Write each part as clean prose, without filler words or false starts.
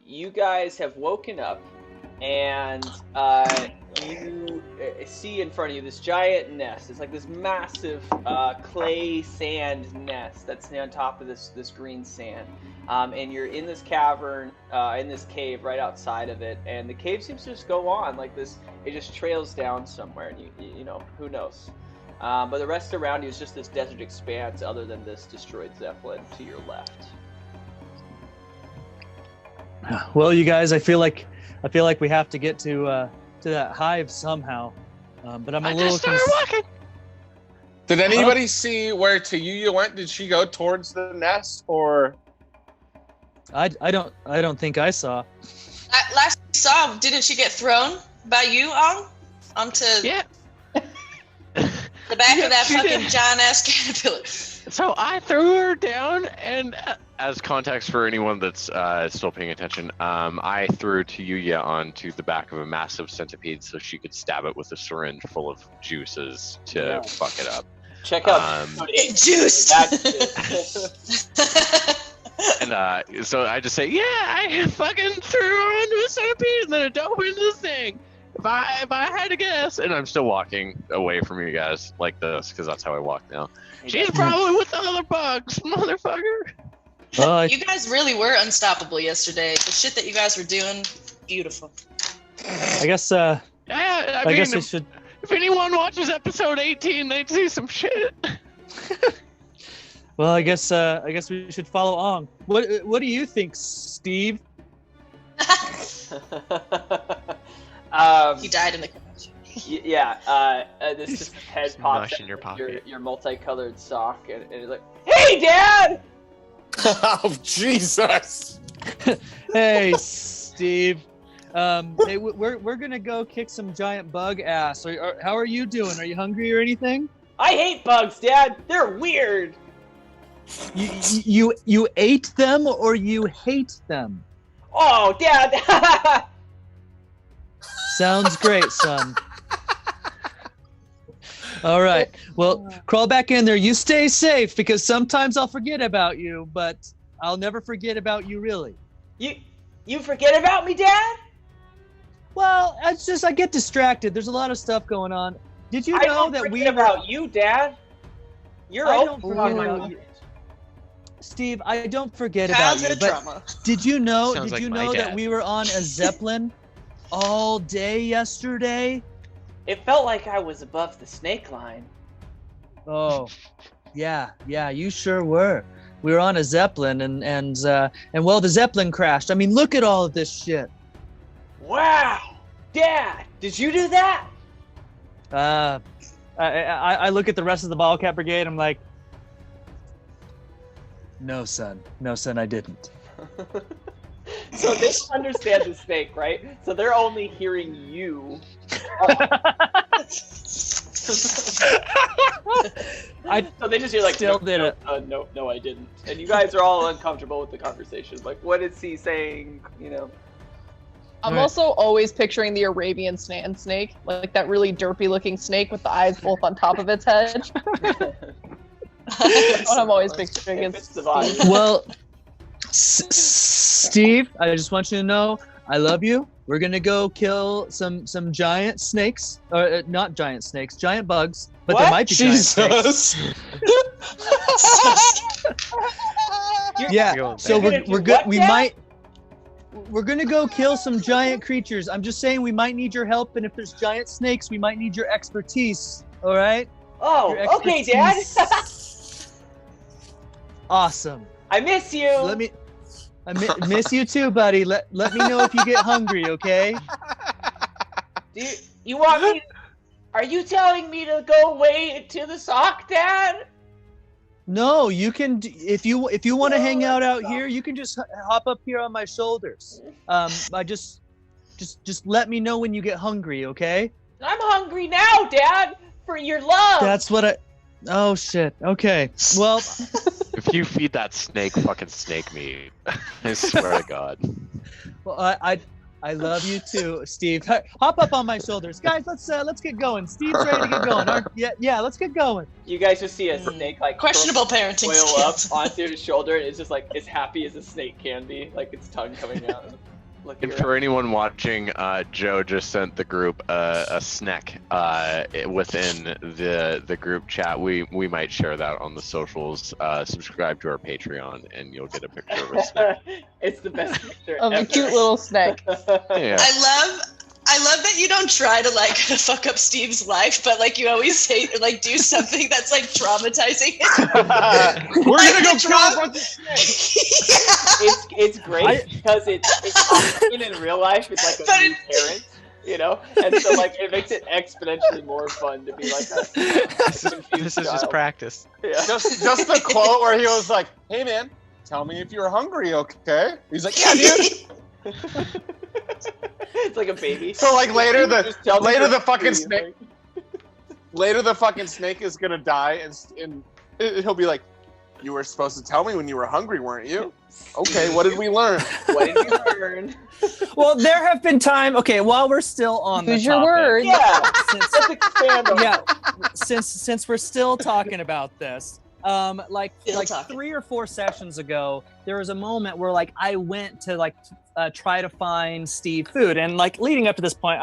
you guys have woken up, and you see in front of you this giant nest. It's like this massive clay sand nest that's on top of this green sand. And you're in this cavern, in this cave right outside of it, and the cave seems to just go on like this. It just trails down somewhere, and you know, who knows. But the rest around you is just this desert expanse, other than this destroyed zeppelin to your left. Well, you guys, I feel like we have to get to that hive somehow. But I'm a little. Just started walking. Did anybody see where Tayuya went? Did she go towards the nest, or? I don't think I saw. Last we saw, didn't she get thrown by you onto Yeah. the back of that fucking giant-ass caterpillar? So I threw her down, and as context for anyone that's still paying attention, I threw Tayuya onto the back of a massive centipede so she could stab it with a syringe full of juices to fuck it up. Check out juice. And so I just say, yeah, I fucking threw her onto a centipede and then it dove into this thing. If I had to guess, and I'm still walking away from you guys like this because that's how I walk now. She's probably with the other bugs, motherfucker. You guys really were unstoppable yesterday. The shit that you guys were doing, beautiful. I guess. Yeah, I mean, guess mean, we should. If anyone watches episode 18, they'd see some shit. Well, I guess we should follow on. What do you think, Steve? He died in the crash. Yeah, this just head pops Mush in your pocket. Your multicolored sock, and it's like, "Hey, Dad!" Oh, Jesus! Hey, Steve. Hey, we're gonna go kick some giant bug ass. How are you doing? Are you hungry or anything? I hate bugs, Dad. They're weird. You ate them or you hate them? Oh, Dad! Sounds great, son. All right. Well, crawl back in there. You stay safe because sometimes I'll forget about you, but I'll never forget about you, really. You forget about me, Dad? Well, it's just I get distracted. There's a lot of stuff going on. Did you know that we about you, Dad? You're open on my you. Steve, I don't forget about you. But did you know? Did you know that we were on a zeppelin all day yesterday? It felt like I was above the snake line. Oh, yeah, you sure were. We were on a zeppelin, and well, the zeppelin crashed. I mean, look at all of this shit. Wow, Dad, did you do that? I look at the rest of the Bottlecap Brigade. I'm like, no, son, I didn't. So they understand the snake, right? So they're only hearing you. So they just hear like, still did it. No, I didn't. And you guys are all uncomfortable with the conversation. Like, what is he saying? You know. I'm also always picturing the Arabian snake, like that really derpy-looking snake with the eyes both on top of its head. That's what I'm always picturing. Is well, Steve, I just want you to know I love you. We're gonna go kill some giant snakes, or not giant snakes, giant bugs. But what? There might be Jesus. giant snakes. Yeah. So we're good. We might. We're gonna go kill some giant creatures. I'm just saying we might need your help, and if there's giant snakes, we might need your expertise. All right? Oh, okay, Dad. Awesome. I miss you. I miss you too, buddy. Let me know if you get hungry, okay? Do you want me? Are you telling me to go away to the sock, Dad? No, you can. If you want to hang out here, you can just hop up here on my shoulders. I just let me know when you get hungry, okay? I'm hungry now, Dad, for your love. That's what I. Oh shit. Okay. Well, if you feed that snake fucking snake meat, I swear to God. Well, I love you too, Steve. Hop up on my shoulders, guys. Let's get going. Steve's ready to get going. Yeah, let's get going. You guys just see a snake like questionable parenting coil up onto his shoulder, and it's just like as happy as a snake can be, like its tongue coming out. And for anyone watching, Joe just sent the group a snack within the group chat. We might share that on the socials. Subscribe to our Patreon, and you'll get a picture of a snack. It's the best picture Of ever. a cute little snake. Yeah. I love that you don't try to like fuck up Steve's life, but like you always say like do something that's like traumatizing. We're gonna go kill a bunch of snakes. It's great because it's often in real life it's like a new parent, you know, and so like it makes it exponentially more fun to be like that. This is just practice. Yeah. Just the quote where he was like, "Hey man, tell me if you're hungry, okay?" He's like, "Yeah, dude." It's like a baby. So like later the fucking Steve, snake, later the fucking snake is gonna die, and he'll be like, "You were supposed to tell me when you were hungry, weren't you?" Okay, what did we learn? What did you learn? Well, there have been time. Okay, while we're still on the Who's your topic, word? Yeah. since, Let's expand on yeah, since we're still talking about this, like Still talking. 3 or 4 sessions ago, there was a moment where like I went to like try to find Steve food, and like leading up to this point,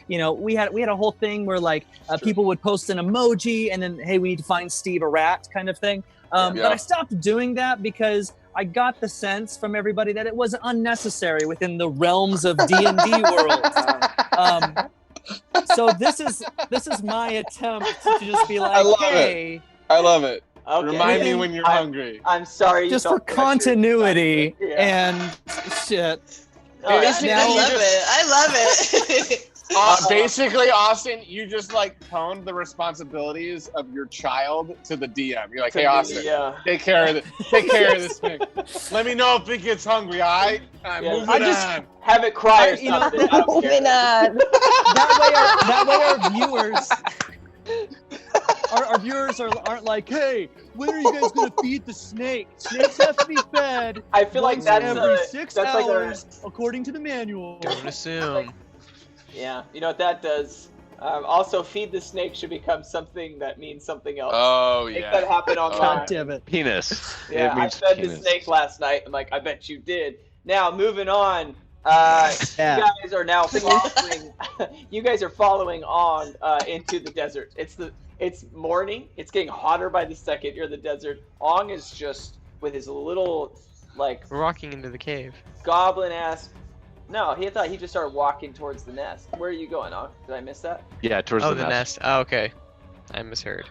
we had a whole thing where like people would post an emoji, and then hey, we need to find Steve a rat kind of thing. But I stopped doing that because I got the sense from everybody that it was unnecessary within the realms of D&D world. So this is my attempt to just be like, hey, I love it. Okay. Remind me when you're hungry. I'm sorry. just for continuity and shit. All right. Basically, I love it. Basically, Austin, you just like toned the responsibilities of your child to the DM. You're like, "Hey, Austin, take care of this thing. Let me know if it gets hungry. All right, moving I just on." have it cry or something. I don't care. Moving on. That way our viewers our viewers aren't like, hey, when are you guys gonna feed the snake? Snakes have to be fed. I feel like once that's every 6 that's like hours, according to the manual. Don't assume. Yeah, you know what that does? Also, feed the snake should become something that means something else. Oh Make that happen online. God damn it. Penis. Yeah, It I means fed penis. the snake last night. I'm like, I bet you did. Now, moving on. Yeah. You guys are now following. You guys are following on into the desert. It's morning. It's getting hotter by the second. You're in the desert. Ong is just with his little like We're walking into the cave. goblin ass. No, he thought he just started walking towards the nest. Where are you going, Ong? Did I miss that? Yeah, towards Oh, the the nest. Oh, okay. I misheard.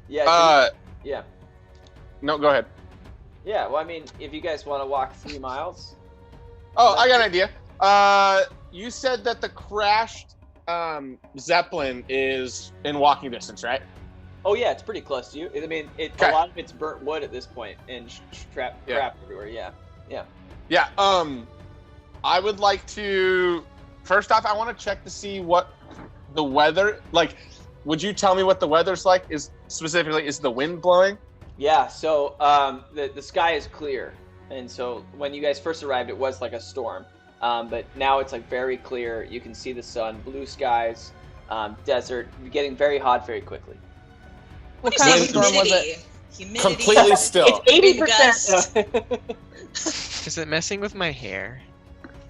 Yeah. Yeah. No, go ahead. Yeah. Well, I mean, if you guys want to walk 3 miles. Oh, I got an idea. You said that the crashed zeppelin is in walking distance, right? Oh yeah, it's pretty close to you. I mean, a lot of it's burnt wood at this point and crap everywhere. Yeah. Yeah. I would like to. First off, I want to check to see what the weather like. Would you tell me what the weather's like? Is the wind blowing? Yeah. So the sky is clear, and so when you guys first arrived, it was like a storm. But now it's like very clear. You can see the sun, blue skies, desert, getting very hot very quickly. What What do kind you of storm say was humidity? it? Humidity. Completely still. It's 80%. Is it messing with my hair?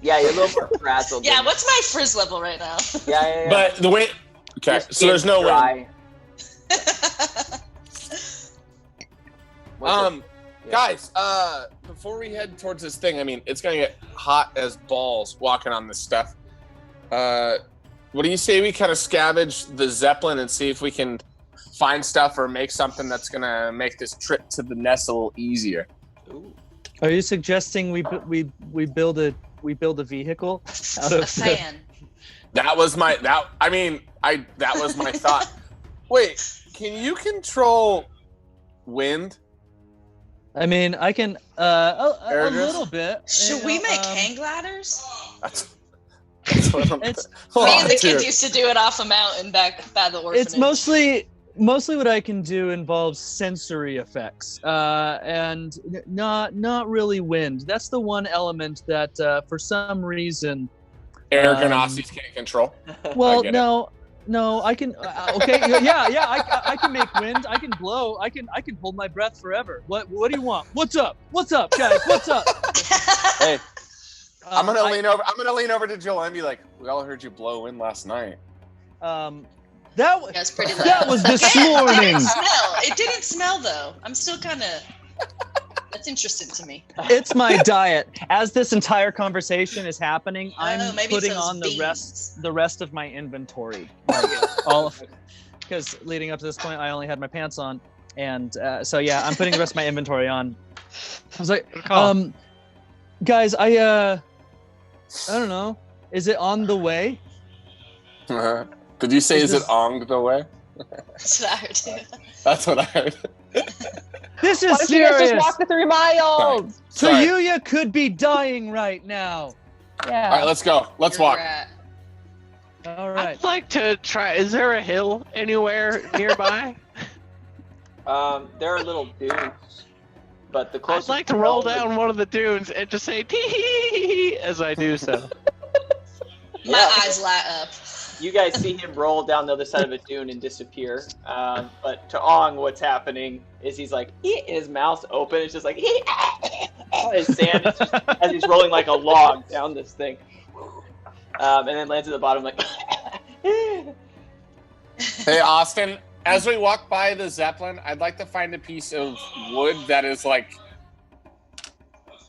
Yeah, you're a little more frazzled. Yeah, what's my frizz level right now? Yeah. But the wind. Okay, Your so there's skin's no wind. dry. Guys, before we head towards this thing, I mean, it's gonna get hot as balls walking on this stuff. What do you say we kind of scavenge the zeppelin and see if we can find stuff or make something that's gonna make this trip to the nest a little easier? Ooh. Are you suggesting we build a vehicle out A of the, fan. That was my that was my thought. Wait, can you control wind? I mean, I can a Arrogance? little bit. Should we make hang gliders? That's what I'm It's Me and the dude. kids used to do it off a mountain back by the orphanage. it's mostly what I can do involves sensory effects, and not really wind. That's the one element that for some reason. Arrogant Aussies can't control. Well, get it. no, I can. Okay, yeah, I can make wind. I can blow. I can hold my breath forever. What do you want? What's up, guys? What's up? Hey, I'm gonna lean over. I'm gonna lean over to Joel and be like, "We all heard you blow in last night." That's pretty loud. That was this Again, morning. It didn't smell though. I'm still kind of. That's interesting to me. It's my diet. As this entire conversation is happening, I'm maybe putting it's those on beans. the rest of my inventory. Because leading up to this point, I only had my pants on, and so yeah, I'm putting the rest of my inventory on. I was like, guys, I don't know. Is it on the way? Did you say, is it on the way? That's what I heard too. That's what I heard. This is Why don't you guys serious. just walk the 3 miles? Sorry. Tayuya could be dying right now. Yeah. All right, let's go. Let's walk. All right. I'd like to try. Is there a hill anywhere nearby? There are little dunes, but the closest. I'd like to roll down one of the dunes and just say tee as I do so. My eyes light up. You guys see him roll down the other side of a dune and disappear. But to Ong, what's happening is he's like, his mouth's open. It's just like, his sand is just, as he's rolling like a log down this thing. And then lands at the bottom like, Hey, Austin, as we walk by the Zeppelin, I'd like to find a piece of wood that is like,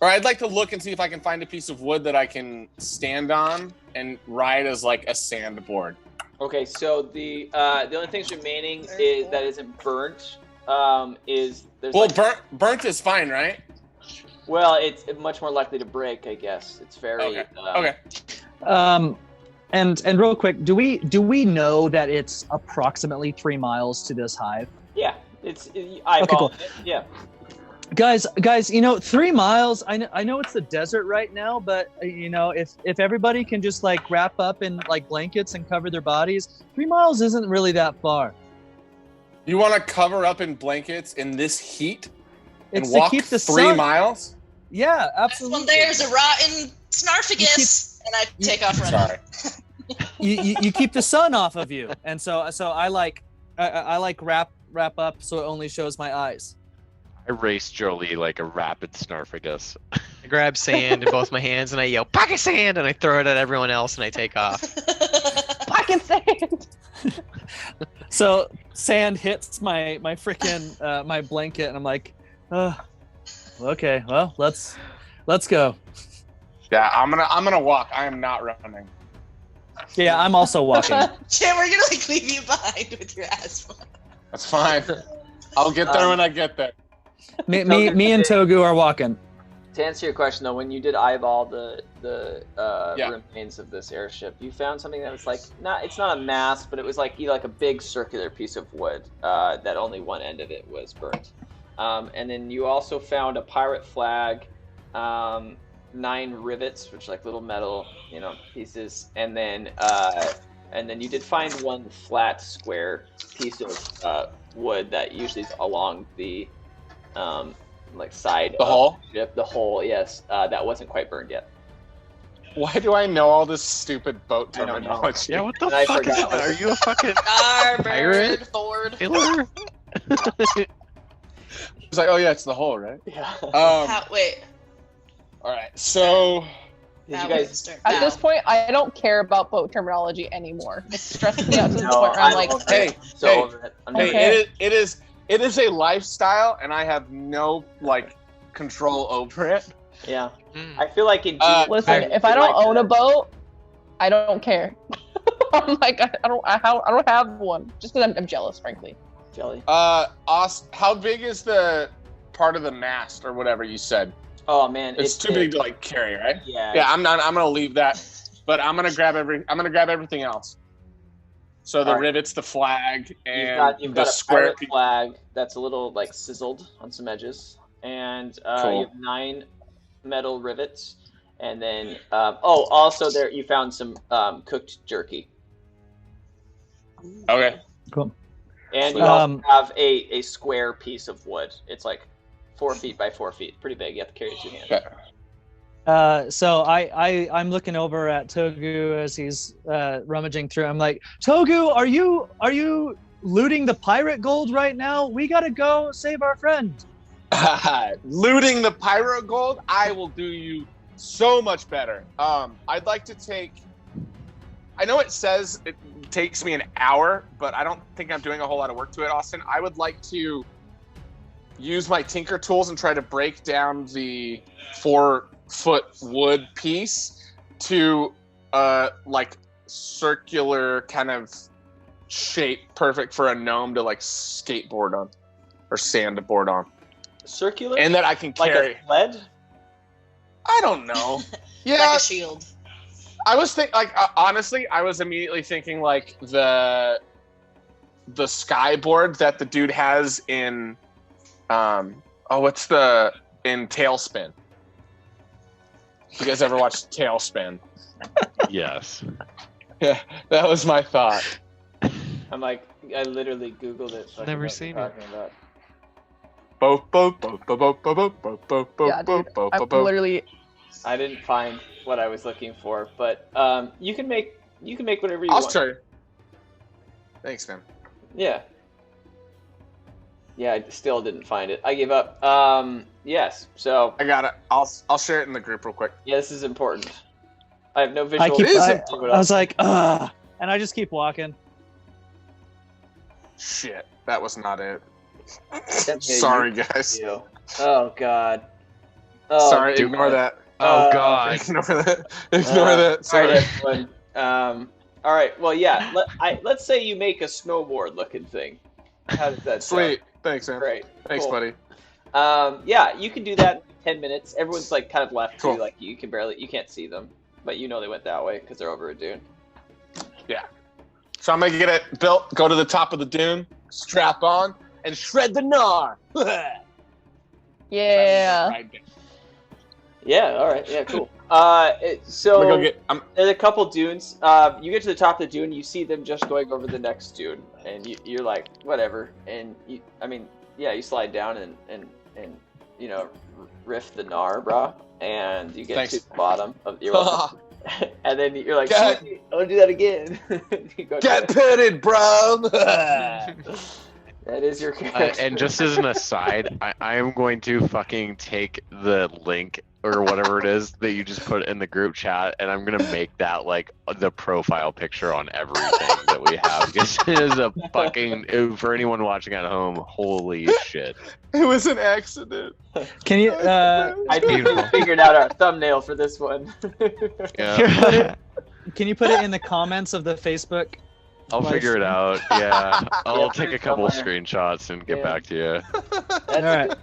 or I'd like to look and see if I can find a piece of wood that I can stand on and ride as like a sandboard. Okay, so the only things remaining is that isn't burnt. Is there's Well, like, burnt is fine, right? well, it's much more likely to break, I guess. It's very Okay. And real quick, do we know that it's approximately 3 miles to this hive? Yeah, it's eyeball. cool. Yeah. Guys, 3 miles. I know it's the desert right now, but if everybody can just like wrap up in like blankets and cover their bodies, 3 miles isn't really that far. You want to cover up in blankets in this heat and It's walk to keep the 3 sun. Yeah, Well, absolutely. there's a rotten snarfagus, and I take off running. Sorry. You keep the sun off of you, and so I like wrap up so it only shows my eyes. I race Jolie like a rapid snarfagus. I grab sand in both my hands and I yell, "Pocket sand!" and I throw it at everyone else and I take off. Pocket sand. So sand hits my freaking my blanket, and I'm like, okay, well let's go. Yeah, I'm gonna walk. I am not running. Yeah, I'm also walking. Chan, we're gonna like leave you behind with your ass full. That's fine. I'll get there when I get there. Me and Togu are walking. To answer your question though, when you did eyeball the Yeah. remains of this airship, you found something that was like it's not a mast, but it was like a big circular piece of wood that only one end of it was burnt. And then you also found a pirate flag, 9 rivets, which are like little metal pieces, and then you did find one flat square piece of wood that usually is along the side The of hull? the ship. The hull, yes, that wasn't quite burned yet. Why do I know all this stupid boat I don't know. terminology? Yeah, what the And I fuck is forgot. that? Are you a fucking Starboard, Pirate? forward. killer? It's like, oh yeah, it's the hull, right? Yeah. Wait. All right. So Did How you would guys? it start At now? this point, I don't care about boat terminology anymore. It stresses me out to the No, point where I'm like, over hey, it. So hey, over it. I'm hey, Okay. it is a lifestyle, and I have no control over it. Yeah, Mm. I feel like in listen, if I don't own a boat, I don't care. I'm like, I don't have one just because I'm jealous, frankly. Jelly. How big is the part of the mast or whatever you said? Oh man, It's too big to carry, right? Yeah. Yeah, I'm gonna leave that, but I'm gonna grab everything else. So the All right. rivets, the flag, and You've the got a square pirate piece. flag that's a little sizzled on some edges, and Cool. you have 9 metal rivets, and then also there you found some cooked jerky, Okay. Cool. and you Um, also have a square piece of wood. It's 4 feet by 4 feet, pretty big. You have to carry it 2 hands. Okay. So I'm looking over at Togu as he's rummaging through. I'm like, Togu, are you looting the pirate gold right now? We gotta go save our friend. Looting the pirate gold, I will do you So much better. I'd like to take. I know it says it takes me an hour, but I don't think I'm doing a whole lot of work to it, Austin. I would like to use my tinker tools and try to break down the 4-foot wood piece to like circular kind of shape, perfect for a gnome to like skateboard on or sandboard on. Circular? And that I can carry. Like a sled? I don't know. Yeah. Like a shield. I was honestly, I was immediately thinking like the skyboard that the dude has in in Tailspin. You guys ever watched Tailspin? Yes. Yeah, that was my thought. I'm like, I literally Googled it. So Never seen it. Yeah, dude, I'm literally. I didn't find what I was looking for, but you can make whatever you I'll want. try. Thanks, man. Yeah. Yeah, I still didn't find it. I gave up. Yes. So I got it. I'll share it in the group real quick. yeah, this is important. I have no visual. I was like, and I just keep walking. Shit, that was not it. Sent me a Sorry, YouTube guys. video. Oh god. Oh, Sorry, ignore that. Oh God. Ignore that. Ignore that. Sorry. All right, everyone. All right. Well, yeah. Let's say you make a snowboard-looking thing. How does that sound? Sweet. Thanks, man. Great. Thanks, Cool. buddy. Yeah, you can do that in 10 minutes. Everyone's like kind of left Cool. too. Like you can't see them, but you know they went that way because they're over a dune. Yeah. So I'm gonna get it built. Go to the top of the dune, strap on, and shred the gnar. Yeah. Right there. Yeah. All right. Yeah. Cool. I'm So gonna go get. there's a couple dunes. You get to the top of the dune, you see them just going over the next dune, and you're like, whatever. And you slide down and you know, riff the gnar, brah, and you get Thanks. to the bottom of the. And then you're like, I want to do that again. You go Get pitted, bro. That is your character. And just as an aside, I am going to fucking take the link or whatever it is that you just put in the group chat, and I'm gonna make that like the profile picture on everything that we have. Because it is a fucking, for anyone watching at home, holy shit. It was an accident. Can you? I think we figured out our thumbnail for this one. Yeah. Can you put it in the comments of the Facebook? I'll figure it out. Yeah, I'll Yeah, take put a it couple somewhere. screenshots and get back to you. All right.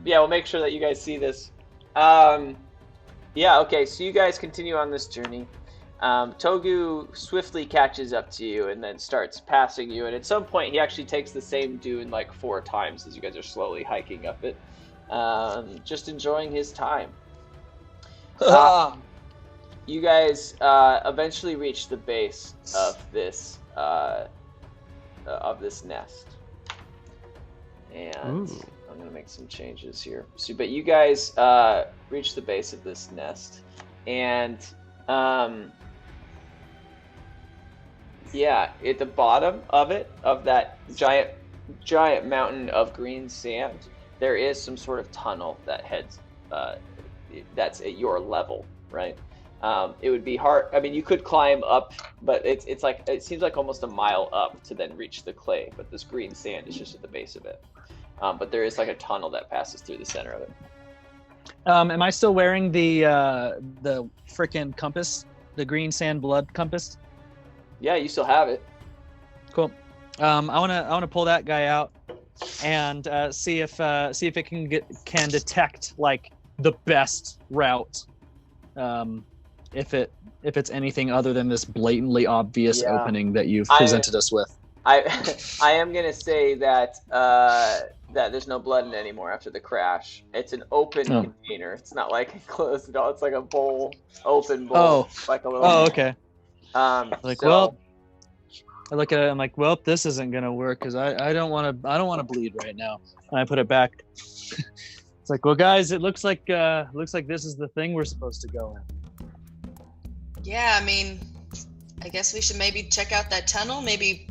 Yeah, we'll make sure that you guys see this. Yeah, okay, so you guys continue on this journey. Togu swiftly catches up to you and then starts passing you, and at some point he actually takes the same dune like 4 times as you guys are slowly hiking up it, just enjoying his time. You guys eventually reach the base of this nest, and Ooh. I'm gonna make some changes here. So, but you guys reach the base of this nest, and yeah, at the bottom of it, of that giant mountain of green sand, there is some sort of tunnel that heads that's at your level, right? It would be hard. I mean, you could climb up, but it's like, it seems like almost a mile up to then reach the clay. But this green sand is just at the base of it. But there is like a tunnel that passes through the center of it. Am I still wearing the frickin' compass, the green sand blood compass? Yeah, you still have it. Cool. I wanna pull that guy out and see if it can detect like the best route. If it's anything other than this blatantly obvious opening that you've presented us with. I am gonna say that that there's no blood in it anymore after the crash. It's an open container. It's not like enclosed at all. It's like a bowl, open bowl. Oh. Like a little. Oh, okay. Like, well, I look at it. I'm like, well, this isn't gonna work because I don't want to bleed right now. And I put it back. It's like, well, guys, it looks like this is the thing we're supposed to go in. Yeah, I mean, I guess we should maybe check out that tunnel. Maybe,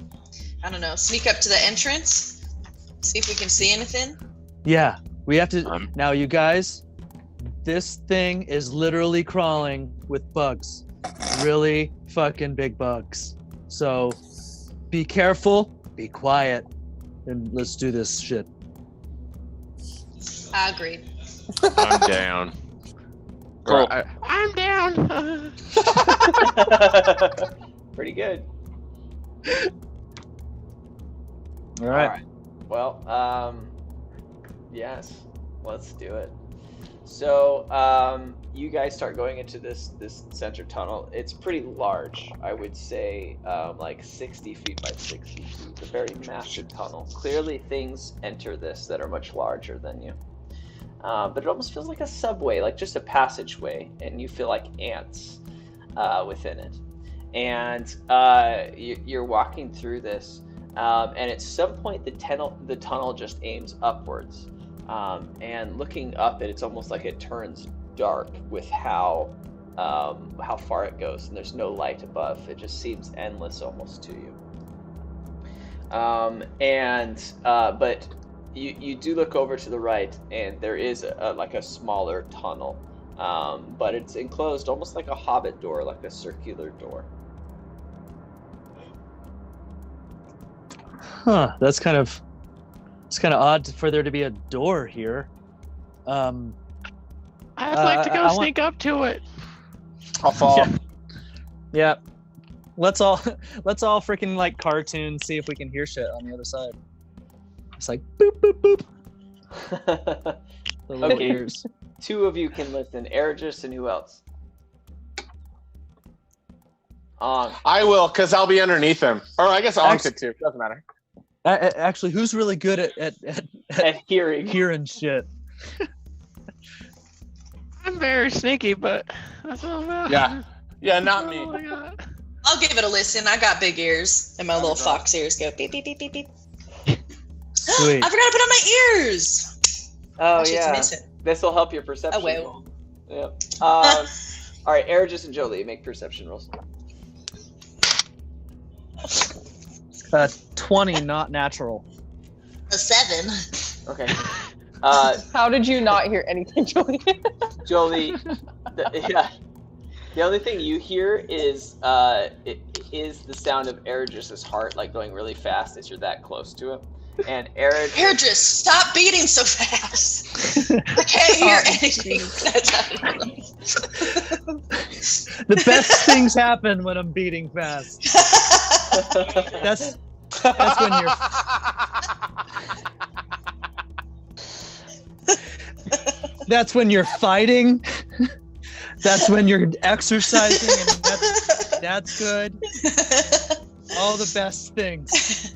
I don't know, sneak up to the entrance, see if we can see anything. Yeah, we have to. Now, you guys, This thing is literally crawling with bugs. Really fucking big bugs. So be careful, be quiet, and let's do this shit. I agree. I'm down. Cool. I'm down. Pretty good. All right. Well, yes, let's do it. So, you guys start going into this center tunnel. It's pretty large. I would say like 60 feet by 60 feet. It's a very massive tunnel. Clearly, things enter this that are much larger than you. But it almost feels like a subway, like just a passageway, and you feel like ants within it. And you're walking through this, and at some point the tunnel just aims upwards. And looking up it's almost like it turns dark with how far it goes, and there's no light above. It just seems endless almost to you. But you do look over to the right, and there is like a smaller tunnel, but it's enclosed almost like a hobbit door, like a circular door. Huh, it's kind of odd for there to be a door here. I'd like to go sneak up to it. I'll fall. Yeah. Let's all freaking like cartoon see if we can hear shit on the other side. It's like boop boop boop. The little Okay. ears. 2 of you can listen. Ergis and who else? I will, because I'll be underneath him. Or I guess On could too. Doesn't matter. Actually, who's really good at hearing. hearing shit? I'm very sneaky, but that's all about. Yeah, not me. Oh my God. I'll give it a listen. I got big ears, and my little fox ears go beep beep beep beep beep. Sweet. I forgot to put on my ears. Oh Shit's yeah. missing. This will help your perception. Oh, well. roll. Yep. All right, Ergis and Jolie, make perception rolls. 20, not natural. A 7. Okay. How did you not hear anything, Joey? Jolie, the only thing you hear is the sound of Ergis' heart, like going really fast as you're that close to him. And Ergis, stop beating so fast. I can't hear anything. The best things happen when I'm beating fast. That's when you're. That's when you're fighting. That's when you're exercising, and that's good. All the best things.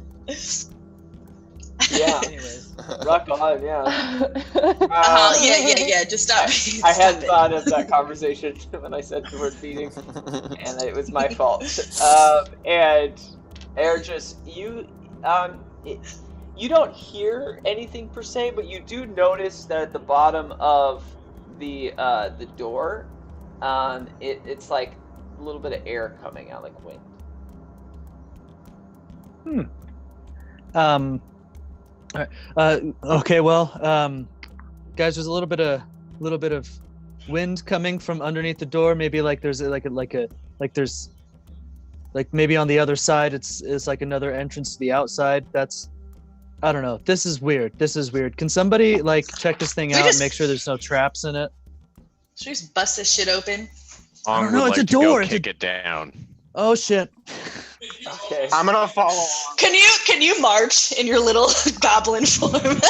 Yeah. Anyways, rock on. Yeah. Yeah. Just stop. I had thought of that conversation when I said the word beating, and it was my fault. And Ergis, you don't hear anything per se, but you do notice that at the bottom of the door, it's like a little bit of air coming out, like wind. All right. Okay. Well, guys, there's a little bit of wind coming from underneath the door. Maybe like there's there's maybe on the other side it's like another entrance to the outside. I don't know. This is weird. Can somebody like check this thing out and make sure there's no traps in it? Should we just bust this shit open? I don't know. It's a door. Kick it down. Oh shit. Okay. I'm gonna follow. Can you march in your little goblin form?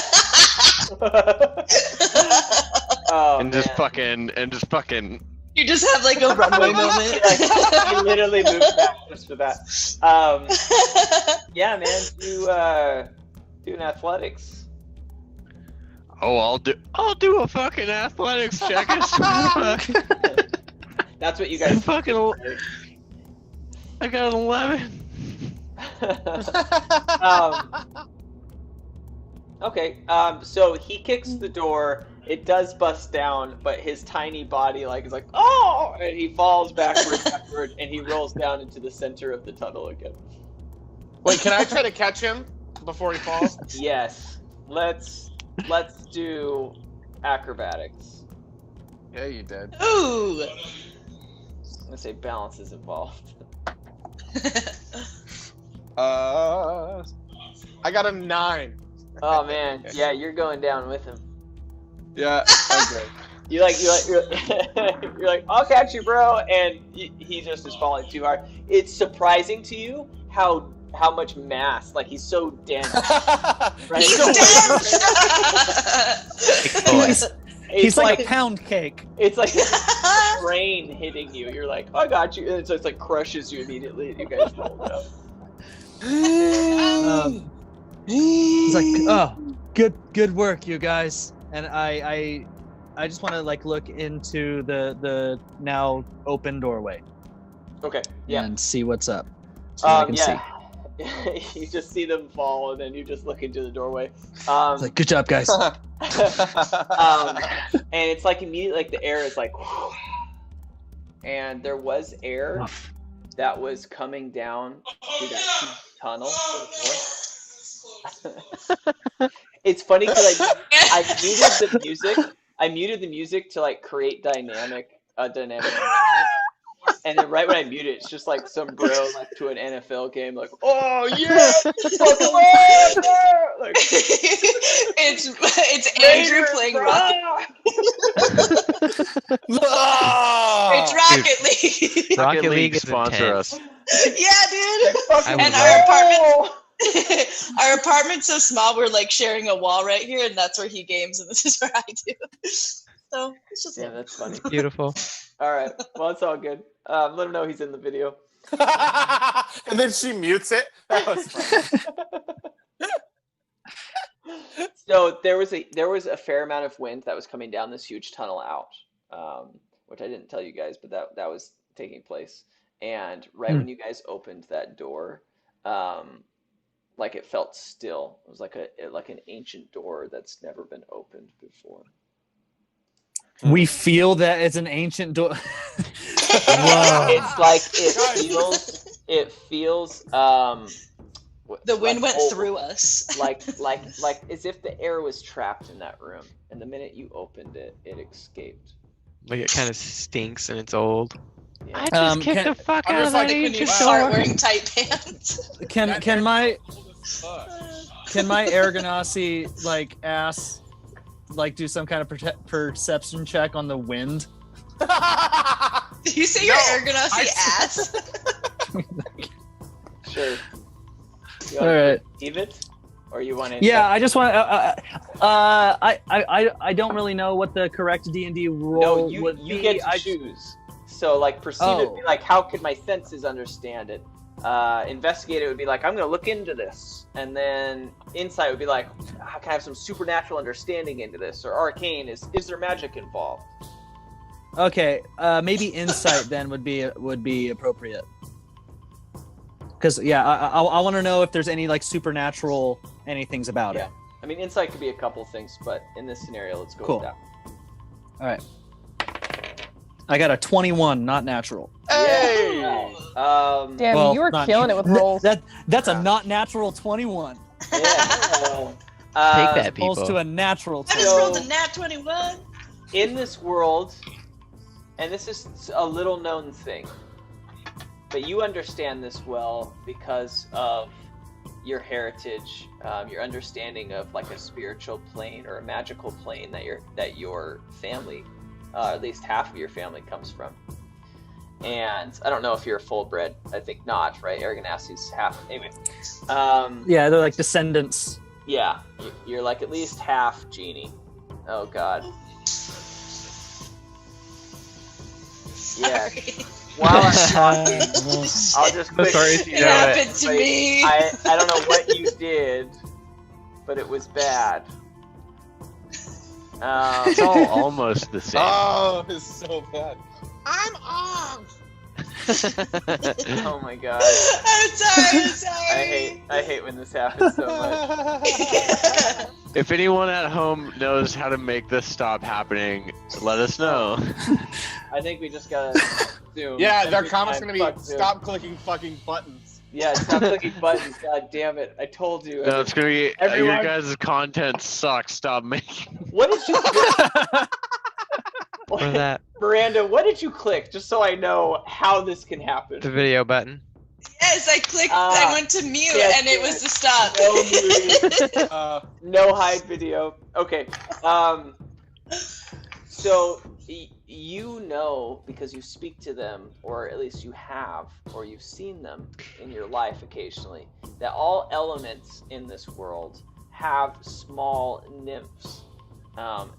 And just fucking. You just have like a runway moment. You literally moved back just for that. Yeah, man. Do an athletics. Oh, I'll do a fucking athletics check. That's what you guys. Fucking. I got an 11. Okay. So he kicks the door. It does bust down, but his tiny body is like, oh, and he falls backward, and he rolls down into the center of the tunnel again. Wait, can I try to catch him before he falls? Yes. Let's do acrobatics. Yeah, you did. Ooh. I'm gonna say balance is involved. I got a 9. Oh man, yeah, you're going down with him. Yeah. Okay. You're like, I'll catch you, bro, and he just is falling too hard. It's surprising to you how much mass, like he's so dense. Right? He's dense. He's like a pound cake. It's like a train hitting you. You're like, I got you, and so it's like crushes you immediately. And you guys roll up. He's like, oh, good work, you guys. And I just want to like look into the now open doorway. Okay. Yeah. And see what's up. So I can see. You just see them fall, and then you just look into the doorway. It's like, good job, guys. And it's like immediately, like the air is like, and there was air that was coming down through that huge tunnel. It's funny because I muted the music to like create dynamic. And then right when I mute it, it's just like some bro like to an NFL game, like, oh yeah, fucking like, it's Andrew playing It's Rocket League. Rocket League is sponsor intense. us. Yeah, dude. And our apartment's so small, we're like sharing a wall right here, and that's where he games, and this is where I do. So it's just that's funny. Beautiful. All right, well, it's all good. Let him know he's in the video. And then she mutes it. That was fun. So there was a fair amount of wind that was coming down this huge tunnel out, which I didn't tell you guys, but that was taking place. And right when you guys opened that door, like it felt still. It was like an ancient door that's never been opened before. We feel that it's an ancient door. Whoa. It's like it feels the wind went through us. like as if the air was trapped in that room, and the minute you opened it, it escaped. Like it kind of stinks and it's old. Yeah. I just kicked the fuck out of that When you ancient start door. wearing tight pants. Can my Air Ganassi like ass like do some kind of perception check on the wind? Did you say your Air Ganassi ass? Sure. All right. Leave it, or you want to? Yeah, I just want. I don't really know what the correct D&D role would be. You get to choose. So like perceive it would be like, how could my senses understand it? Investigate it would be like, I'm going to look into this. And then insight would be like, how can I have some supernatural understanding into this? Or arcane, is there magic involved? Okay, maybe insight then would be appropriate. Because I want to know if there's any like supernatural anythings about it. I mean, insight could be a couple things, but in this scenario, let's go with that. All right. I got a 21, not natural. Hey! Damn, you were killing it with rolls. That's a not natural 21. Yeah. Take that, people. Opposed to a natural I 20. just rolled a nat 21. In this world, and this is a little known thing, but you understand this well because of your heritage, your understanding of like a spiritual plane or a magical plane that your family, at least half of your family, comes from. And I don't know if you're full bred. I think not, right? Arganassi's half. Anyway. Yeah, they're like descendants. Yeah, you're like at least half genie. Oh God. Yeah. While I'm talking, I'll just quick. Sorry if you It know happened to me. I don't know what you did, but it was bad. It's all almost the same. Oh, it's so bad. I'm on. Oh my God. I'm sorry. I hate when this happens so much. If anyone at home knows how to make this stop happening, let us know. I think we just gotta zoom. Yeah, their Every comment's time, gonna be fuck Zoom. stop clicking fucking buttons. Yeah, stop clicking buttons. God damn it! I told you. No, it's gonna be Everyone- your guys' content sucks. Stop making. What did you do? for that. Miranda, what did you click? Just so I know how this can happen. The video button. Yes, I clicked. I went to mute, yes, and it was to stop. No muting. No hide video. Okay. So you know, because you speak to them, or at least you have, or you've seen them in your life occasionally, that all elements in this world have small nymphs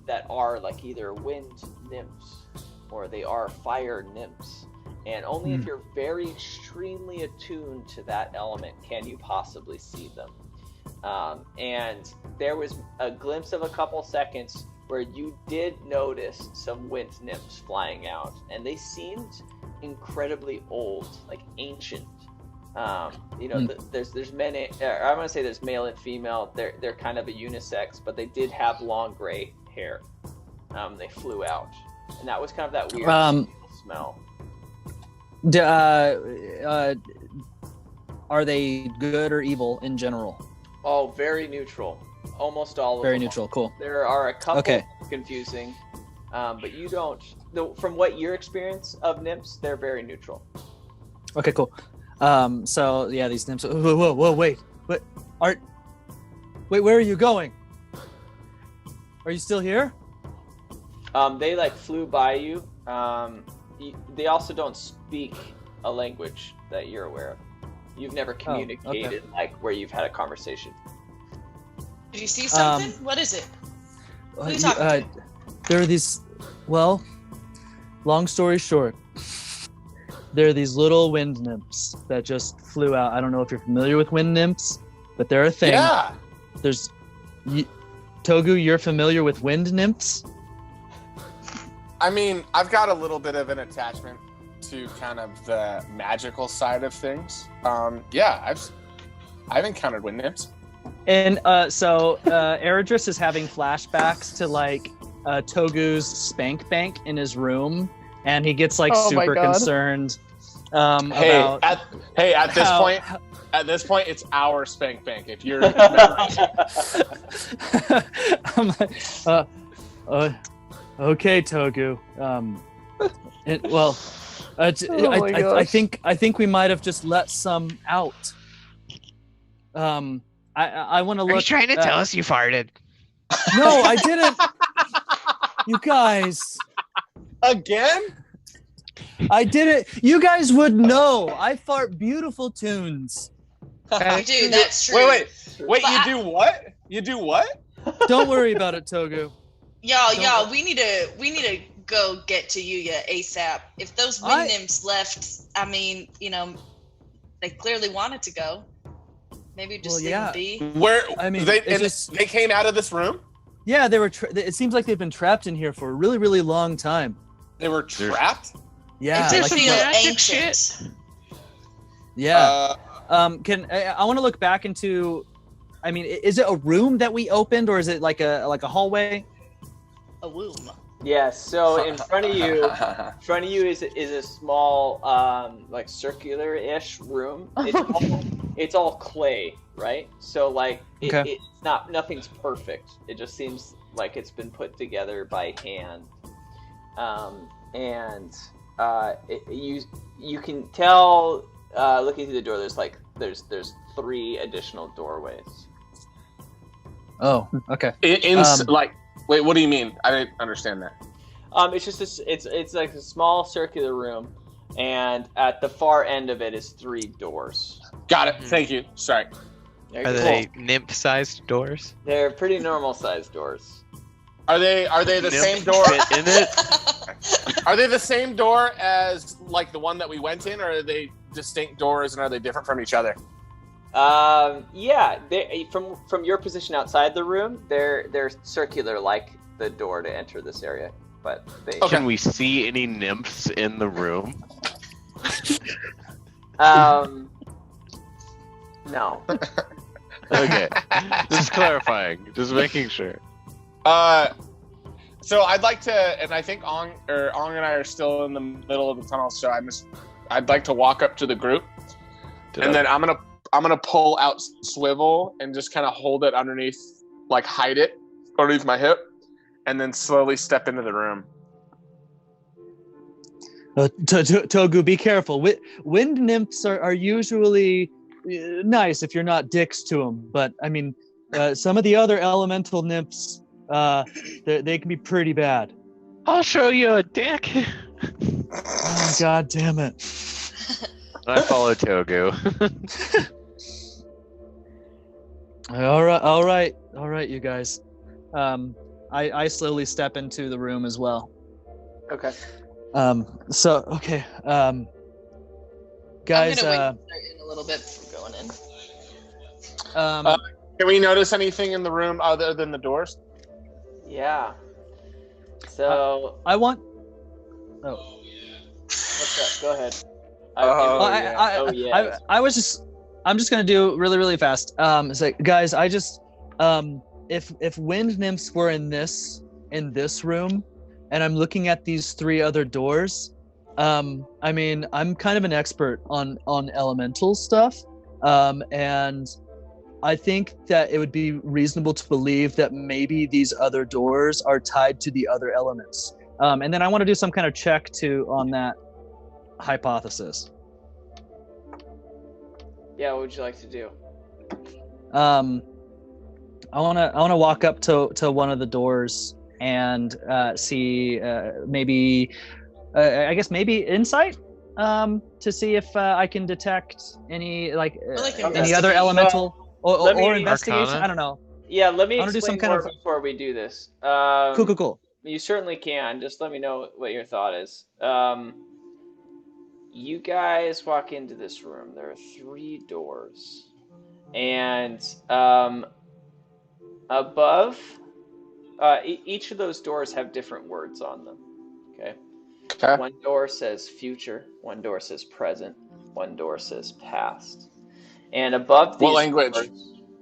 that are like either wind nymphs or they are fire nymphs. And only if you're very extremely attuned to that element can you possibly see them. And there was a glimpse of a couple seconds where you did notice some wind nymphs flying out, and they seemed incredibly old, like ancient. There's men. I'm gonna say there's male and female. They're kind of a unisex, but they did have long gray hair. They flew out, and that was kind of that weird smell. Are they good or evil in general? Oh, very neutral. Almost all of them. Very neutral. Cool. There are a couple confusing, but you don't. From what your experience of nymphs, they're very neutral. Okay, cool. So yeah, these nymphs. Whoa, wait, where are you going? Are you still here? They like flew by you. They also don't speak a language that you're aware of. You've never communicated like where you've had a conversation. Did you see something? What is it? What are you talking about? There are these. Well, long story short, there are these little wind nymphs that just flew out. I don't know if you're familiar with wind nymphs, but they're a thing. Yeah. Togu, you're familiar with wind nymphs? I mean, I've got a little bit of an attachment to kind of the magical side of things. I've encountered wind nymphs. And Eredris is having flashbacks to like Togu's spank bank in his room, and he gets like super concerned. At this point, it's our spank bank. If you're, I'm like, okay, Togu. I think we might have just let some out. I want to look. Are you trying to tell us you farted? No, I didn't. You guys. Again? I didn't. You guys would know. I fart beautiful tunes. You do, that's true. Wait, you do what? You do what? Don't worry about it, Togu. Y'all, we need to go get to Yuya ASAP. If those wind nymphs left, I mean, they clearly wanted to go. Maybe just leave them be. Where? I mean, they came out of this room? Yeah, they were. It seems like they've been trapped in here for a really, really long time. They were trapped? Yeah. It did feel ancient. Yeah. I want to look back into. I mean, is it a room that we opened, or is it like a hallway? A womb. Yeah. So in front of you, is a small, like circular-ish room. It's all clay, right? So like it's not, nothing's perfect. It just seems like it's been put together by hand, you can tell looking through the door. There's 3 additional doorways. Oh, okay. Wait, what do you mean? I didn't understand that. It's just it's like a small circular room, and at the far end of it is 3 doors. Got it. Thank you. Sorry. Are they nymph-sized doors? They're pretty normal-sized doors. Are they the same door? In it? Are they the same door as like the one that we went in, or are they distinct doors and are they different from each other? Yeah. They from your position outside the room, they're circular like the door to enter this area. But Can we see any nymphs in the room? No. Okay. Just clarifying. Just making sure. So I'd like to, and I think Ong and I are still in the middle of the tunnel, so I'd like to walk up to the group, and then I'm gonna pull out Swivel and just kind of hold it underneath, like hide it underneath my hip, and then slowly step into the room. Togu, be careful. Wind nymphs are usually nice if you're not dicks to them. But I mean, some of the other elemental nymphs, they can be pretty bad. I'll show you a dick. Oh, God damn it. I follow Togu. All right, you guys. I slowly step into the room as well. Okay. Okay. Guys. I'm gonna wait in a little bit before going in. Can we notice anything in the room other than the doors? Yeah. So I want. Oh. What's up? Go ahead. I'm just gonna do really fast. It's like, guys, I just if wind nymphs were in this room, and I'm looking at these 3 other doors, I mean, I'm kind of an expert on elemental stuff, and I think that it would be reasonable to believe that maybe these other doors are tied to the other elements. And then I want to do some kind of check on that hypothesis. Yeah, what would you like to do? I want to walk up to one of the doors and see maybe insight to see if I can detect any any other elemental or investigation. Arcana? I don't know. Yeah, let me I wanna do explain some kind more of- before we do this. Cool. You certainly can. Just let me know what your thought is. You guys walk into this room. There are 3 doors, and above, each of those doors have different words on them. Okay. One door says future. One door says present. One door says past. And above these What language? doors,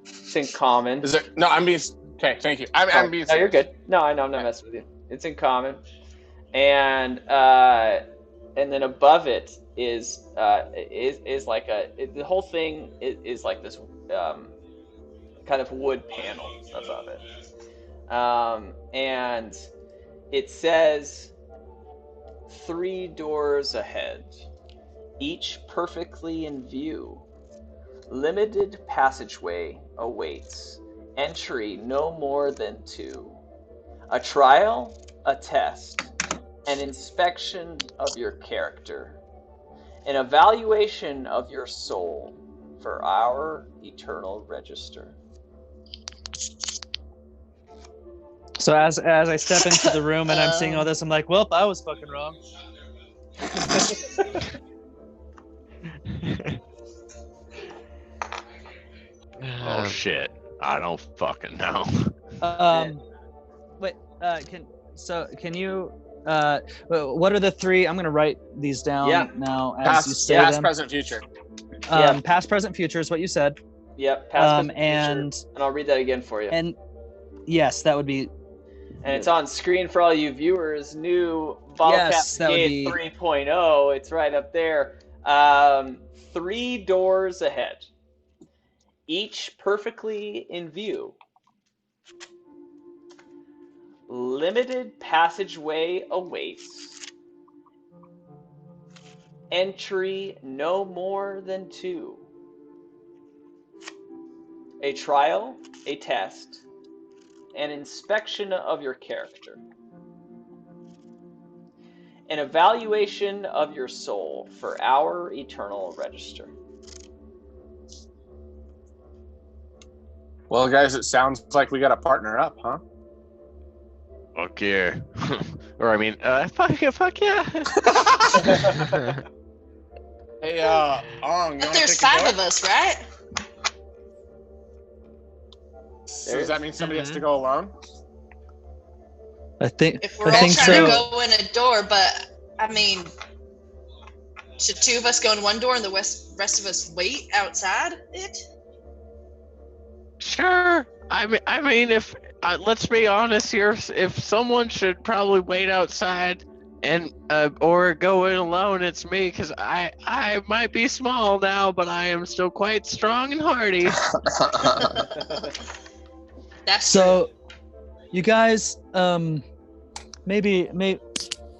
it's in common. Is it? No, I'm being. Okay, thank you. I'm being. No, you're good. No, I know. I'm not messing with you. It's in common, and then above it is like the whole thing is like this kind of wood panel above it, and it says 3 doors ahead, each perfectly in view. Limited passageway awaits. Entry no more than 2. A trial, a test, an inspection of your character, an evaluation of your soul for our eternal register. So as I step into the room and I'm seeing all this, I'm like, well, I was fucking wrong. Oh shit! I don't fucking know. Wait. Can you? What are the 3? I'm gonna write these down now as you say past, them. present, future. Past, present, future is what you said. Yep. Past, present, and future. And I'll read that again for you. And yes, that would be. And it's on screen for all you viewers. New Bottlecap Brigade 3.0. It's right up there. 3 doors ahead, each perfectly in view. Limited passageway awaits. Entry no more than 2. A trial, a test, an inspection of your character. An evaluation of your soul for our eternal register. Well, guys, it sounds like we got to partner up, huh? Fuck yeah. Or I mean, fuck yeah. Hey, Ong, But there's 5 of us, right? So does that mean somebody has to go alone? I think. If we're all trying to go in a door, but I mean, should 2 of us go in one door and the rest of us wait outside it? Sure. I mean, if let's be honest here, if someone should probably wait outside and or go in alone, it's me, because I might be small now, but I am still quite strong and hardy. That's so. You guys, maybe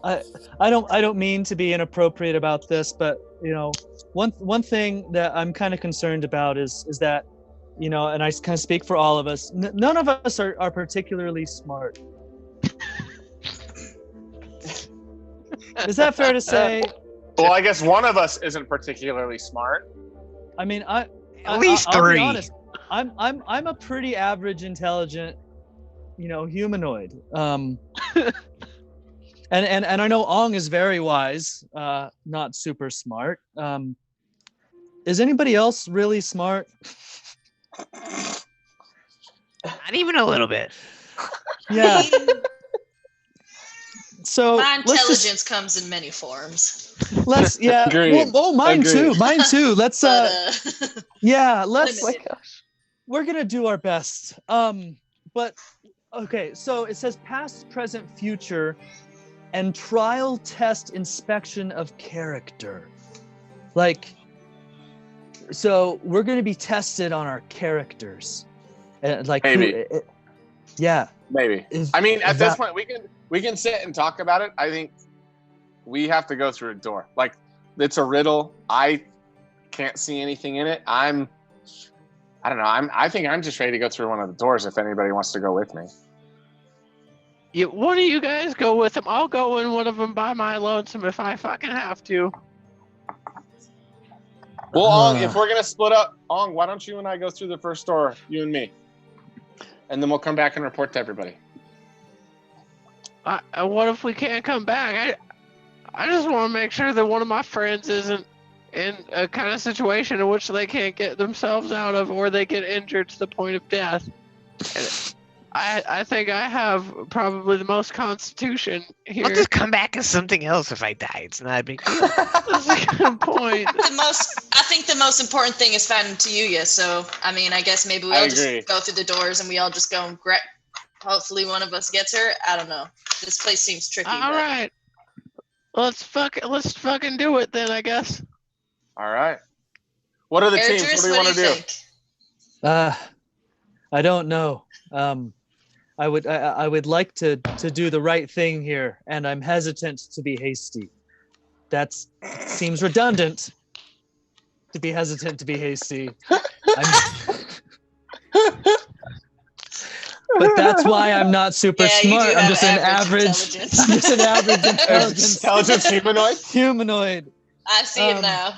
I don't mean to be inappropriate about this, but one thing that I'm kind of concerned about is that, and I kind of speak for all of us. None of us are particularly smart. Is that fair to say? Well, I guess one of us isn't particularly smart. I mean, at least I'll 3. be honest. I'm a pretty average, intelligent, humanoid. And I know Ong is very wise, not super smart. Is anybody else really smart? Not even a little bit. Yeah. So my intelligence comes in many forms. Agreed. Well, mine too. Let's we're gonna do our best. But okay, so it says past, present, future, and trial test inspection of character. So we're gonna be tested on our characters. Maybe. Maybe. At this point we can sit and talk about it. I think we have to go through a door. It's a riddle. I can't see anything in it. I don't know. I think I'm just ready to go through one of the doors if anybody wants to go with me. One of you guys go with them. I'll go in one of them by my lonesome if I fucking have to. Well, Ong, if we're going to split up, Ong, why don't you and I go through the first door, you and me? And then we'll come back and report to everybody. What if we can't come back? I just want to make sure that one of my friends isn't in a kind of situation in which they can't get themselves out of, or they get injured to the point of death. And I think I have probably the most constitution here. I'll just come back as something else if I die. It's not a big deal. That's a good point. I think the most important thing is finding Tayuya. So, I guess maybe we all just go through the doors and we all just go and grab. Hopefully one of us gets her. I don't know. This place seems tricky. All right. Let's fucking do it then, I guess. All right. What are the teams? What do you want to do? I don't know. I would like to do the right thing here, and I'm hesitant to be hasty. That seems redundant. To be hesitant to be hasty. But that's why I'm not super smart. I'm just an average intelligence humanoid. I see it now.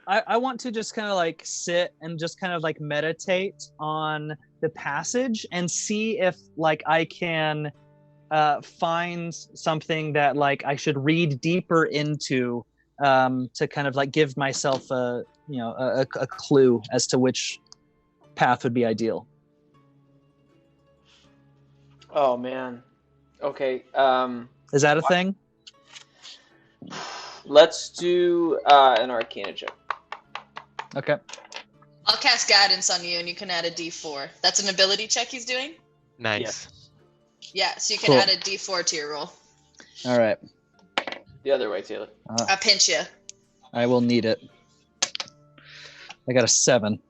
I want to just kind of sit and just kind of meditate on the passage and see if I can find something that I should read deeper into to kind of give myself a clue as to which path would be ideal. Oh man. Okay. Is that a thing? Let's do an Arcana check. Okay. I'll cast guidance on you, and you can add a D4. That's an ability check he's doing? Nice. Yes. Yeah, so you can add a D4 to your roll. All right. The other way, Taylor. I pinch you. I will need it. I got a 7.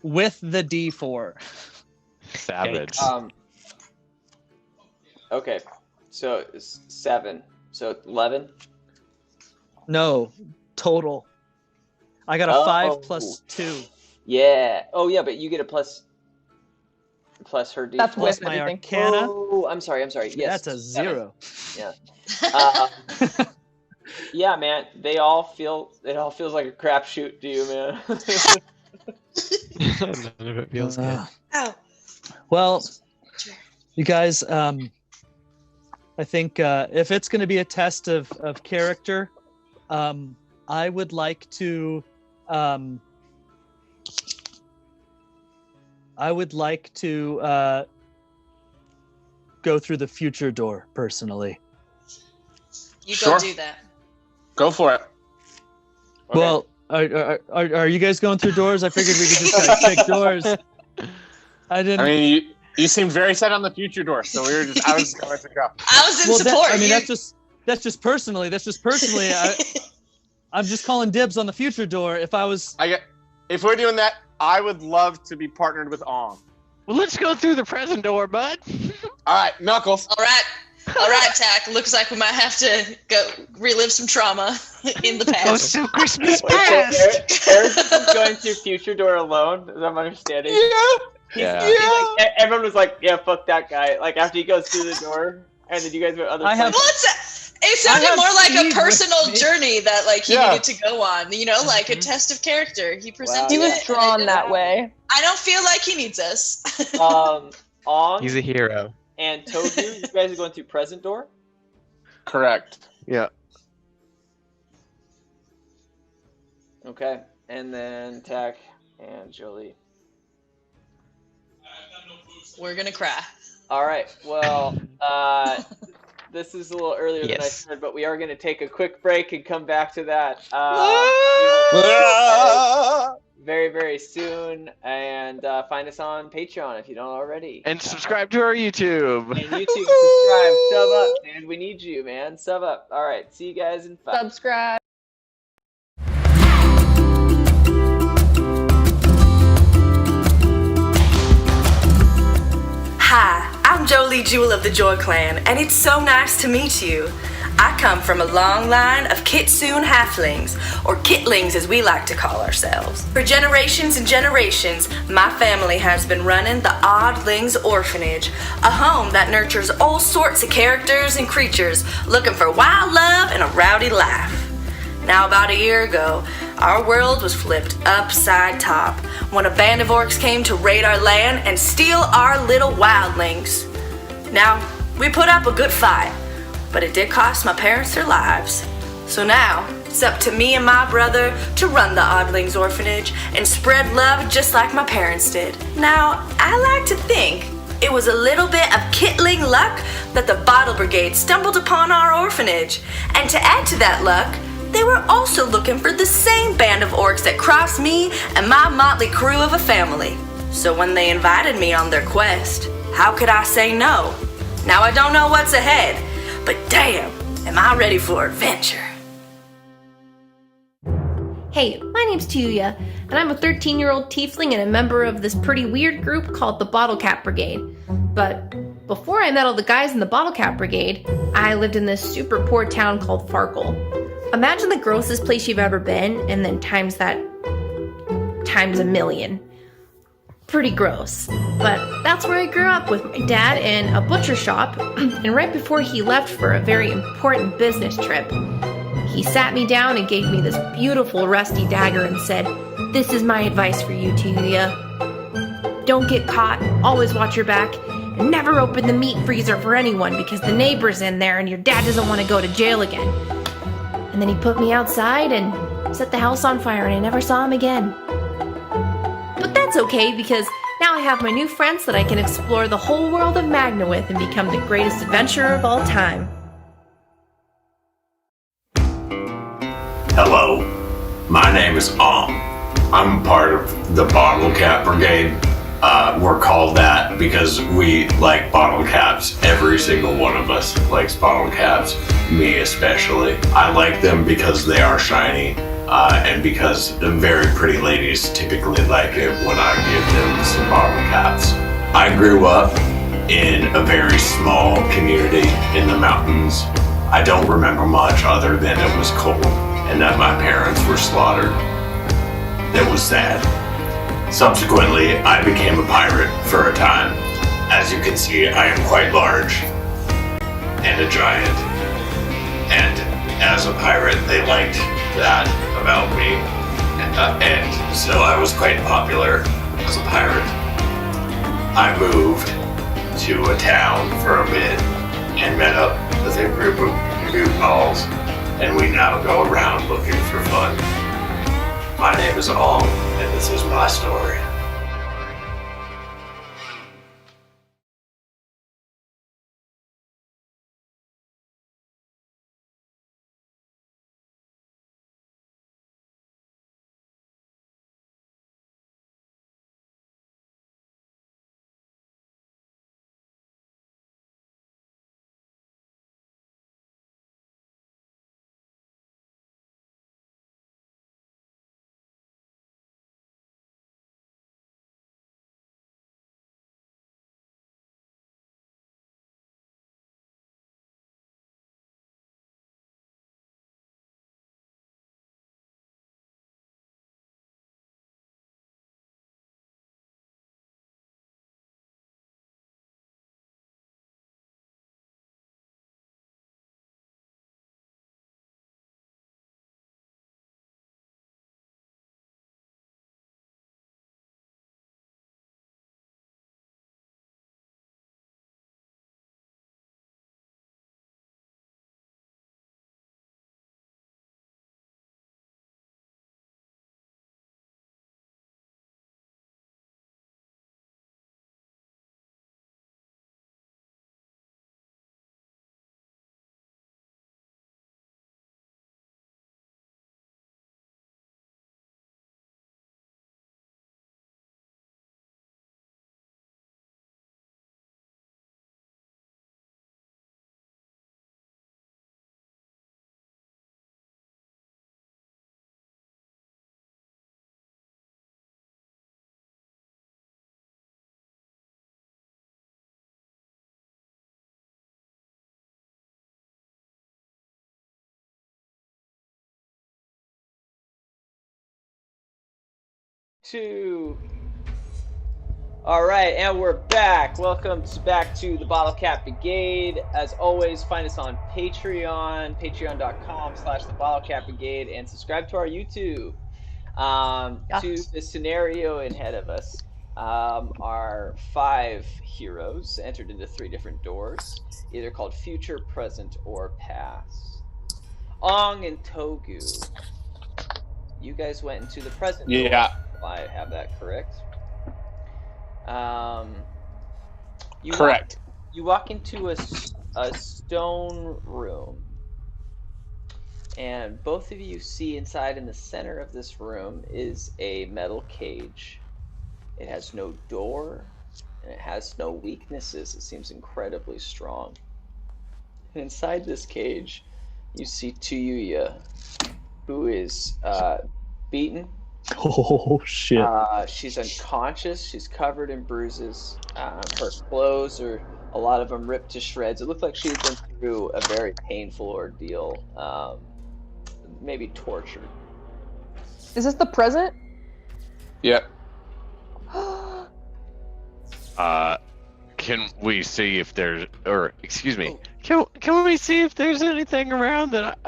With the D4. Savage. Okay. So 7. So 11? No, total. I got a 5 plus 2. Yeah. Oh yeah, but you get a plus her D4. That's plus with my everything. Arcana. Oh, I'm sorry. Yes. That's a 0. Yeah. Yeah, man. It all feels like a crapshoot to you, man. None of it feels good. Oh. Well, you guys, I think if it's going to be a test of character, I would like to go through the future door personally. You go do that. Go for it. Okay. Well, are you guys going through doors? I figured we could just pick doors. I didn't. I mean, you seemed very set on the future door, so I was going to go. I was in support. That's just personally. I'm just calling dibs on the future door. If we're doing that, I would love to be partnered with Ong. Well, let's go through the present door, bud. All right, Knuckles. All right, Tack. Looks like we might have to go relive some trauma in the past. Oh, so Christmas Wait, past. Eric is going through future door alone. Is that my understanding? Yeah. He's like, everyone was like, yeah, fuck that guy. Like after he goes through the door, and then you guys went other places. It sounded more like a personal with journey that like he needed to go on. You know, like a test of character. He presented. He was it, drawn that way. I don't feel like he needs us. Ong He's a hero. and Togu, you guys are going through present door. Correct. Yeah. Okay, and then Tack and Jolie. We're gonna cry. All right. Well, this is a little earlier than I Yes. said, but we are going to take a quick break and come back to that very, very soon. And find us on Patreon if you don't already. And subscribe to our YouTube. And YouTube, subscribe, sub up, and we need you, man. Sub up. All right. See you guys in 5. Subscribe. Hi, I'm Jolie Jewel of the Joy Clan, and it's so nice to meet you. I come from a long line of Kitsune halflings, or Kitlings as we like to call ourselves. For generations and generations, my family has been running the Oddlings Orphanage, a home that nurtures all sorts of characters and creatures looking for wild love and a rowdy life. Now, about a year ago, our world was flipped upside top when a band of orcs came to raid our land and steal our little wildlings. Now, we put up a good fight, but it did cost my parents their lives. So now, it's up to me and my brother to run the Oddlings Orphanage and spread love just like my parents did. Now, I like to think it was a little bit of Kitling luck that the Bottle Brigade stumbled upon our orphanage. And to add to that luck, they were also looking for the same band of orcs that crossed me and my motley crew of a family. So when they invited me on their quest, how could I say no? Now I don't know what's ahead, but damn, am I ready for adventure. Hey, my name's Tuya, and I'm a 13-year-old tiefling and a member of this pretty weird group called the Bottlecap Brigade. But before I met all the guys in the Bottlecap Brigade, I lived in this super poor town called Farkle. Imagine the grossest place you've ever been, and then times that times a million. Pretty gross. But that's where I grew up with my dad in a butcher shop, and right before he left for a very important business trip, he sat me down and gave me this beautiful rusty dagger and said, "This is my advice for you, Tuya. Don't get caught, always watch your back, and never open the meat freezer for anyone because the neighbor's in there and your dad doesn't want to go to jail again." And then he put me outside and set the house on fire, and I never saw him again. But that's okay, because now I have my new friends that I can explore the whole world of Magna with and become the greatest adventurer of all time. Hello, my name is I'm part of the Bottlecap Brigade. We're called that because we like bottle caps. Every single one of us likes bottle caps, me especially. I like them because they are shiny, and because the very pretty ladies typically like it when I give them some bottle caps. I grew up in a very small community in the mountains. I don't remember much other than it was cold and that my parents were slaughtered. It was sad. Subsequently, I became a pirate for a time. As you can see, I am quite large and a giant. And as a pirate, they liked that about me. And so I was quite popular as a pirate. I moved to a town for a bit and met up with a group of goofballs, and we now go around looking for fun. My name is Ong, and this is my story. 2. All right, and we're back. Welcome back to the Bottlecap Brigade. As always, find us on Patreon, patreon.com/the Bottlecap Brigade, and subscribe to our YouTube. To the scenario ahead of us are 5 heroes entered into 3 different doors, either called future, present, or past. Ong and Togu, you guys went into the present door. Yeah. I have that correct. Correct. You walk into a stone room, and both of you see inside in the center of this room is a metal cage. It has no door, and it has no weaknesses. It seems incredibly strong. And inside this cage, you see Tuyuya, who is beaten. Oh, shit. She's unconscious. She's covered in bruises. Her clothes are, a lot of them ripped to shreds. It looks like she's been through a very painful ordeal, maybe tortured. Is this the present? Yep. Can we see if there's, or excuse me, can we see if there's anything around that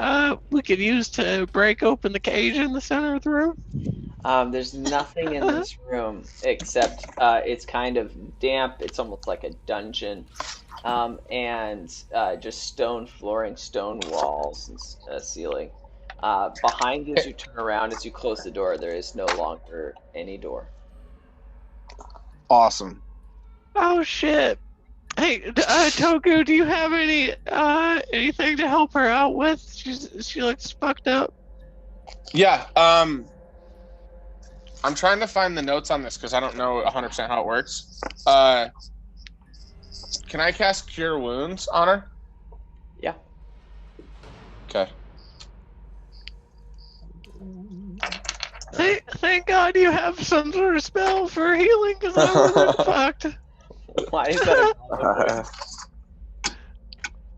we could use to break open the cage in the center of the room? There's nothing in this room except it's kind of damp. It's almost like a dungeon, and just stone flooring, stone walls, and ceiling. Behind you, as you turn around, as you close the door, there is no longer any door. Awesome. Oh shit! Hey, Toku, do you have anything to help her out with? She looks fucked up. Yeah. I'm trying to find the notes on this because I don't know 100% how it works. Can I cast Cure Wounds on her? Yeah. Okay. Thank God you have some sort of spell for healing, because I would have been fucked. Why is that?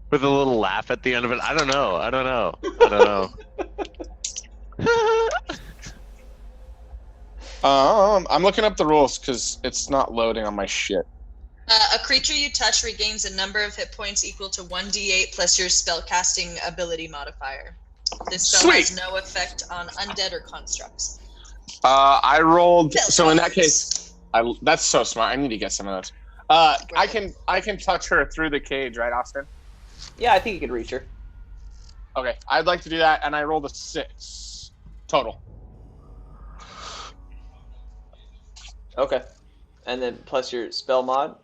With a little laugh at the end of it. I don't know. I'm looking up the rules because it's not loading on my shit. A creature you touch regains a number of hit points equal to 1d8 plus your spellcasting ability modifier. This spell has no effect on undead or constructs. I rolled. So in that case, that's so smart. I need to get some of those. I can touch her through the cage, right, Austin? Yeah, I think you could reach her. Okay, I'd like to do that, and I rolled a 6 total. Okay, and then plus your spell mod.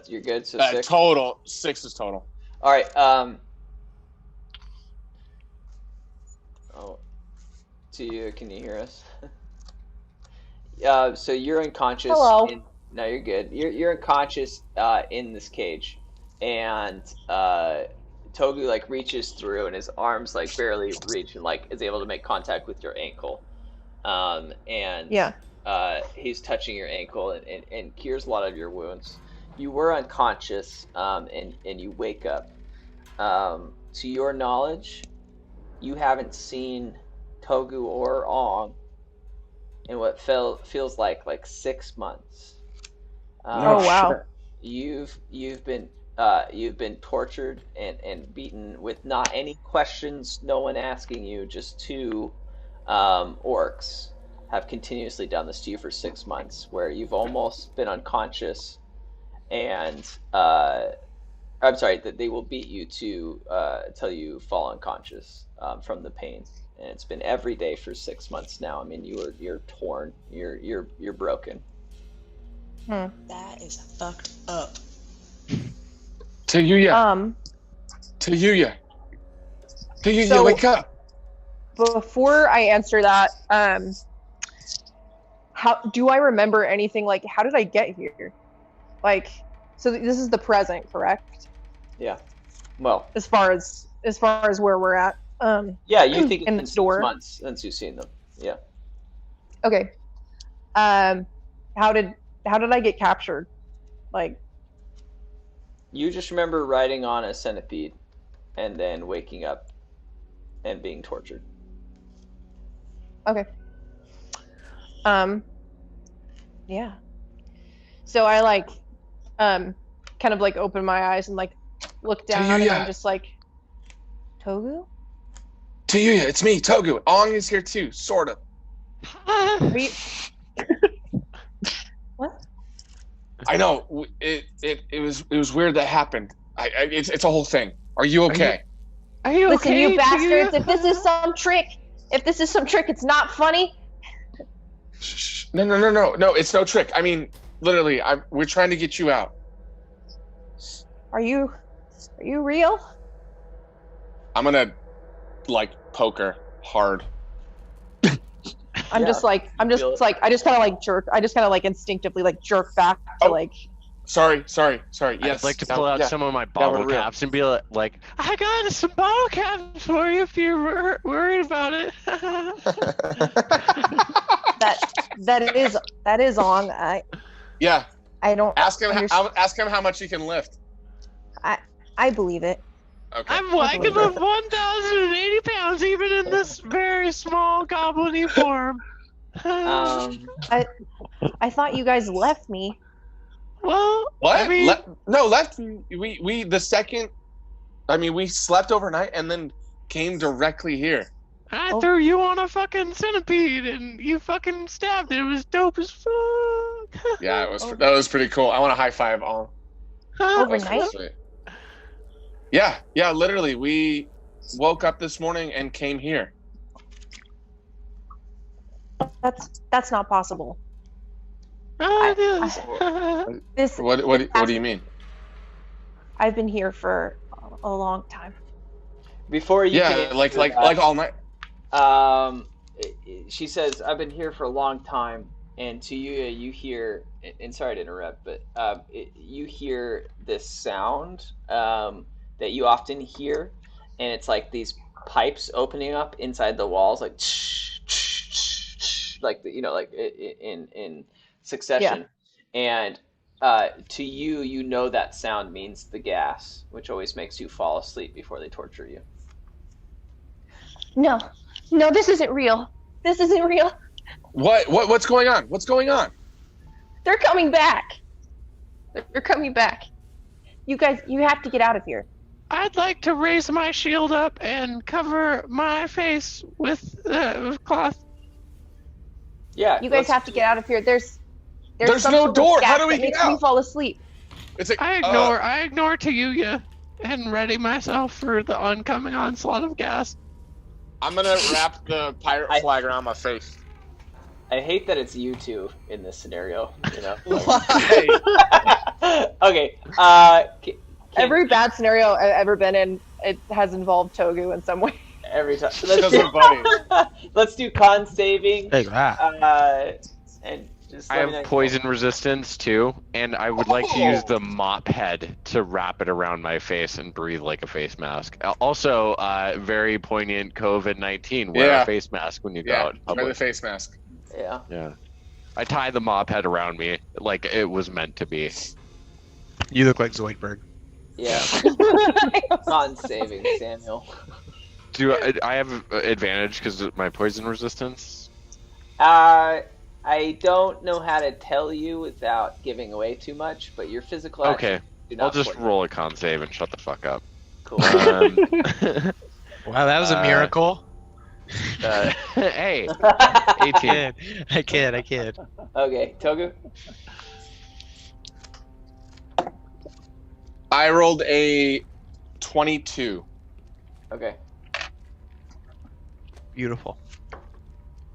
You're good. So 6 total. 6 is total. All right. Tia, can you hear us? So you're unconscious. Hello. No, you're good. You're unconscious in this cage, and Togu reaches through, and his arms barely reach, and is able to make contact with your ankle. He's touching your ankle and cures a lot of your wounds. You were unconscious, and you wake up. To your knowledge, you haven't seen Togu or Ong in what feels like 6 months. Oh wow! You've been tortured and beaten with not any questions, no one asking you. Just 2 orcs have continuously done this to you for 6 months, where you've almost been unconscious, and I'm sorry, that they will beat you till you fall unconscious from the pain. And it's been every day for 6 months now. I mean, you're torn, you're broken. That is fucked up. Tuyuya, So, wake up. Before I answer that, how do I remember anything? How did I get here? So this is the present, correct? Yeah. Well, as far as where we're at. Yeah, you think it's in been the store 6 months since you've seen them. Yeah. Okay. How did I get captured? You just remember riding on a centipede, and then waking up and being tortured. Okay. Yeah. So I like, kind of like open my eyes and like look down, and I'm just like, Togu? Tayuya, it's me, Togu. Ong is here too, sort of. Are you... What? I know. It was weird that happened. It's a whole thing. Are you okay? Are you Listen, okay? you bastards! If this is some trick, it's not funny. Shh. No, it's no trick. I mean, literally, we're trying to get you out. Are you real? I'm gonna, like, poke her hard. I just kind of like jerk. I just kind of like instinctively like jerk back to like. Sorry. Yes. I'd like to pull out some of my bottle caps and be like, I got some bottle caps for you if you're worried about it. that is on. Yeah. I don't ask him how much he can lift. I believe it. Okay. I can lift 1,080 pounds even in this very small goblin form. I thought you guys left me. Well, what? I mean, left. We slept overnight and then came directly here. I threw you on a fucking centipede and you fucking stabbed it. It was dope as fuck. Yeah, that was pretty cool. I want a high five on. Overnight? Yeah, literally. We woke up this morning and came here. That's not possible. Oh, it is. What do you mean? I've been here for a long time. Before you came, like all night. She says, "I've been here for a long time," and to you hear. And sorry to interrupt, but you hear this sound that you often hear, and it's like these pipes opening up inside the walls, like like in succession. Yeah. And to you know that sound means the gas, which always makes you fall asleep before they torture you. No, this isn't real. This isn't real. What's going on? What's going on? They're coming back. They're coming back. You guys, you have to get out of here. I'd like to raise my shield up and cover my face with cloth. Yeah. You guys have to get out of here. There's no door. How do we get out? Me fall asleep. It's like, I ignore Tayuya and ready myself for the oncoming onslaught of gas. I'm gonna wrap the pirate flag around my face. I hate that it's you two in this scenario. You know. Why? Okay. Every bad scenario I've ever been in, it has involved Togu in some way. Every time. Let's do con saving. Take that. And just I have poison resistance too, and I would like to use the mop head to wrap it around my face and breathe like a face mask. Also, very poignant COVID-19. Wear a face mask when you go out. Wear the face mask. Yeah. I tie the mop head around me like it was meant to be. You look like Zoidberg. Yeah. Con saving, Samuel. Do I have advantage because of my poison resistance? I don't know how to tell you without giving away too much, but your physical okay. I'll just roll a con save and shut the fuck up. Cool. Wow, that was a miracle. Hey, 18. I kid. Okay, Togu? I rolled a 22. Okay. Beautiful.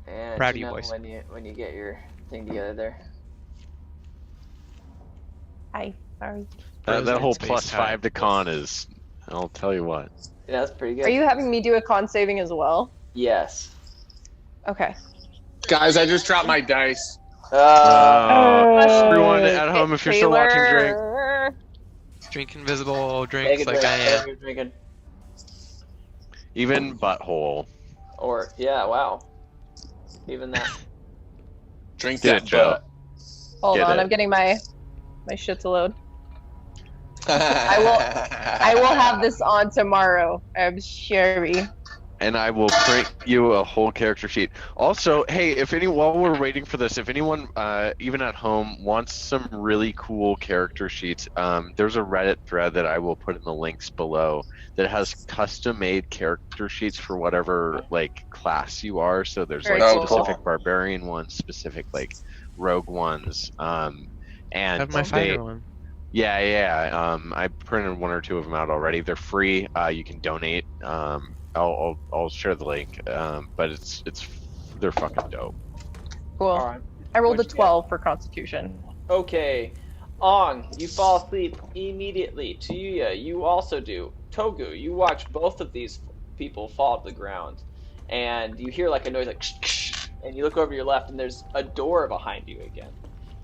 And proud of you boys. When you get your thing together there. Hi, sorry. That whole +5 to con is, I'll tell you what. Yeah, that's pretty good. Are you having me do a con saving as well? Yes. Okay. Guys, I just dropped my dice. Everyone at home, if you're still watching, drink. Drink invisible drinks like I am. Drinking. Even butthole. Or, yeah, wow. Even that. Drink that, Joe. Hold on, I'm getting my shit to load. I will have this on tomorrow. I'm sherry. and I will print you a whole character sheet. Also, hey, while we're waiting for this, if anyone, even at home, wants some really cool character sheets, there's a Reddit thread that I will put in the links below that has custom-made character sheets for whatever like class you are. So there's Very like cool. specific barbarian ones, specific like rogue ones, and I have my fighter one. Yeah. I printed 1 or 2 of them out already. They're free. You can donate. I'll share the link. But they're fucking dope. Cool. All right. I rolled a What'd you get? 12 for Constitution. Okay. Ong, you fall asleep immediately. Tuya, you also do. Togu, you watch both of these people fall to the ground. And you hear like a noise like ksh, and you look over your left and there's a door behind you again.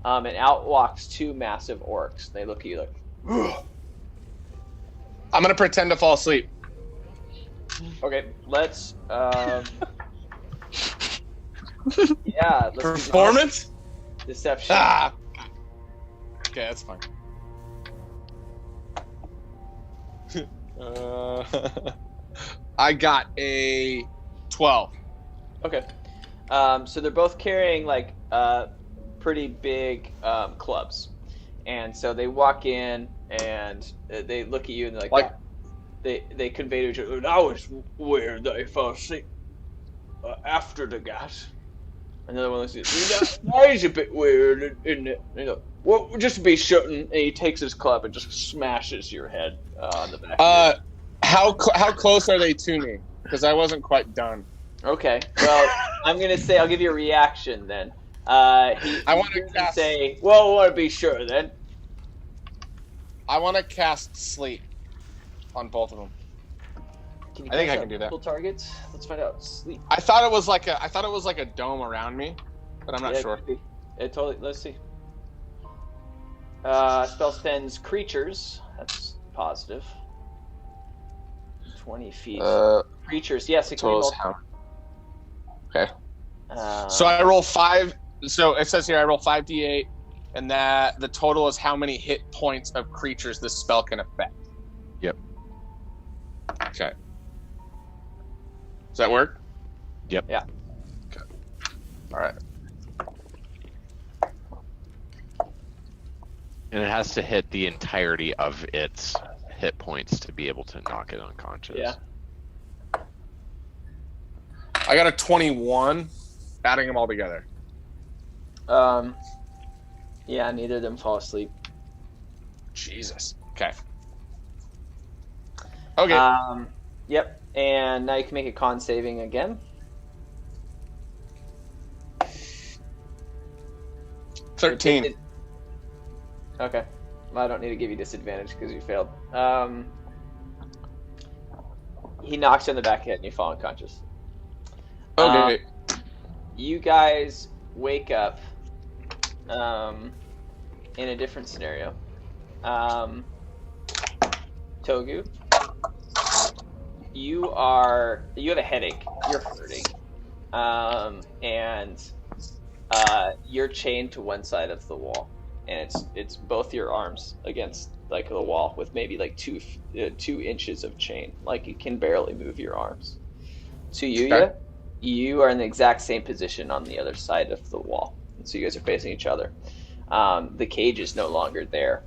And out walks 2 massive orcs. They look at you like, ugh. I'm gonna pretend to fall asleep. Okay, let's yeah, let's Performance? Deception. Ah. Okay, that's fine. I got a 12. Okay. So they're both carrying like pretty big clubs, and so they walk in and they look at you and they're like they convey to each other. That was weird that I fell asleep after the gas. Another one looks at you. That is a bit weird, isn't it? And you know, well, just to be certain, and he takes his club and just smashes your head on the back. How close are they to me? Because I wasn't quite done. Okay. Well, I'm gonna say I'll give you a reaction then. I want to say, well, I want to be sure then. I want to cast sleep on both of them. I think I can do that. Targets. Let's find out. Sleep. I thought it was like a dome around me, but I'm not sure. It totally. Let's see. Spell spends creatures. That's positive. 20 feet. Creatures. Yes, it can be multiple. Okay. So I roll 5. So it says here I roll 5d8, and that the total is how many hit points of creatures this spell can affect. Yep. Okay. Does that work? Yep. Yeah. Okay. All right. And it has to hit the entirety of its hit points to be able to knock it unconscious. Yeah. I got a 21, adding them all together. Yeah, neither of them fall asleep. Jesus. Okay. Okay. Yep. And now you can make a con saving again. 13. Okay. Well, I don't need to give you disadvantage because you failed. He knocks you on the back of the head and you fall unconscious. Okay. You guys wake up in a different scenario. Togu, you have a headache. You're hurting, and you're chained to one side of the wall, and it's both your arms against like the wall with maybe like 2 inches of chain. Like you can barely move your arms. Tuya, you are in the exact same position on the other side of the wall, and so you guys are facing each other. The cage is no longer there.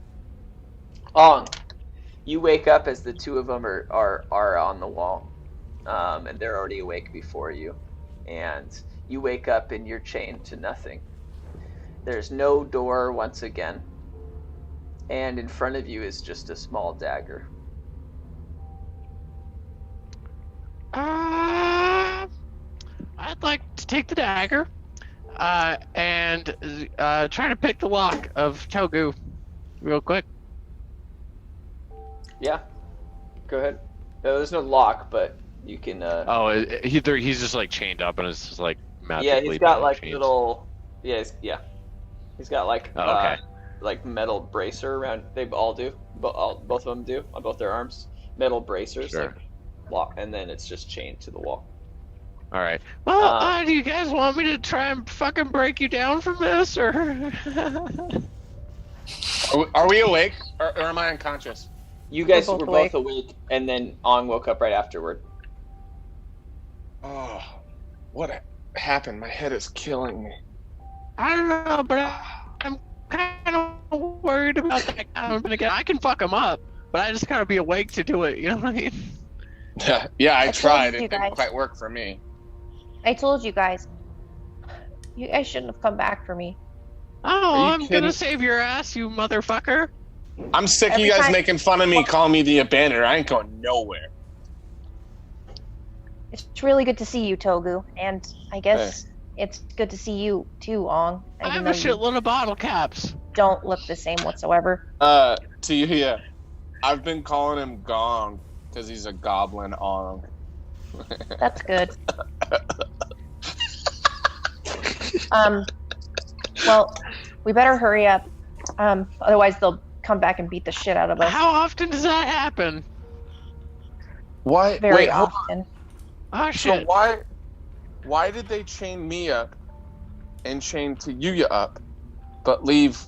Ong, you wake up as the 2 of them are on the wall, and they're already awake before you, and you wake up and you're chained to nothing. There's no door once again, and in front of you is just a small dagger. I'd like to take the dagger and try to pick the lock of Togu real quick. Yeah, go ahead. There's no lock, but you can. He's just like chained up and it's just like magically. Yeah, he's got like chains. little. He's got like okay. Like metal bracer around. They all do. Both of them do on both their arms. Metal bracers, Sure. like lock, and then it's just chained to the wall. All right. Well, do you guys want me to try and fucking break you down from this, or? Are we awake, or am I unconscious? You guys We're were both both awake, and then Ong woke up right afterward. Oh, what happened? My head is killing me. I don't know, but I'm kind of worried about that guy. Again, I can fuck him up, but I just gotta be awake to do it. You know what I mean? Yeah, I tried. You It guys. didn't quite work for me. I told you guys. You guys shouldn't have come back for me. Oh, I'm kidding? gonna save your ass, you motherfucker. I'm sick of you Every guys time- making fun of me, calling me the abandoner. I ain't going nowhere. It's really good to see you, Togu, and I guess it's good to see you too, Ong. I Even have though a you shitload of bottle caps. don't look the same whatsoever. To you, yeah. I've been calling him Gong because he's a goblin Ong. That's good. Well, we better hurry up. Otherwise they'll come back and beat the shit out of us. How often does that happen? Why? Very wait, hold often. Oh So shit. why did they chain me up and chain Tayuya up, but leave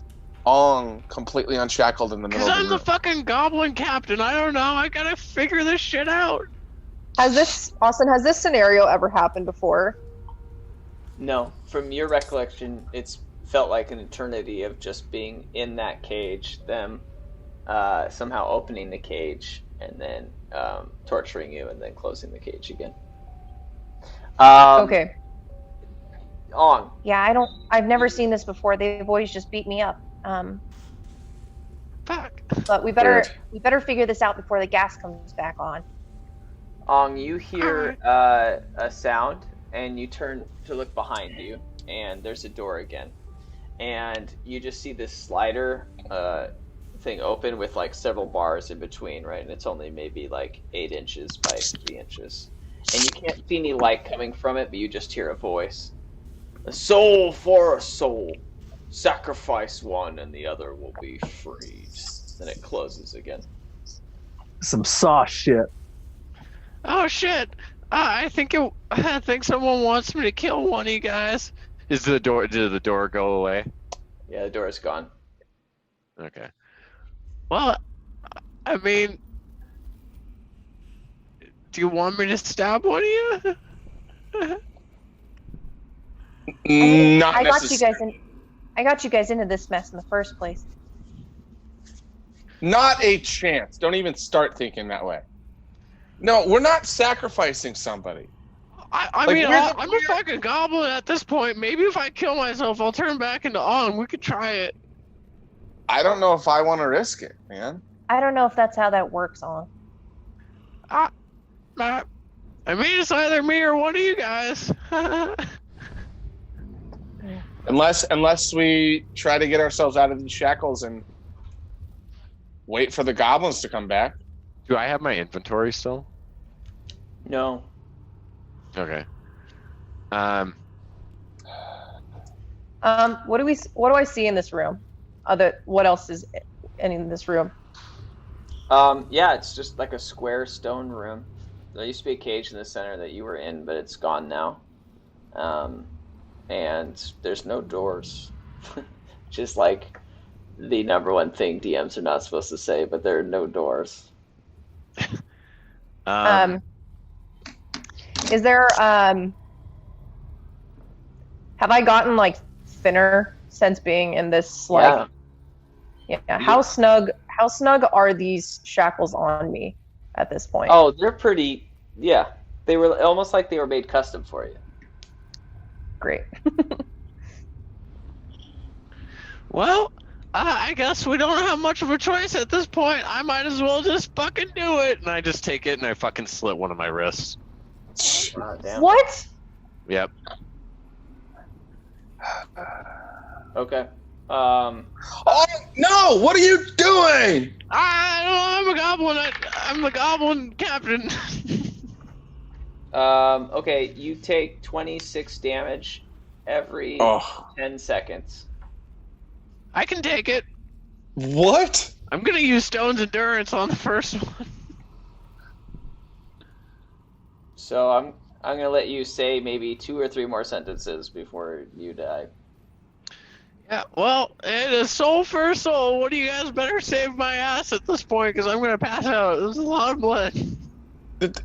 Ong completely unshackled in the middle Because of the I'm room? the fucking goblin captain. I don't know. I gotta figure this shit out. Has this scenario ever happened before? No, from your recollection, it's felt like an eternity of just being in that cage, them somehow opening the cage, and then torturing you, and then closing the cage again. Okay. Ong. Yeah, I've never seen this before. They've always just beat me up. Fuck. But we better figure this out before the gas comes back on. Ong, you hear a sound, and you turn to look behind you, and there's a door again. And you just see this slider thing open with like several bars in between, right? And it's only maybe like 8 inches by 3 inches. And you can't see any light coming from it, but you just hear a voice. A soul for a soul. Sacrifice one and the other will be freed. Then it closes again. Some sauce shit. Oh shit. I think someone wants me to kill one of you guys. Did the door go away? Yeah, the door is gone. Okay. Well, I mean, do you want me to stab one of you? Not I got necessarily. I got you guys into this mess in the first place. Not a chance. Don't even start thinking that way. No, we're not sacrificing somebody. I Like, mean, we're I'm a fucking goblin at this point. Maybe if I kill myself, I'll turn back into Ong. We could try it. I don't know if I want to risk it, man. I don't know if that's how that works, On. I mean, it's either me or one of you guys. Unless we try to get ourselves out of these shackles and wait for the goblins to come back. Do I have my inventory still? No. Okay. What do I see in this room? What else is in this room? Yeah, it's just like a square stone room. There used to be a cage in the center that you were in, but it's gone now. And there's no doors. Just like the number one thing DMs are not supposed to say, but there are no doors. Is there have I gotten like thinner since being in this like yeah. How snug are these shackles on me at this point? Oh, they're pretty. Yeah, they were almost like they were made custom for you. Great. Well, I guess we don't have much of a choice at this point. I might as well just fucking do it. and I just take it and I fucking slit one of my wrists. Oh, damn. What? Yep. Okay. Oh no! What are you doing? I'm a goblin. I'm the goblin captain. Okay, you take 26 damage every 10 seconds. I can take it. What? I'm gonna use Stone's Endurance on the first one. So I'm gonna let you say maybe 2 or 3 more sentences before you die. Yeah, well, it is soul for soul. What do you guys better save my ass at this point? Because I'm gonna pass out. There's a lot of blood.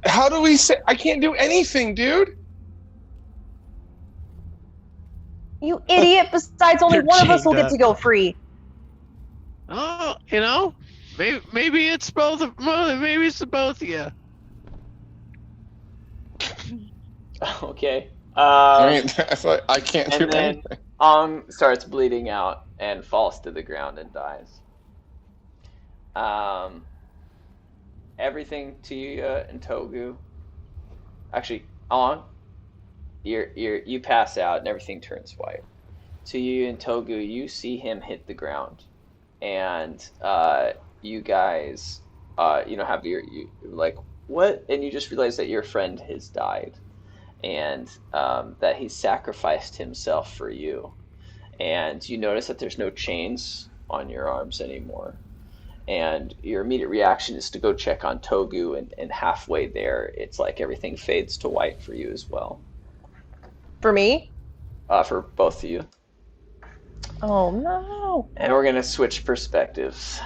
How do we say? I can't do anything, dude. You idiot! Besides, only one of us will get to go free. Oh, you know, maybe it's both. Maybe it's the both of you. Okay. I mean, I can't do and then anything. Starts bleeding out and falls to the ground and dies. Everything to you and Togu. Actually, you pass out and everything turns white. To you and Togu, you see him hit the ground, and you guys, have you like what? And you just realize that your friend has died, and that he sacrificed himself for you. And you notice that there's no chains on your arms anymore. And your immediate reaction is to go check on Togu, and halfway there, it's like everything fades to white for you as well. For me? For both of you. Oh, no. And we're going to switch perspectives.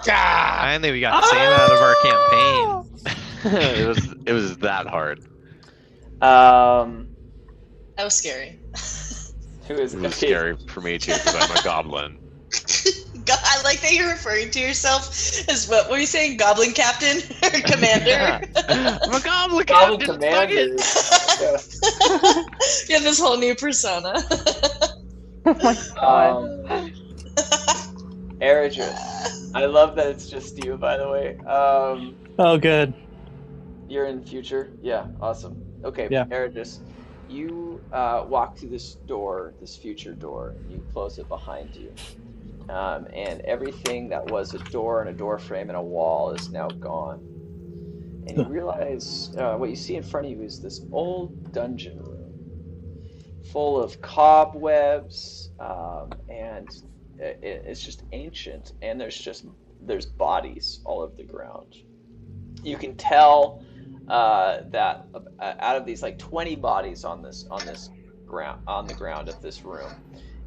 Finally, we got Sam out of our campaign. It was that hard. That was scary. It was scary for me too, because I'm a goblin. God, I like that you're referring to yourself as what were you saying, Goblin Captain or Commander? I'm a Goblin Captain. Commander. You have this whole new persona. Oh my god. Eridris. I love that it's just you, by the way. Oh, good. You're in future? Yeah, awesome. Okay, Yeah. Eridris, you walk through this door, this future door, and you close it behind you. And everything that was a door and a door frame and a wall is now gone. And you realize what you see in front of you is this old dungeon room full of cobwebs, and it's just ancient, and there's bodies all over the ground. You can tell that out of these like 20 bodies on the ground of this room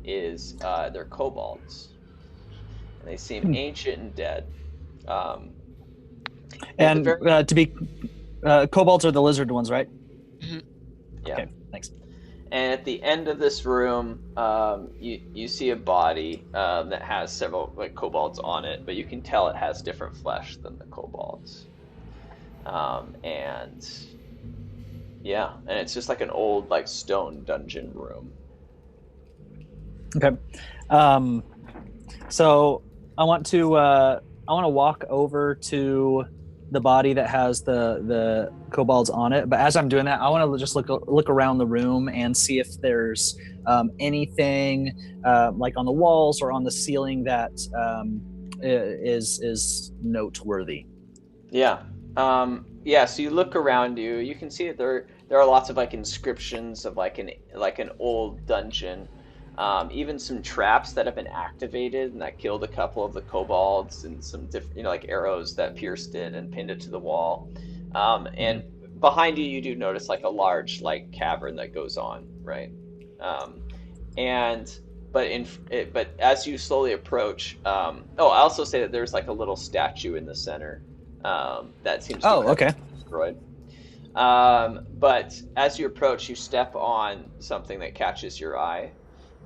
is they're kobolds. And they seem ancient and dead. And to be, kobolds are the lizard ones, right? Yeah. Okay, thanks. And at the end of this room, you see a body that has several like kobolds on it, but you can tell it has different flesh than the kobolds. And it's just like an old like stone dungeon room. Okay. So I want to walk over to the body that has the kobolds on it. But as I'm doing that, I want to just look around the room and see if there's anything like on the walls or on the ceiling that is noteworthy. Yeah. So you look around you. You can see that there are lots of like inscriptions of like an old dungeon. Even some traps that have been activated and that killed a couple of the kobolds, and some different, like arrows that pierced it and pinned it to the wall. And behind you do notice like a large like cavern that goes on, right? But as you slowly approach, I also say that there's like a little statue in the center that seems to be destroyed. But as you approach, you step on something that catches your eye.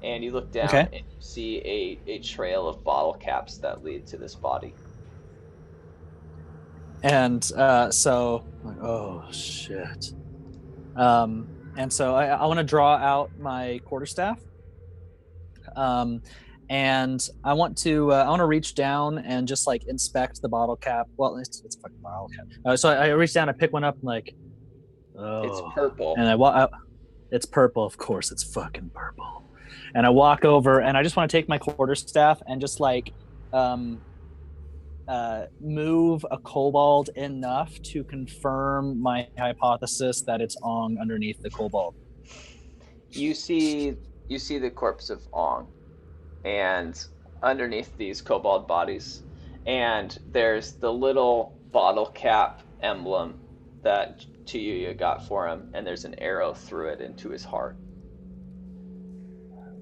And you look down and you see a trail of bottle caps that lead to this body. And so, oh shit. And so I want to draw out my quarterstaff. And I want to reach down and just like inspect the bottle cap. Well, it's a fucking bottle cap. So I reach down and pick one up and like, oh, it's purple. And it's purple, of course. It's fucking purple. And I walk over and I just want to take my quarterstaff and just like move a kobold enough to confirm my hypothesis that it's Ong underneath the kobold. You see the corpse of Ong, and underneath these kobold bodies, and there's the little bottle cap emblem that Tuyuya got for him, and there's an arrow through it into his heart.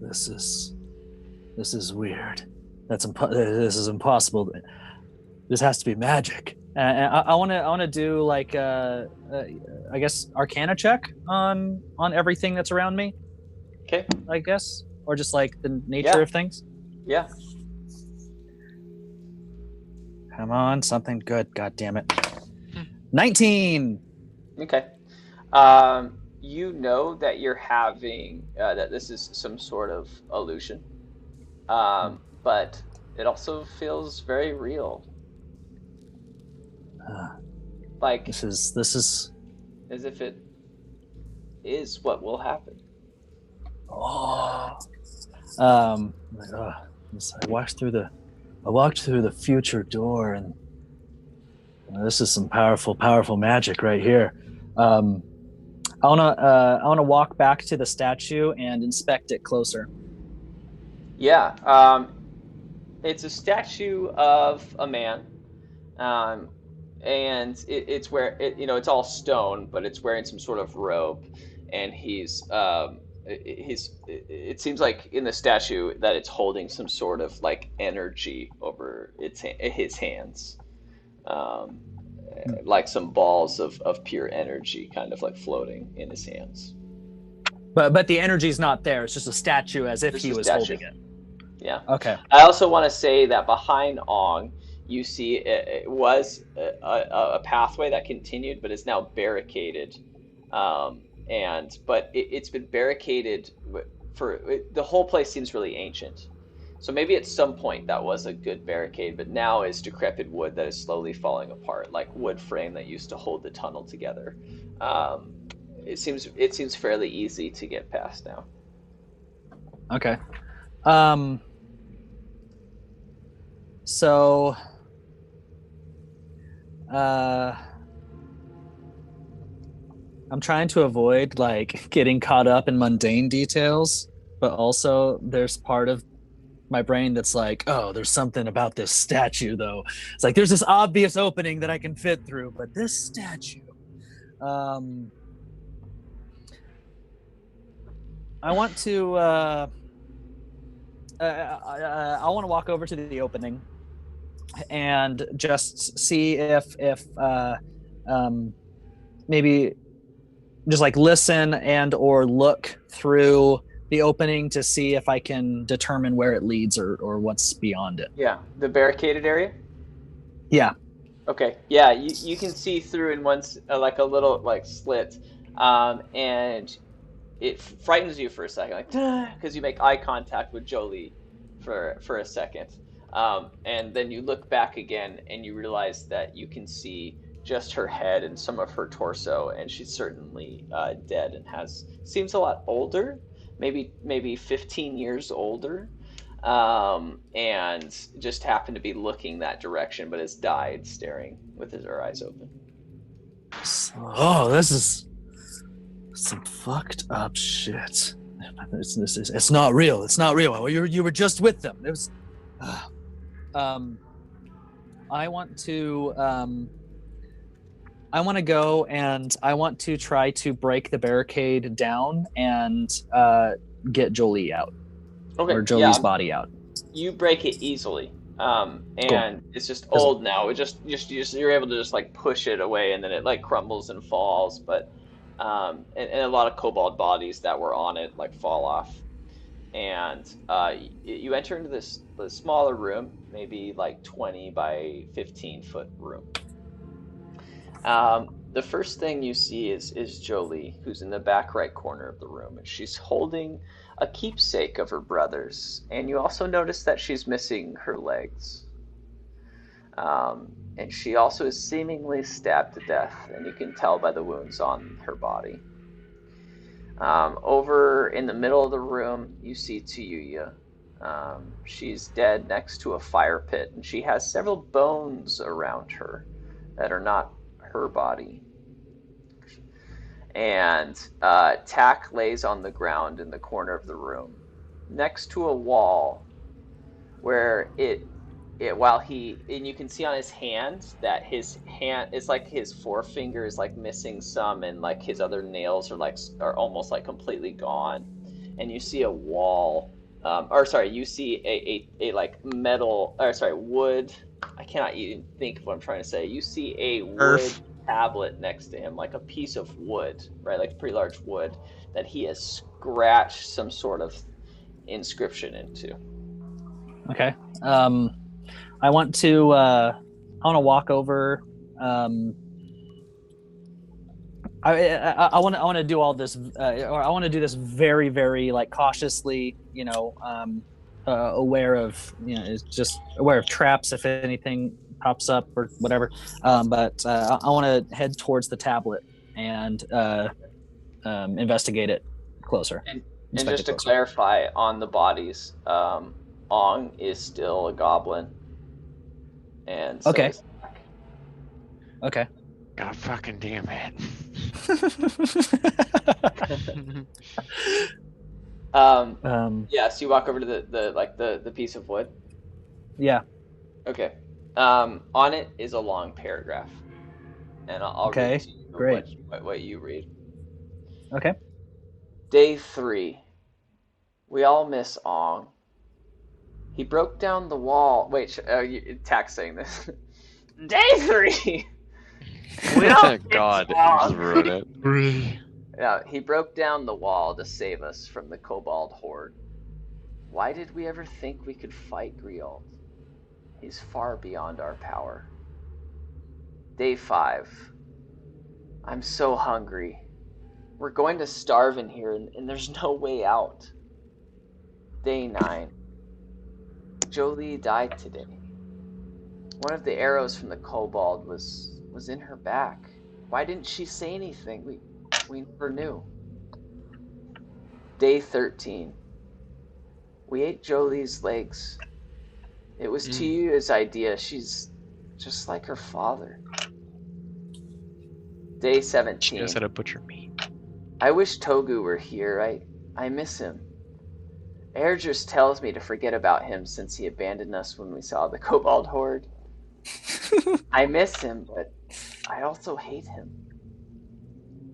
This is weird. This is impossible. This has to be magic. I want to do like I guess Arcana check on everything that's around me. Okay. I guess, or just like the nature of things. Yeah. Come on, something good. God damn it. 19. Okay. You know that you're having that this is some sort of illusion, but it also feels very real. Like this is as if it is what will happen. I walked through the future door, and this is some powerful magic right here. I wanna walk back to the statue and inspect it closer. Yeah. It's a statue of a man. And it's where it's all stone, but it's wearing some sort of robe, and it seems like in the statue that it's holding some sort of like energy over his hands, like some balls of pure energy kind of like floating in his hands. But the energy's not there. It's just a statue, as if he was holding it. Yeah. Okay. I also want to say that behind Ong, you see it was a pathway that continued, but is now barricaded. But it's been barricaded the whole place seems really ancient. So maybe at some point that was a good barricade, but now is decrepit wood that is slowly falling apart, like wood frame that used to hold the tunnel together. It seems fairly easy to get past now. Okay. So I'm trying to avoid like getting caught up in mundane details, but also there's part of my brain that's like, oh, there's something about this statue though. It's like there's this obvious opening that I can fit through, but this statue. I want to I want to walk over to the opening and just see if maybe just like listen and or look through the opening to see if I can determine where it leads or what's beyond it. Yeah, the barricaded area? Yeah. Okay. Yeah, you can see through in one like a little like slit, and it frightens you for a second, like because you make eye contact with Jolie for a second, and then you look back again and you realize that you can see just her head and some of her torso, and she's certainly dead and seems a lot older, maybe 15 years older, and just happened to be looking that direction, but has died staring with her eyes open. Oh, this is some fucked up shit. It's not real. It's not real. You were just with them. It was. I want to go and I want to try to break the barricade down and get Jolie out. Okay. Or Jolie's body out. You break it easily. And cool. It's just old now. It just you're able to just like push it away, and then it like crumbles and falls. But and a lot of kobold bodies that were on it like fall off. And you enter into this smaller room, maybe like 20 by 15 foot room. The first thing you see is Jolie, who's in the back right corner of the room, and she's holding a keepsake of her brother's, and you also notice that she's missing her legs. And she also is seemingly stabbed to death, and you can tell by the wounds on her body. Over in the middle of the room, you see Tuyuya. She's dead next to a fire pit, and she has several bones around her that are not her body. And Tack lays on the ground in the corner of the room, next to a wall, where and you can see on his hand that his hand is like his forefinger is like missing some, and like his other nails are almost like completely gone. And you see a wall, you see a like wood I cannot even think of what I'm trying to say. You see a wood tablet next to him, like a piece of wood, right? Like a pretty large wood that he has scratched some sort of inscription into. Okay. I want to walk over. I want to do all this, or I want to do this very, very like cautiously. Aware of just aware of traps if anything pops up or whatever. But I want to head towards the tablet and investigate it closer. And just to clarify on the bodies, Ong is still a goblin. And so okay. Okay. God fucking damn it. Yeah, so you walk over to the piece of wood. Yeah. Okay. On it is a long paragraph. And I'll read to you great. What you read. Okay. Day 3. We all miss Ong. He broke down the wall. Wait, Tack's saying this. Day 3. We all God, just ruin it. Yeah, he broke down the wall to save us from the kobold horde. Why did we ever think we could fight Griald? He's far beyond our power. Day 5. I'm so hungry. We're going to starve in here, and there's no way out. Day 9. Jolie died today. One of the arrows from the kobold was in her back. Why didn't she say anything? We never knew. Day 13. We ate Jolie's legs. It was Tiyu's idea. She's just like her father. Day 17. She knows how to butcher meat. I wish Togu were here. I miss him. Air just tells me to forget about him since he abandoned us when we saw the kobold horde. I miss him, but I also hate him.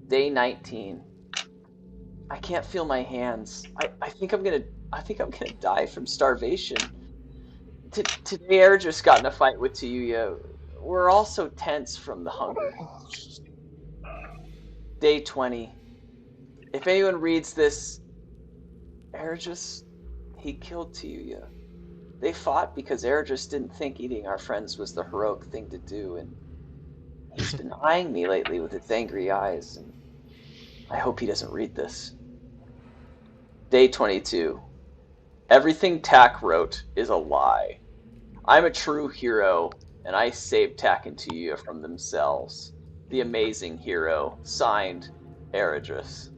Day 19. I can't feel my hands. I think I'm gonna die from starvation. Today Air just got in a fight with Tiyuya. We're all so tense from the hunger. Day 20. If anyone reads this, he killed Tiyuya. They fought because Eredris didn't think eating our friends was the heroic thing to do, and he's been eyeing me lately with his angry eyes, and I hope he doesn't read this. Day 22. Everything Tack wrote is a lie. I'm a true hero, and I saved Tack and Tiyuya from themselves. The amazing hero. Signed, Eredris.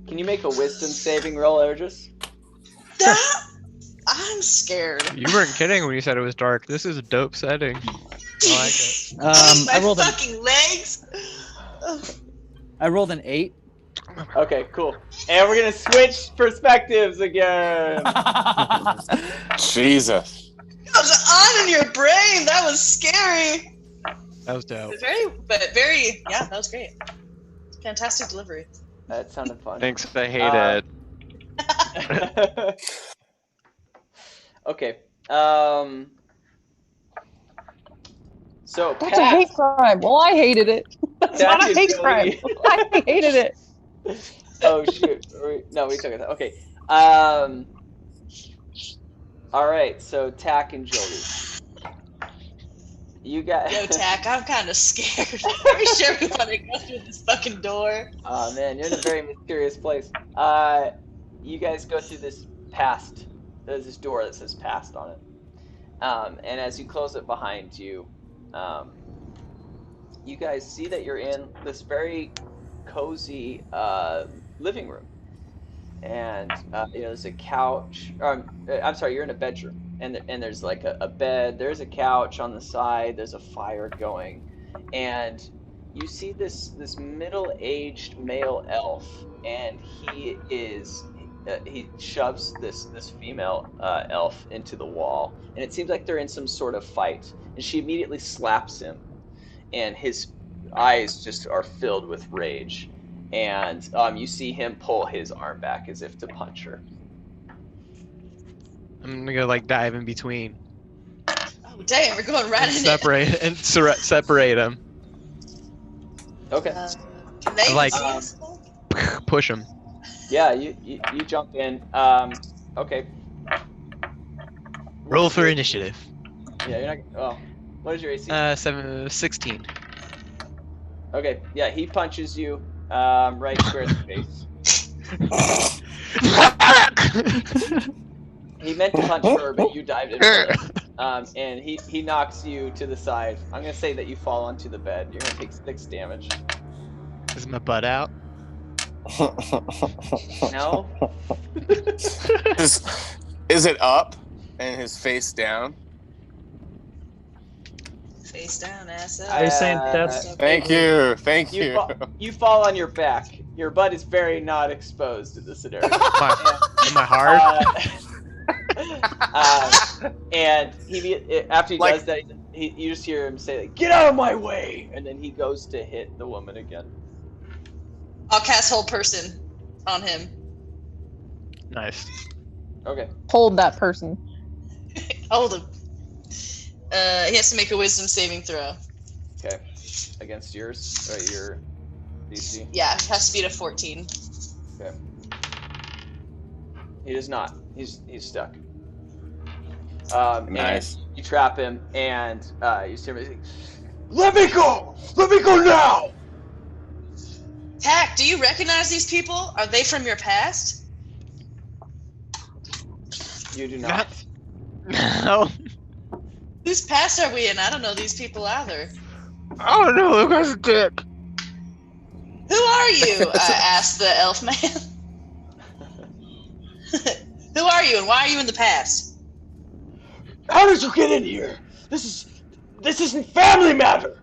Can you make a wisdom saving roll, Eredris? I'm scared. You weren't kidding when you said it was dark. This is a dope setting. I like it. I rolled fucking legs. I rolled an 8. Okay, cool. And we're gonna switch perspectives again. Jesus. That was on in your brain. That was scary. That was dope. Yeah, that was great. Fantastic delivery. That sounded fun. Thanks, I hate it. Okay. So that's a hate crime. Well, I hated it. That's not a hate crime. I hated it. Oh shoot! No, we took it. Okay. All right. So Tack and Jolie, you got. Yo, Tack, I'm kind of scared. Are we sure we want to go through this fucking door? Oh man, you're in a very mysterious place. You guys go through this past. There's this door that says "past" on it, and as you close it behind you, you guys see that you're in this very cozy living room, and there's a couch. I'm sorry, you're in a bedroom, and there's like a bed. There's a couch on the side. There's a fire going, and you see this middle-aged male elf, and he shoves this female elf into the wall, and it seems like they're in some sort of fight, and she immediately slaps him, and his eyes just are filled with rage, and you see him pull his arm back as if to punch her. I'm gonna go like dive in between. Oh damn, we're going right and in separate and separate them. Okay. Can they like push them. Yeah, you jump in. Okay. Roll for initiative. Yeah, you're not. Oh, what is your AC? 16. Okay. Yeah, he punches you right square in the face. He meant to punch her, but you dived in front of him. And he knocks you to the side. I'm gonna say that you fall onto the bed. You're gonna take 6 damage. Is my butt out? No. Is it up and his face down? Face down, ass up. Are you saying that's... Thank you. You fall on your back. Your butt is very not exposed in this scenario. Am I hard? And after he does that, you just hear him say, like, "Get out of my way!" And then he goes to hit the woman again. I'll cast Hold Person on him. Nice. Okay. Hold that person. Hold him. He has to make a Wisdom saving throw. Okay. Against yours? Or your DC? Yeah, it has to be at a 14. Okay. He does not. He's stuck. Nice. And you trap him, and you see him say, "Let me go! Let me go now!" Tack, do you recognize these people? Are they from your past? You do not. No. Whose past are we in? I don't know these people either. Oh no, look at the dick. Who are you? Asked the elf man. Who are you, and why are you in the past? How did you get in here? This isn't family matter.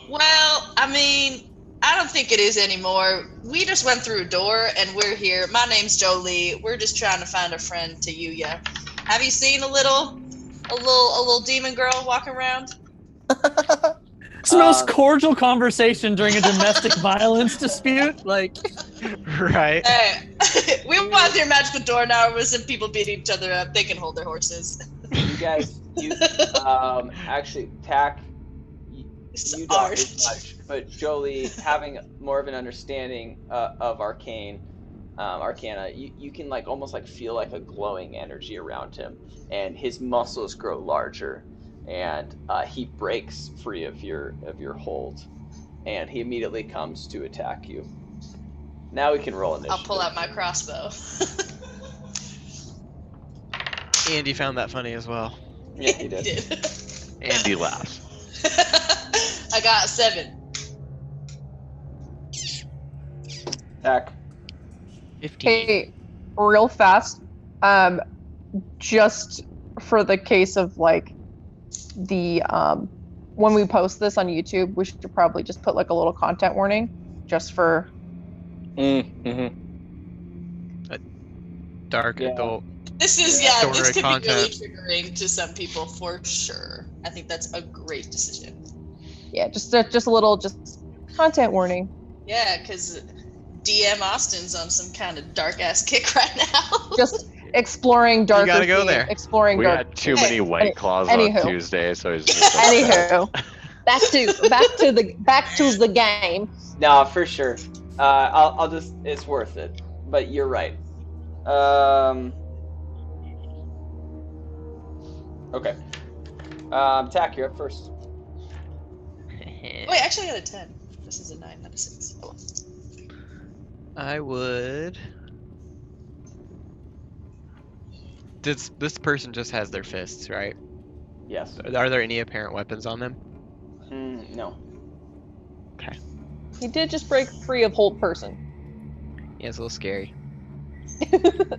Well, I mean, I don't think it is anymore. We just went through a door, and we're here. My name's Jolie. We're just trying to find a friend to Yuya. Have you seen a little demon girl walking around? It's the most cordial conversation during a domestic violence dispute. Like, right. Hey, we went through a magical door now with some people beating each other up. They can hold their horses. You guys, actually, Tack, you don't as much, but Jolie, having more of an understanding of arcana, you can like almost like feel like a glowing energy around him, and his muscles grow larger, and he breaks free of your hold, and he immediately comes to attack you. Now we can roll initiative. I'll pull out my crossbow. Andy found that funny as well. Yeah, he did. Andy laughs. I got 7. Tack. 15. Hey, real fast. Just for the case of like the when we post this on YouTube, we should probably just put like a little content warning, just for. Dark adult. This is this could content. be really triggering to some people for sure. I think that's a great decision. Yeah, just a little content warning. Yeah, because DM Austin's on some kind of dark ass kick right now. Just exploring darker. You gotta go there. Exploring We dark. had too many White Claws on Tuesday, so he's just Anywho, back to the game. No, for sure. I'll just. It's worth it. But you're right. Okay. Tack, you're up first. Wait, actually, I got a 10. This is a 9, not a 6. I would. This person just has their fists, right? Yes. Are there any apparent weapons on them? No. Okay. He did just break free of hold person. Yeah, it's a little scary.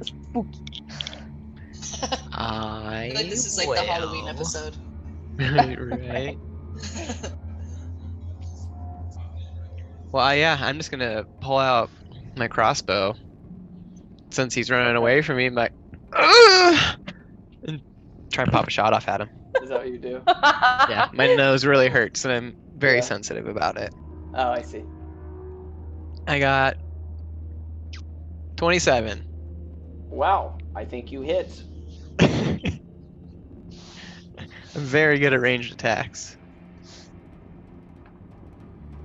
Spooky. I feel like this is like the Halloween episode. Right. Well, yeah, I'm just gonna pull out my crossbow. Since he's running away from me, I'm like, "Ugh!" and try and pop a shot off at him. Is that what you do? Yeah, my nose really hurts, and I'm very sensitive about it. Oh, I see. I got 27. Wow, I think you hit. I'm very good at ranged attacks.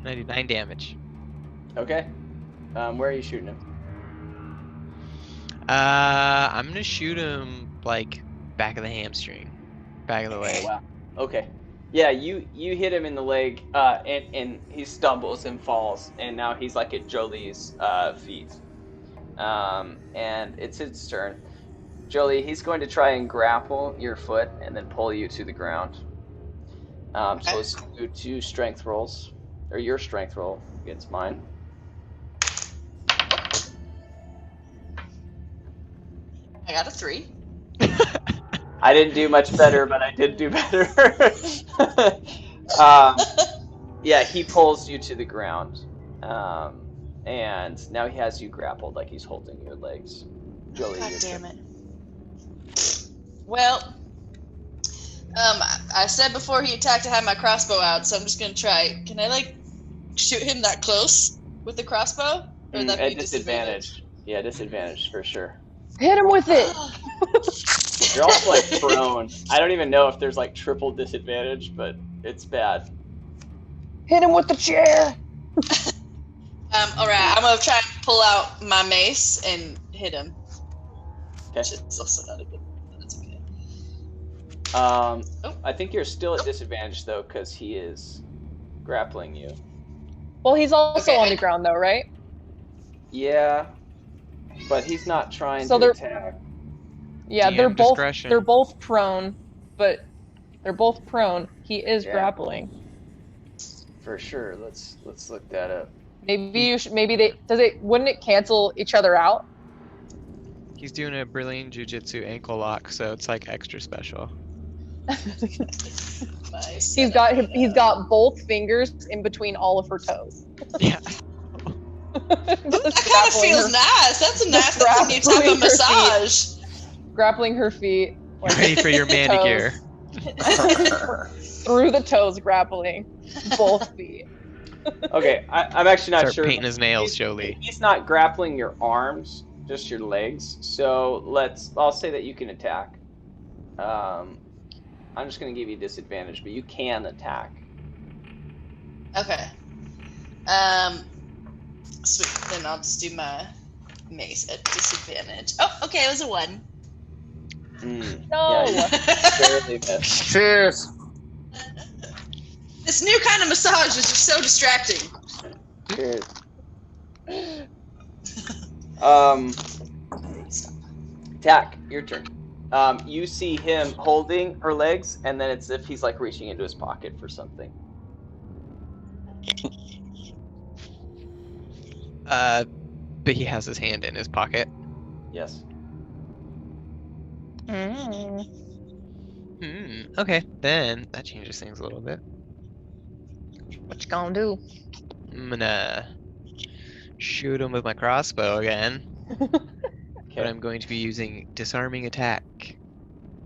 99 damage. Okay. Where are you shooting him? I'm gonna shoot him like back of the hamstring, back of the leg. Wow. Okay. Yeah, you hit him in the leg, and he stumbles and falls, and now he's like at Jolie's feet. And it's his turn. Jolie, he's going to try and grapple your foot and then pull you to the ground. So let's do 2 strength rolls, or your strength roll against mine. I got a 3. I didn't do much better, but I did do better. Yeah, he pulls you to the ground. And now he has you grappled like he's holding your legs. Jolie, God damn it. Well, I said before he attacked I had my crossbow out, so I'm just gonna try. Can I like shoot him that close with the crossbow? Or would that be disadvantage? Yeah, disadvantage for sure. Hit him with it. You're also like prone. I don't even know if there's like triple disadvantage, but it's bad. Hit him with the chair. Alright, I'm gonna try and pull out my mace and hit him. Okay. Which is also not a good one, but it's okay. I think you're still at disadvantage though, because he is grappling you. Well, he's also on the ground though, right? Yeah, but he's not trying So to they're- attack. Yeah, DM they're both discretion. they're both prone, but they're both prone. He is Yeah. grappling. For sure. Let's look that up. Maybe you should. Maybe wouldn't it cancel each other out? He's doing a Brazilian Jiu-Jitsu ankle lock, so it's like extra special. Nice. He's got both fingers in between all of her toes. Yeah. That kind of feels nice. That's a nice new type of massage. Grappling her feet. like, Ready for your manicure. Through the toes, grappling both feet. Okay, I'm actually not Start sure. painting his nails, He's- Jolie. He's not grappling your arms, just your legs. So I'll say that you can attack. I'm just going to give you disadvantage, but you can attack. Okay. Sweet. Then I'll just do my mace at disadvantage. Oh, okay, it was a 1. No. Yeah, barely missed. Cheers. This new kind of massage is just so distracting. Cheers. Tack, your turn. You see him holding her legs, and then it's as if he's like reaching into his pocket for something. But he has his hand in his pocket. Yes. Okay, then that changes things a little bit. What you gonna do? I'm gonna shoot him with my crossbow again. But I'm going to be using disarming attack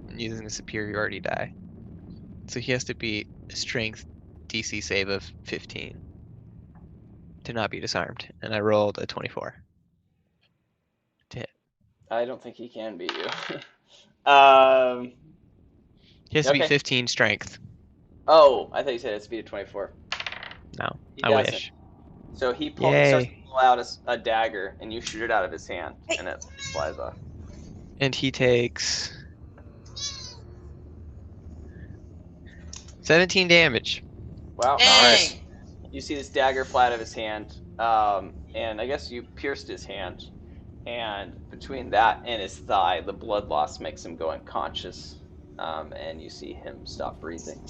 and using the superiority die. So he has to beat a strength DC save of 15 to not be disarmed, and I rolled a 24 to hit. I don't think he can beat you. He has to Okay. beat 15 strength. Oh, I thought you said it has to be a 24. No, He I doesn't. wish. So he Yay. starts to pull out a dagger, and you shoot it out of his hand, and it flies off. And he takes 17 damage. Wow. Dang. You see this dagger fly out of his hand, and I guess you pierced his hand. And between that and his thigh, the blood loss makes him go unconscious, and you see him stop breathing.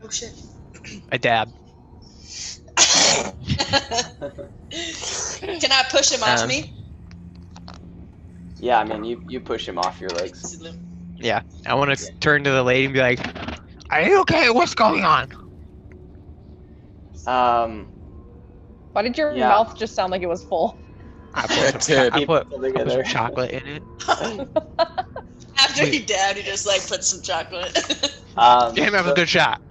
Oh shit. I dab. Can I push him off me? Yeah, I mean, you push him off your legs. Yeah, I want to turn to the lady and be like, "Are you okay? What's going on?" Why did your Yeah. mouth just sound like it was full? I It put, did. I put Together. some chocolate in it. After he dabbed, he just like put some chocolate. Damn, have a so- good shot.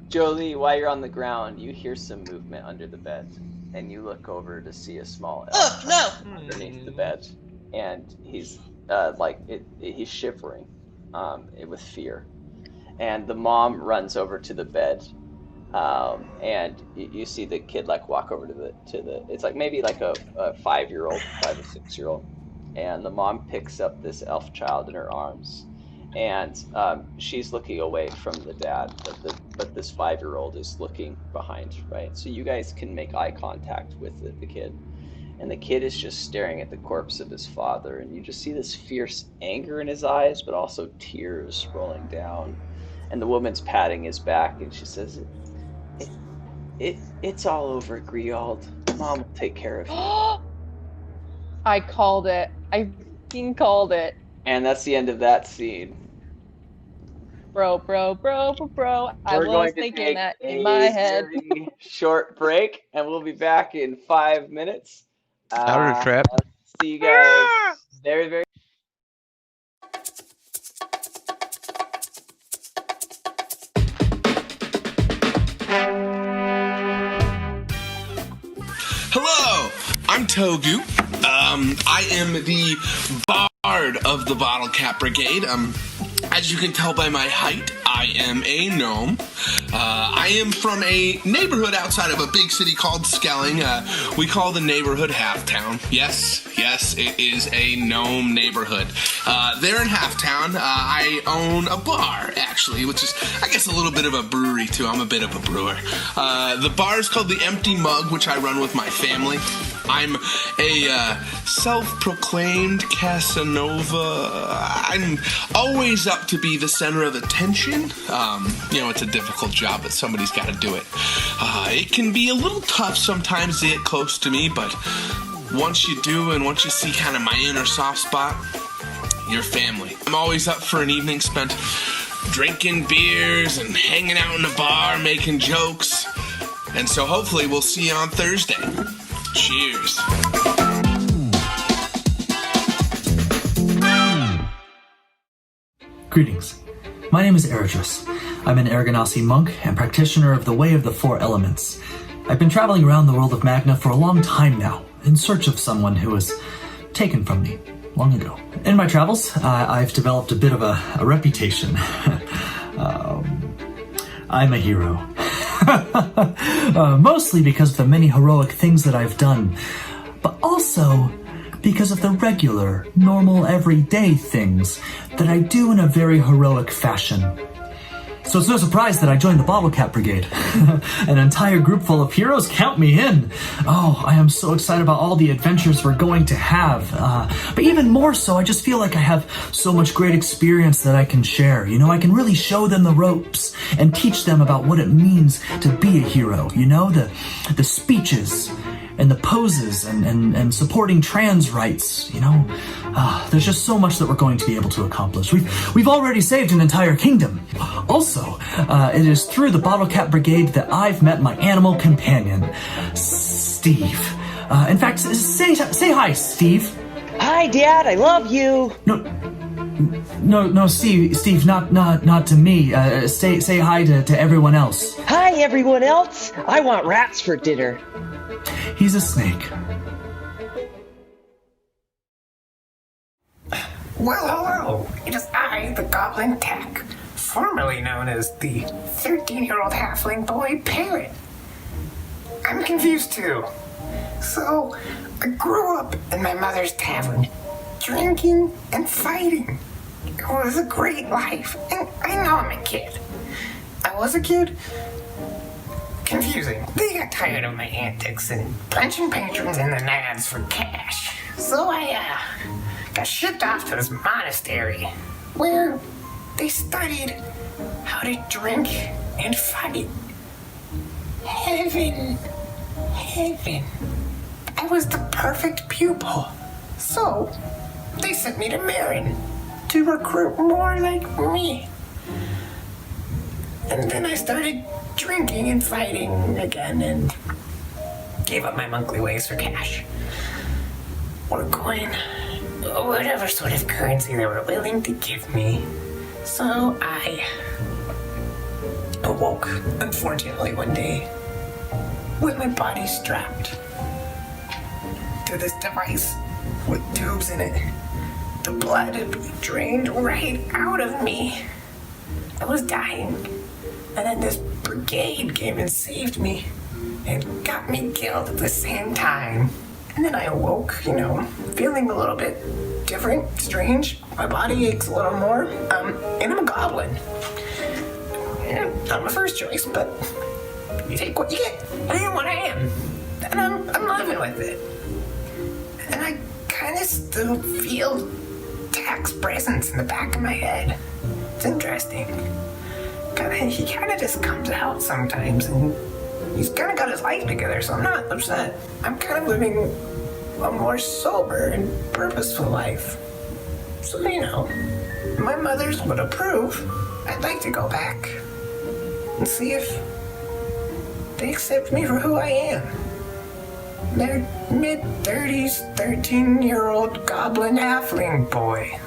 Jolie, while you're on the ground, you hear some movement under the bed, and you look over to see a small elf underneath the bed, and he's he's shivering with fear. And the mom runs over to the bed, and you see the kid walk over to the it's maybe a 5-year-old, 5 or 6-year-old, and the mom picks up this elf child in her arms, and she's looking away from the dad, but this 5-year-old is looking behind, right? So you guys can make eye contact with the kid, and the kid is just staring at the corpse of his father, and you just see this fierce anger in his eyes, but also tears rolling down. And the woman's patting his back, and she says, "It's all over, Griald. Mom will take care of you." I called it. I fucking called it. And that's the end of that scene. Bro. I was thinking that in my head. Very short break, and we'll be back in 5 minutes. Outer trap. See you guys very, very. Hello, I'm Togu. I am the bard of the Bottlecap Brigade. As you can tell by my height, I am a gnome. I am from a neighborhood outside of a big city called Skelling. We call the neighborhood Halftown. Yes, it is a gnome neighborhood. There in Halftown, I own a bar, actually, which is, I guess, a little bit of a brewery, too. I'm a bit of a brewer. The bar is called the Empty Mug, which I run with my family. I'm a self-proclaimed Casanova. I'm always up to be the center of attention. It's a difficult job, but somebody's got to do it. It can be a little tough sometimes to get close to me, but once you do, and once you see kind of my inner soft spot, you're family. I'm always up for an evening spent drinking beers and hanging out in the bar, making jokes. And so hopefully we'll see you on Thursday. Cheers. Greetings. My name is Eredris. I'm an Aragonasi monk and practitioner of the Way of the Four Elements. I've been traveling around the world of Magna for a long time now, in search of someone who was taken from me long ago. In my travels, I've developed a bit of a reputation. I'm a hero. Mostly because of the many heroic things that I've done, but also because of the regular, normal, everyday things that I do in a very heroic fashion. So it's no surprise that I joined the Bottlecap Brigade. An entire group full of heroes, count me in. Oh, I am so excited about all the adventures we're going to have. But even more so, I just feel like I have so much great experience that I can share. I can really show them the ropes and teach them about what it means to be a hero. The speeches and the poses and supporting trans rights, there's just so much that we're going to be able to accomplish. We've already saved an entire kingdom. Also, it is through the Bottlecap Brigade that I've met my animal companion, Steve. In fact, say hi, Steve. Hi, Dad. I love you. No, Steve, not to me. Say hi to everyone else. Hi, everyone else. I want rats for dinner. He's a snake. Well, hello. It is I, the Goblin Tech, formerly known as the 13-year-old halfling boy Parrot. I'm confused too. So, I grew up in my mother's tavern, drinking and fighting. It was a great life, and I know I'm a kid. I was a kid. Confusing. They got tired of my antics and punching patrons in the nads for cash. So I got shipped off to this monastery where they studied how to drink and fight. Heaven. I was the perfect pupil. So they sent me to Marin to recruit more like me. And then I started drinking and fighting again and gave up my monthly ways for cash. Or coin. Whatever sort of currency they were willing to give me. So I awoke, unfortunately, one day with my body strapped to this device with tubes in it. The blood had been drained right out of me. I was dying. And then this brigade came and saved me and got me killed at the same time. And then I awoke, feeling a little bit different, strange. My body aches a little more. And I'm a goblin. Not my first choice, but you take what you get. I am what I am. And I'm living with it. And I kind of still feel Tak's presence in the back of my head. It's interesting. He kind of just comes out sometimes, and he's kind of got his life together, so I'm not upset. I'm kind of living a more sober and purposeful life. So, my mothers would approve. I'd like to go back and see if they accept me for who I am. They're mid-30s, 13-year-old goblin halfling boy.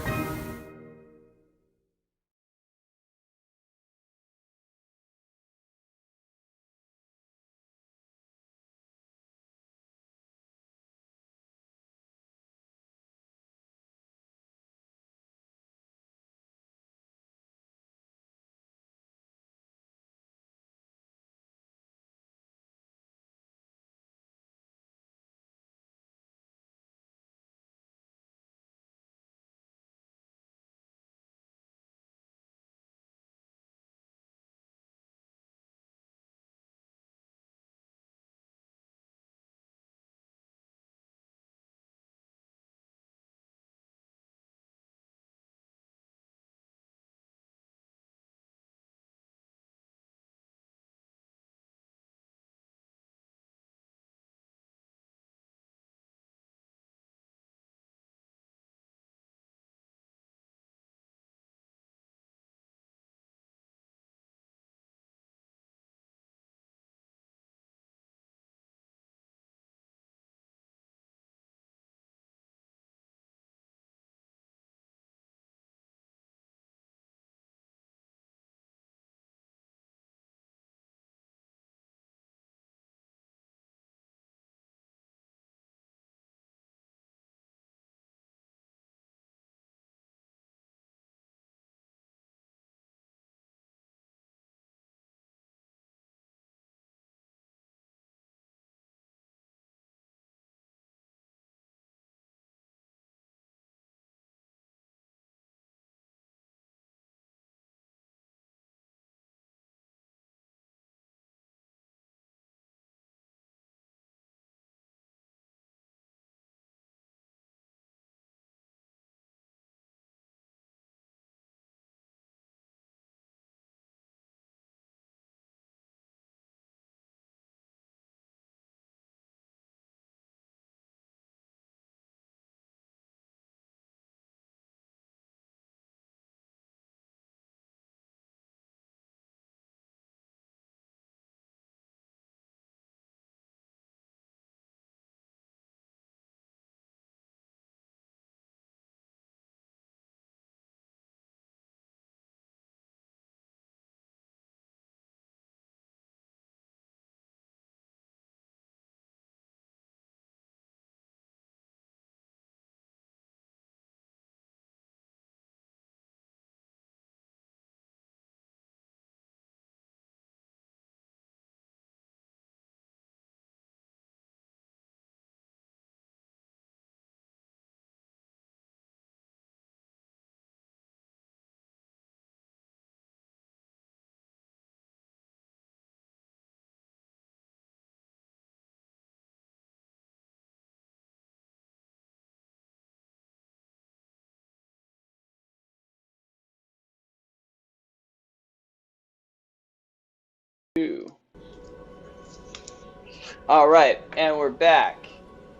All right, and we're back.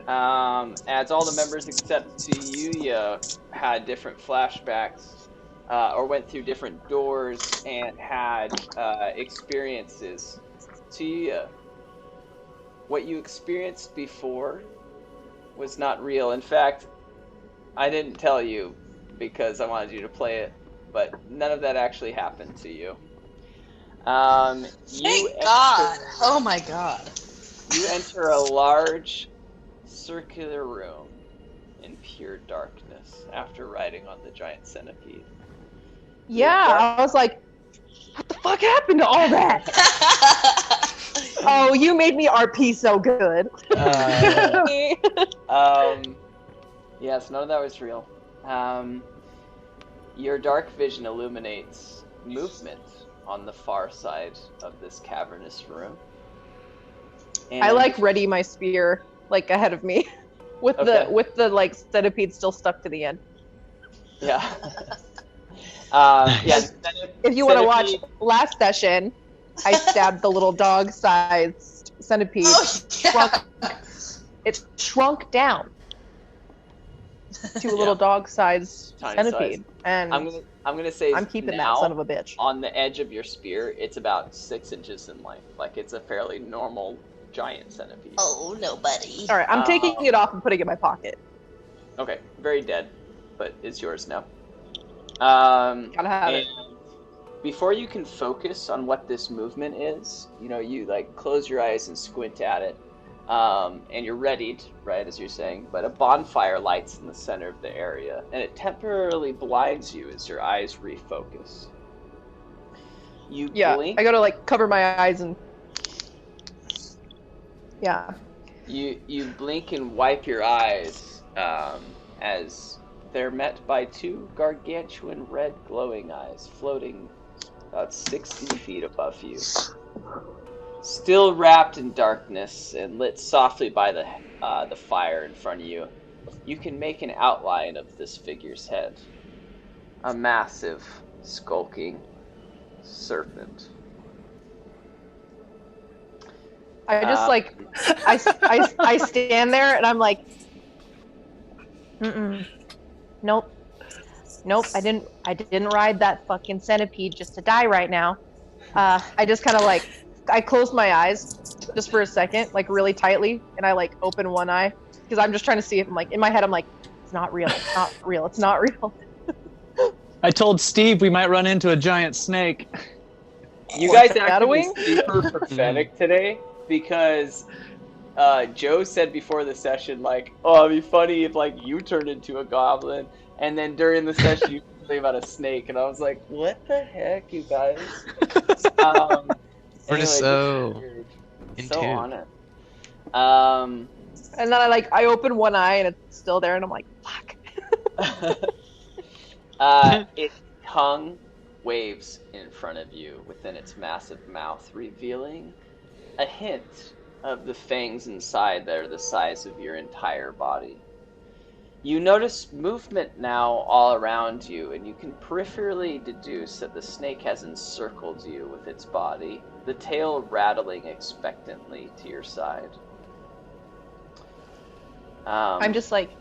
As all the members except Tsuya had different flashbacks, or went through different doors and had experiences. Tsuya, what you experienced before was not real. In fact, I didn't tell you because I wanted you to play it, but none of that actually happened to you. Thank God! Oh my God! You enter a large circular room in pure darkness after riding on the giant centipede. Yeah, I was like, what the fuck happened to all that? Oh, you made me RP so good. Yes, none of that was real. Your dark vision illuminates movement on the far side of this cavernous room. And I like ready my spear like ahead of me, with the like centipede still stuck to the end. Yeah. If you want to watch last session, I stabbed the little dog-sized centipede. It shrunk down to a little dog-sized centipede, size. and I'm gonna say I'm keeping now, that son of a bitch. On the edge of your spear, it's about 6 inches in length. Like it's a fairly normal giant centipede. Oh no, buddy! All right, I'm taking it off and putting it in my pocket. Okay, very dead, but it's yours now. Gotta have it. Before you can focus on what this movement is, you like close your eyes and squint at it, and you're readied, right, as you're saying, but a bonfire lights in the center of the area, and it temporarily blinds you as your eyes refocus. You blink. I gotta like cover my eyes and You blink and wipe your eyes as they're met by 2 gargantuan red glowing eyes floating about 60 feet above you. Still wrapped in darkness and lit softly by the fire in front of you, you can make an outline of this figure's head. A massive, skulking serpent. I just like I stand there and I'm like, nope, I didn't ride that fucking centipede just to die right now. I just kind of like I closed my eyes just for a second, like really tightly, and I like open one eye because I'm just trying to see if I'm like in my head I'm like, it's not real, it's not real. I told Steve we might run into a giant snake. You guys actually super prophetic today. Because Joe said before the session, like, oh, it'd be funny if, like, you turned into a goblin, and then during the session you were talking about a snake, and I was like, what the heck, you guys? We're just so on it. And then I open one eye, and it's still there, and I'm like, fuck. Its tongue waves in front of you within its massive mouth, revealing a hint of the fangs inside that are the size of your entire body. You notice movement now all around you, and you can peripherally deduce that the snake has encircled you with its body, the tail rattling expectantly to your side. I'm just like,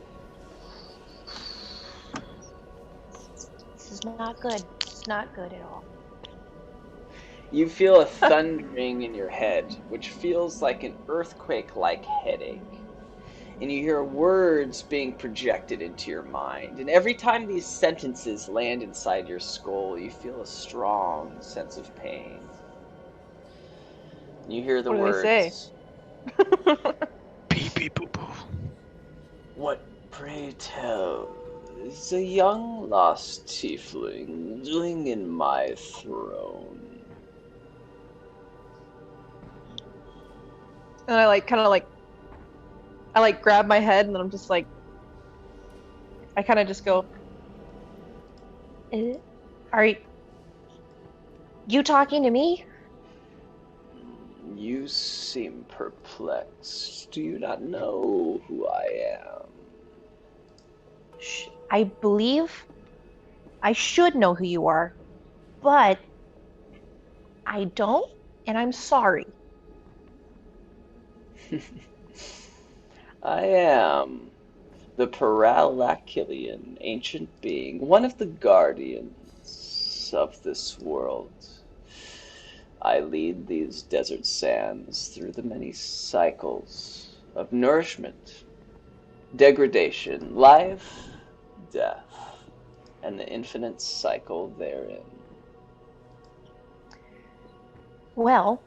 this is not good. It's not good at all. You feel a thundering in your head, which feels like an earthquake-like headache. And you hear words being projected into your mind. And every time these sentences land inside your skull, you feel a strong sense of pain. You hear the words. What do they say? Pee pee poo poo. What, pray tell, is a young lost tiefling doing in my throne? And I grab my head and then I'm just like, I kind of just go, are you talking to me? You seem perplexed. Do you not know who I am? I believe I should know who you are, but I don't, and I'm sorry. I am the Paralakilian ancient being, one of the guardians of this world. I lead these desert sands through the many cycles of nourishment, degradation, life, death, and the infinite cycle therein. Well,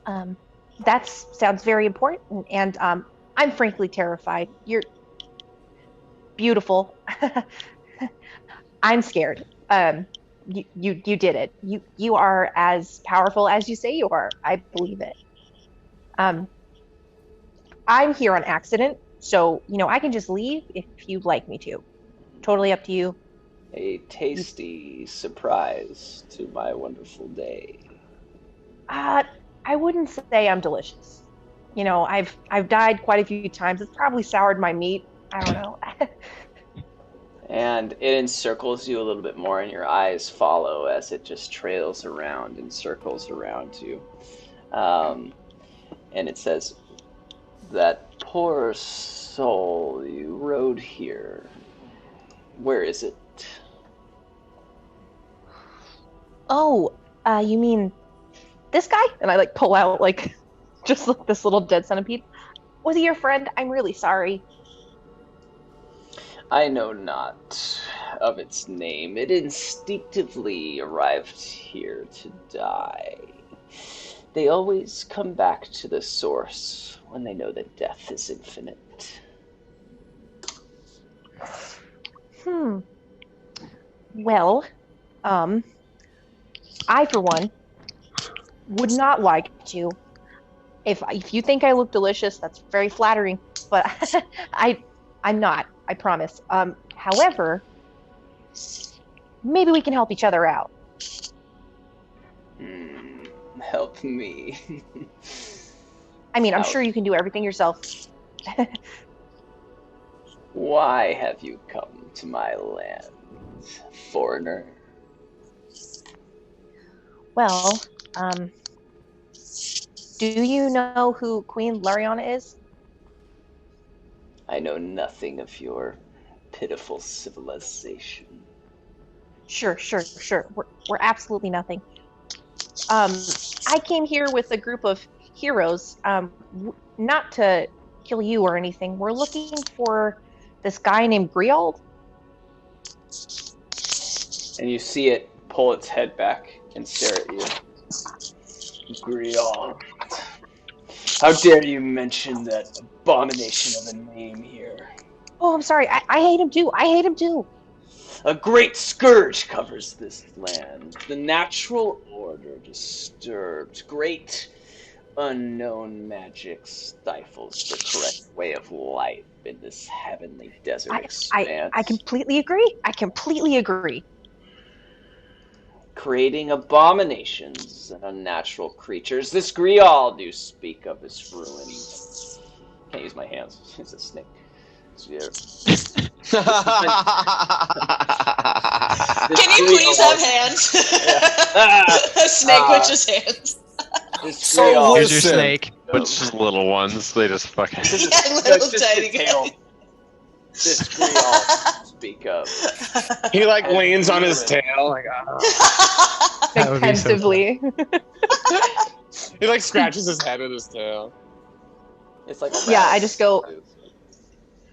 that sounds very important, and I'm frankly terrified. You're beautiful. I'm scared. You did it. You are as powerful as you say you are. I believe it. I'm here on accident, so I can just leave if you'd like me to. Totally up to you. A tasty surprise to my wonderful day. I wouldn't say I'm delicious. I've died quite a few times. It's probably soured my meat. I don't know. And it encircles you a little bit more, and your eyes follow as it just trails around and circles around you. And it says, that poor soul you rode here, where is it? Oh, you mean this guy? And I pull out just this little dead centipede. Was he your friend? I'm really sorry. I know not of its name. It instinctively arrived here to die. They always come back to the source when they know that death is infinite. Well, I, for one, would not like to. If you think I look delicious, that's very flattering, but I'm not. I promise. However, maybe we can help each other out. Help me. I mean, I'm sure you can do everything yourself. Why have you come to my land, foreigner? Well, do you know who Queen Lariana is? I know nothing of your pitiful civilization. Sure. We're absolutely nothing. I came here with a group of heroes, not to kill you or anything. We're looking for this guy named Griald. And you see it pull its head back and stare at you. Griald. How dare you mention that abomination of a name here? Oh, I'm sorry. I hate him too. A great scourge covers this land. The natural order disturbed. Great unknown magic stifles the correct way of life in this heavenly desert expanse. I completely agree. Creating abominations and unnatural creatures. This Griald you speak of is ruined. Can't use my hands. It's a snake. Can you please have hands? A snake with just hands. So here's your snake, but it's just little ones. They just fucking. Little tiny guys. This Griald speak of. He leans on his tail, Pensively. He scratches his head with his tail. It's like I just go.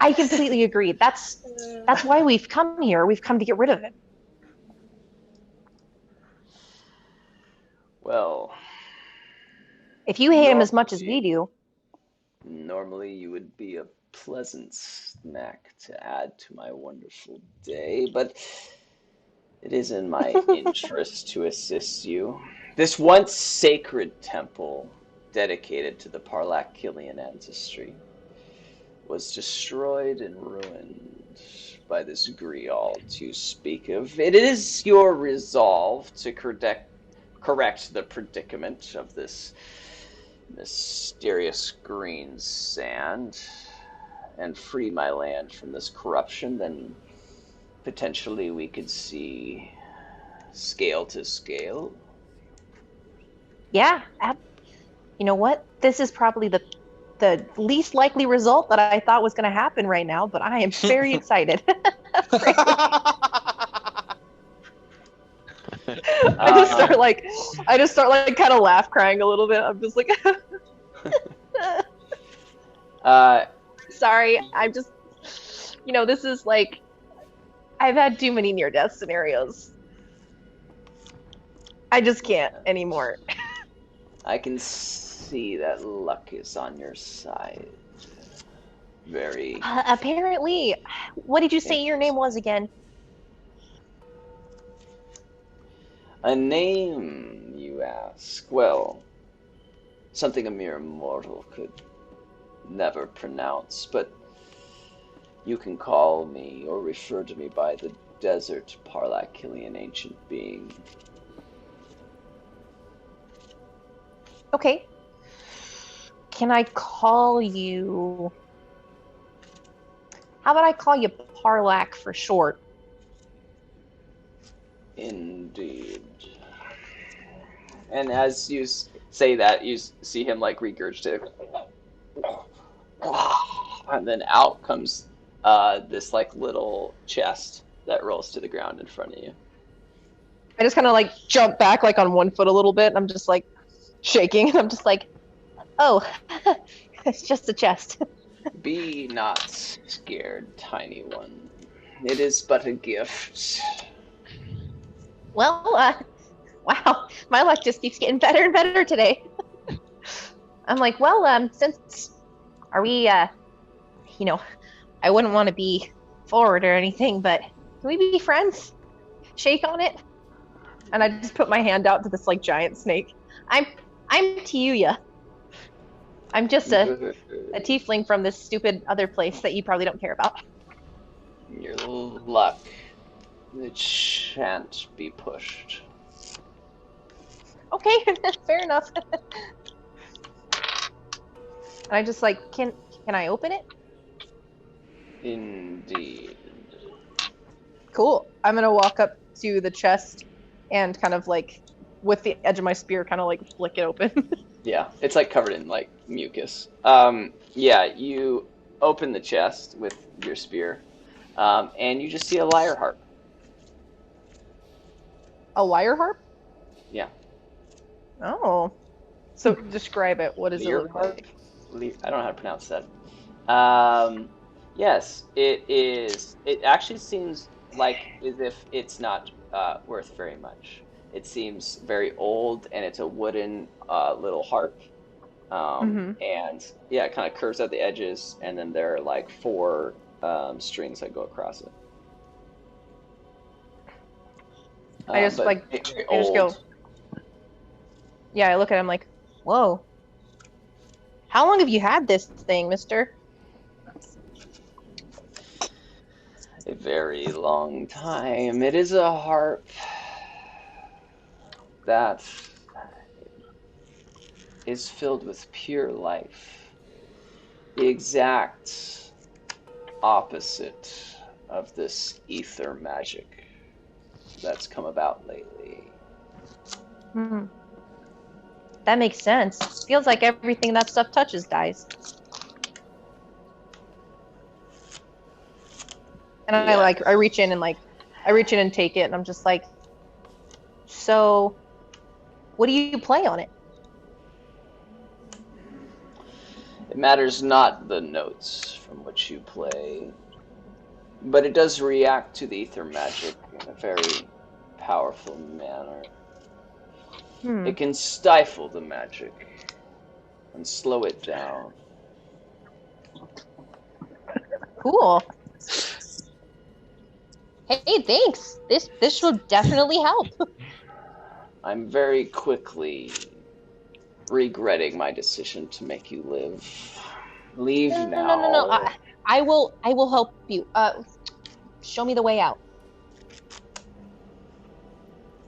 I completely agree. That's why we've come here. We've come to get rid of it. Well, if you hate him as much as we do, normally you would be a pleasant snack to add to my wonderful day, but it is in my interest to assist you. This once sacred temple dedicated to the Parlac-Killian ancestry was destroyed and ruined by this Griald you speak of. It is your resolve to correct the predicament of this mysterious green sand and free my land from this corruption, then potentially we could see scale to scale. Yeah. You know what? This is probably the least likely result that I thought was going to happen right now, but I am very excited. I just start kind of laugh crying a little bit. I'm just like sorry. I'm just this is I've had too many near death scenarios. I just can't anymore. I can see that luck is on your side. Very. Apparently. What did you say your name was again? A name, you ask? Well, something a mere mortal could never pronounce, but you can call me or refer to me by the desert Parlakilian ancient being. Okay. Can I call you... How about I call you Parlak for short? Indeed. And as you say that, you see him like regurgitate. And then out comes this like little chest that rolls to the ground in front of you. I just kind of like jump back like on one foot a little bit, and I'm just like shaking, and I'm just like, oh, it's just a chest. Be not scared, tiny one. It is but a gift. Well, wow, my luck just keeps getting better and better today. I'm like, well, are we, you know, I wouldn't want to be forward or anything, but can we be friends? Shake on it? And I just put my hand out to this, like, giant snake. I'm Tiuya. I'm just a tiefling from this stupid other place that you probably don't care about. Your luck. It shan't be pushed. Okay, fair enough. And I just like, can I open it? Indeed. Cool. I'm gonna walk up to the chest and kind of like, with the edge of my spear, kind of like flick it open. Yeah, it's like covered in like mucus. Yeah, you open the chest with your spear, and you just see a lyre harp. A lyre harp? Yeah. Oh. So describe it. What does it look like? I don't know how to pronounce that. Yes, it is. It actually seems like as if it's not worth very much. It seems very old, and it's a wooden little harp. And yeah, it kind of curves at the edges, and then there are like 4 strings that go across it. I just go. Yeah, I look at him like, whoa. How long have you had this thing, mister? A very long time. It is a harp that is filled with pure life. The exact opposite of this ether magic that's come about lately. That makes sense. Feels like everything that stuff touches dies. And yeah. I reach in and take it, and I'm just like, so what do you play on it? It matters not the notes from which you play, but it does react to the ether magic in a very powerful manner. It can stifle the magic and slow it down. Cool. Hey, thanks. This will definitely help. I'm very quickly regretting my decision to make you live. Leave now. No. I will help you. Show me the way out.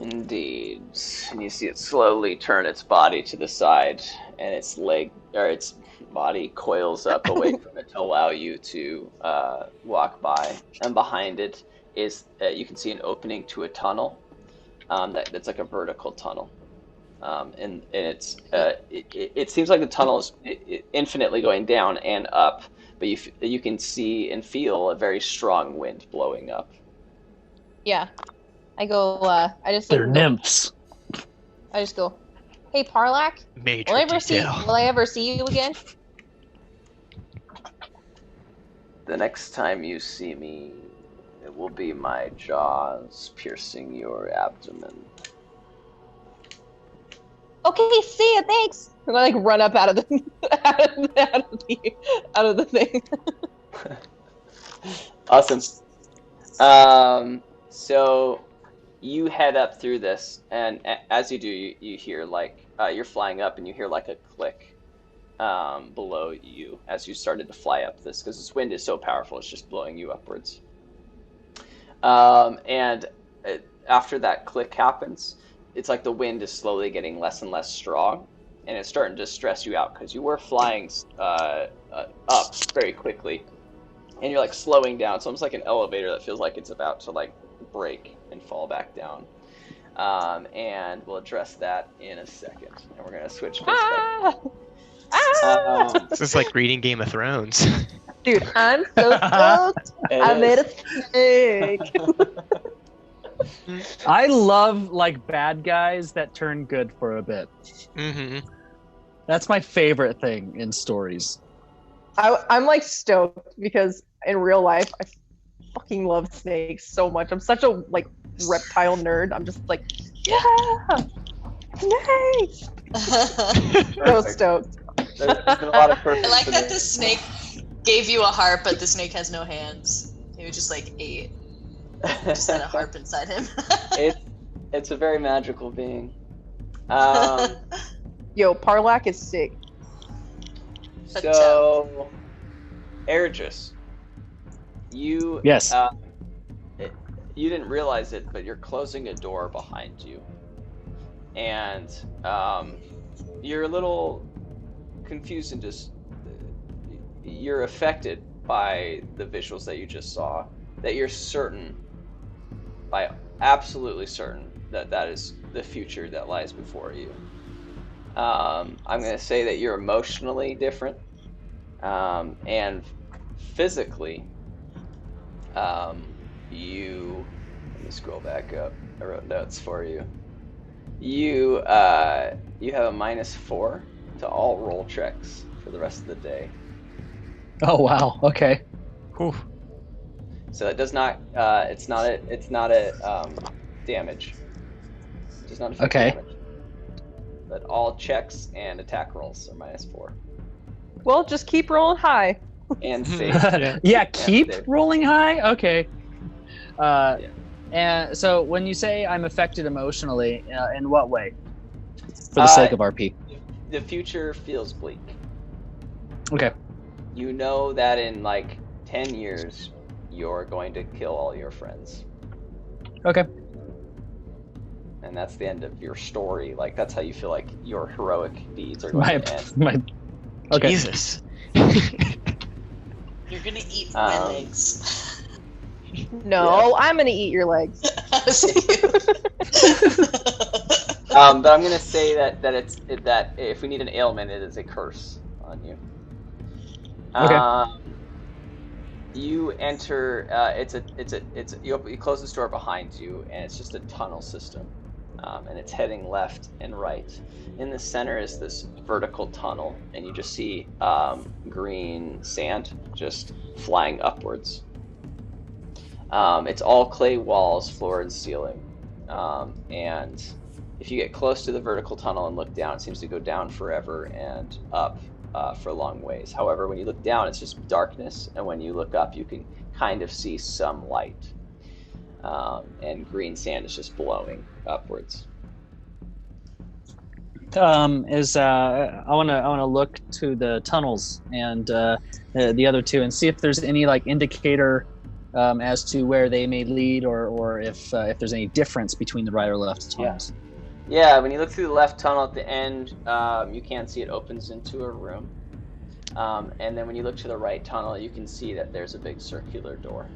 Indeed. And you see it slowly turn its body to the side, and its body coils up away from it to allow you to walk by. And behind it is you can see an opening to a tunnel that's like a vertical tunnel. And it seems like the tunnel is infinitely going down and up, but you can see and feel a very strong wind blowing up. Yeah. I go, They're nymphs. I just go, hey, Parlak, will I ever see you again? The next time you see me, it will be my jaws piercing your abdomen. Okay, see ya, thanks. And I like run up out of the out of the thing. Awesome. So you head up through this, and as you do, you hear like you're flying up, and you hear like a click below you as you started to fly up this, because this wind is so powerful, it's just blowing you upwards. And after that click happens, it's like the wind is slowly getting less and less strong, and it's starting to stress you out because you were flying up very quickly, and you're like slowing down. It's almost like an elevator that feels like it's about to like break and fall back down. And we'll address that in a second, and we're gonna switch perspectives. This is like reading Game of Thrones. Dude, I'm so stoked. I made a snake. I love like bad guys that turn good for a bit. Mm-hmm. That's my favorite thing in stories. I'm like stoked because in real life I fucking love snakes so much. I'm such a like reptile nerd. I'm just like, yeah, snakes. So stoked. There's been a lot of I like that the snake gave you a harp, but the snake has no hands. He was just like ate. Just had a harp inside him. It's a very magical being. Yo, Parlak is sick. So, Ergis, you yes, you didn't realize it, but you're closing a door behind you, and you're a little confused and just you're affected by the visuals that you just saw. That you're certain, absolutely certain, that is the future that lies before you. I'm going to say that you're emotionally different, and physically, you. Let me scroll back up. I wrote notes for you. You have a -4 to all roll checks for the rest of the day. Oh wow. Okay. Whew. So it does not. It's not a damage. It does not affect damage. But all checks and attack rolls are -4. Well, just keep rolling high. And save. Yeah, keep rolling high. Okay. And so when you say I'm affected emotionally, in what way? For the sake of RP. The future feels bleak. Okay. You know that in like 10 years, you're going to kill all your friends. Okay. And that's the end of your story. Like, that's how you feel like your heroic deeds are going to end. Okay. Jesus. You're gonna eat my legs. No, I'm gonna eat your legs. But I'm gonna say that if we need an ailment, it is a curse on you. Okay. You enter. You close this door behind you, and it's just a tunnel system, and it's heading left and right. In the center is this vertical tunnel, and you just see green sand just flying upwards. It's all clay walls, floor, and ceiling. And if you get close to the vertical tunnel and look down, it seems to go down forever and up for a long ways. However, when you look down, it's just darkness, and when you look up, you can kind of see some light. And green sand is just blowing upwards. I want to look to the tunnels and the other two and see if there's any like indicator as to where they may lead, or if there's any difference between the right or left tunnels. Yeah, when you look through the left tunnel at the end, you can see it opens into a room. And then when you look to the right tunnel, you can see that there's a big circular door.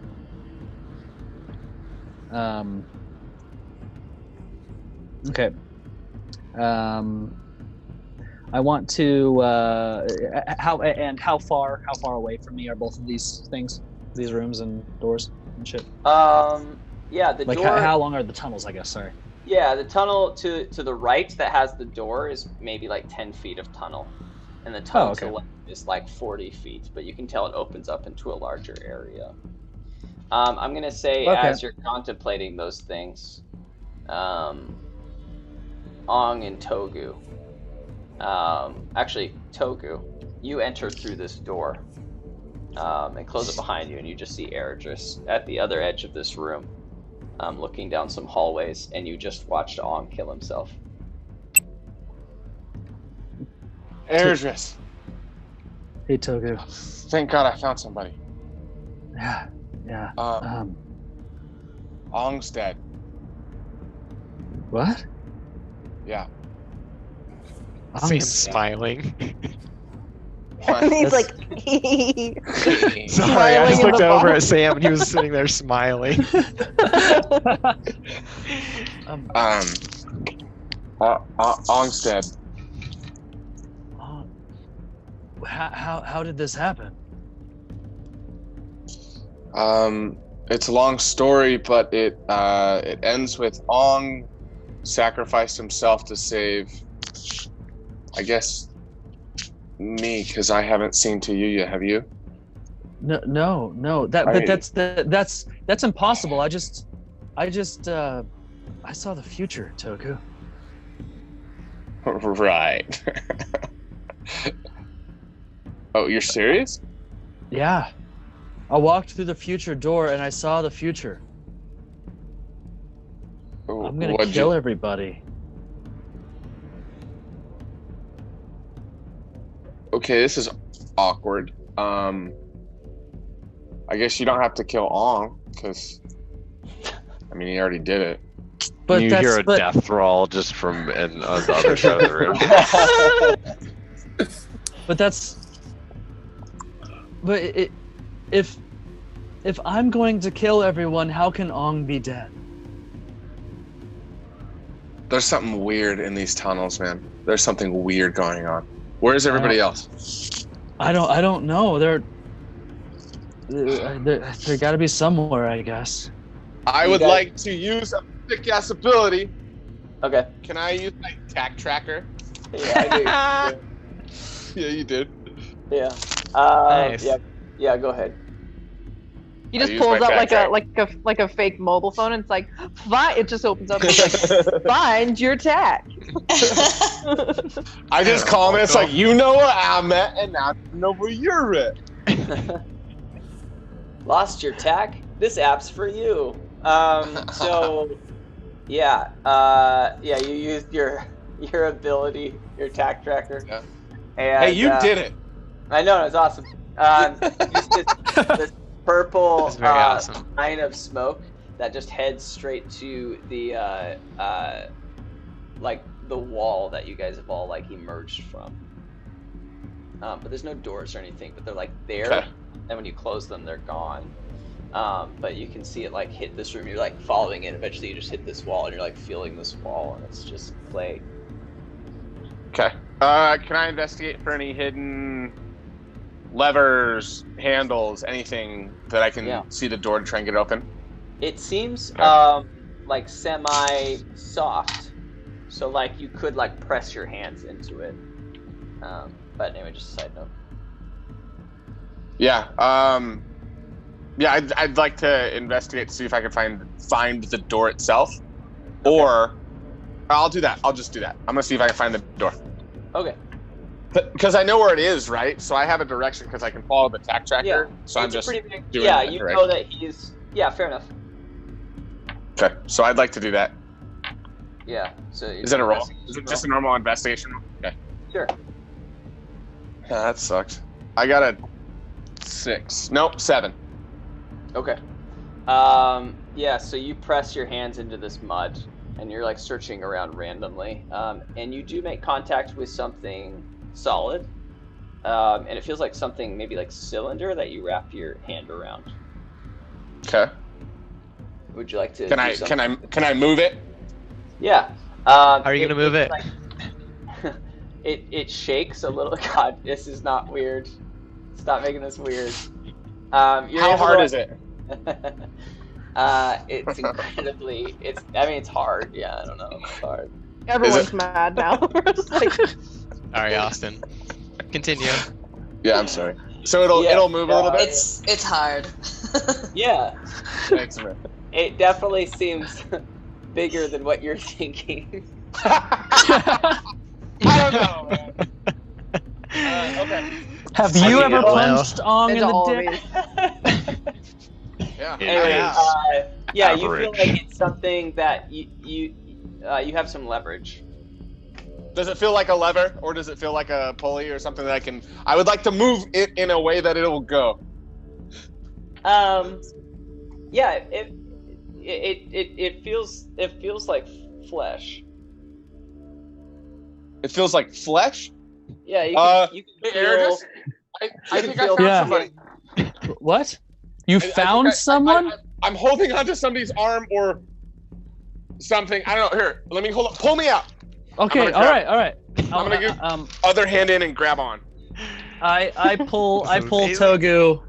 Okay. I want to how far away from me are both of these things, these rooms and doors and shit? Yeah, the like door. How long are the tunnels? I guess. Sorry. Yeah, the tunnel to the right that has the door is maybe like 10 feet of tunnel, and the tunnel to the left is like 40 feet. But you can tell it opens up into a larger area. I'm gonna say as you're contemplating those things, Ong and Togu, Actually, Togu, you enter through this door and close it behind you, and you just see Eredris at the other edge of this room, looking down some hallways, and you just watched Ong kill himself. Eredris. Hey, Togu. Thank God I found somebody. Yeah. Ong's dead. What? Yeah. Sam's smiling. And he's like, Sorry, I just looked over at Sam and he was sitting there smiling. Ong's dead. How did this happen? It's a long story, but it ends with Ong sacrificed himself to save, I guess, me, because I haven't seen Tayuya. Have you? No. That's impossible. I saw the future, Toku. Right. Oh, you're serious? Yeah. I walked through the future door and I saw the future. I'm gonna kill everybody. Okay, this is awkward. I guess you don't have to kill Ong, because I mean he already did it. But you hear a death thrall just from on the other side of the room. But if I'm going to kill everyone, how can Ong be dead? There's something weird in these tunnels, man. There's something weird going on. Where's everybody else? I don't know. There got to be somewhere, I guess. I would like to use a thick-ass ability. Okay. Can I use my tack tracker? Yeah, I do. Yeah, you did. Yeah. Nice. Yeah, go ahead. He just pulls out like a fake mobile phone and it's like, it just opens up and it's like, find your tack. I just call him, it's like, you know where I'm at, and now I know where you're at. Lost your tack? This app's for you. So, yeah, you used your ability, your tack tracker. Yeah. And, hey, you did it. I know, it's awesome. This purple awesome. line of smoke that just heads straight to the like the wall that you guys have all like emerged from. But there's no doors or anything, but they're like there, and when you close them, they're gone. But you can see it like hit this room. You're like following it. Eventually, you just hit this wall, and you're like feeling this wall, and it's just clay. Okay. Can I investigate for any hidden levers, handles, anything that I can see the door to try and get it open? It seems like semi-soft, so like you could like press your hands into it. But anyway, just a side note. Yeah. I'd like to investigate to see if I can find the door itself, or I'll do that. I'll just do that. I'm gonna see if I can find the door. Okay. Because I know where it is, right? So I have a direction because I can follow the tack tracker. Yeah, so I'm just pretty big, doing yeah, that you direction. know that he's... Yeah, fair enough. Okay, so I'd like to do that. Yeah, so... Is it a roll? Is it just a normal investigation? Okay. Sure. Yeah, that sucks. I got a 6. Nope, 7. Okay. Yeah, so you press your hands into this mud, and you're like searching around randomly, and you do make contact with something solid, and it feels like something maybe like cylinder that you wrap your hand around. Okay. Would you like to? Can I move it? Yeah. How are you gonna move it? Like, it shakes a little. God, this is not weird. Stop making this weird. How hard is it? It's incredibly. It's hard. Yeah, I don't know. It's hard. Everyone's mad now. Sorry, Austin. Continue. Yeah, I'm sorry. So it'll move a little bit. It's hard. Yeah. Thanks, man. It definitely seems bigger than what you're thinking. I don't know, man. Have you ever punched Ong in the dick? Yeah. Anyways, yeah, you feel like it's something that you have some leverage. Does it feel like a lever, or does it feel like a pulley, or something that I would like to move it in a way that it will go. Yeah, it feels like flesh. It feels like flesh. Yeah, you can feel. I think I found somebody. What? You found someone? I'm holding onto somebody's arm or something. I don't know. Here, let me hold up. Pull me out. Okay. All right. I'm gonna get other hand in and grab on. I pull Togu.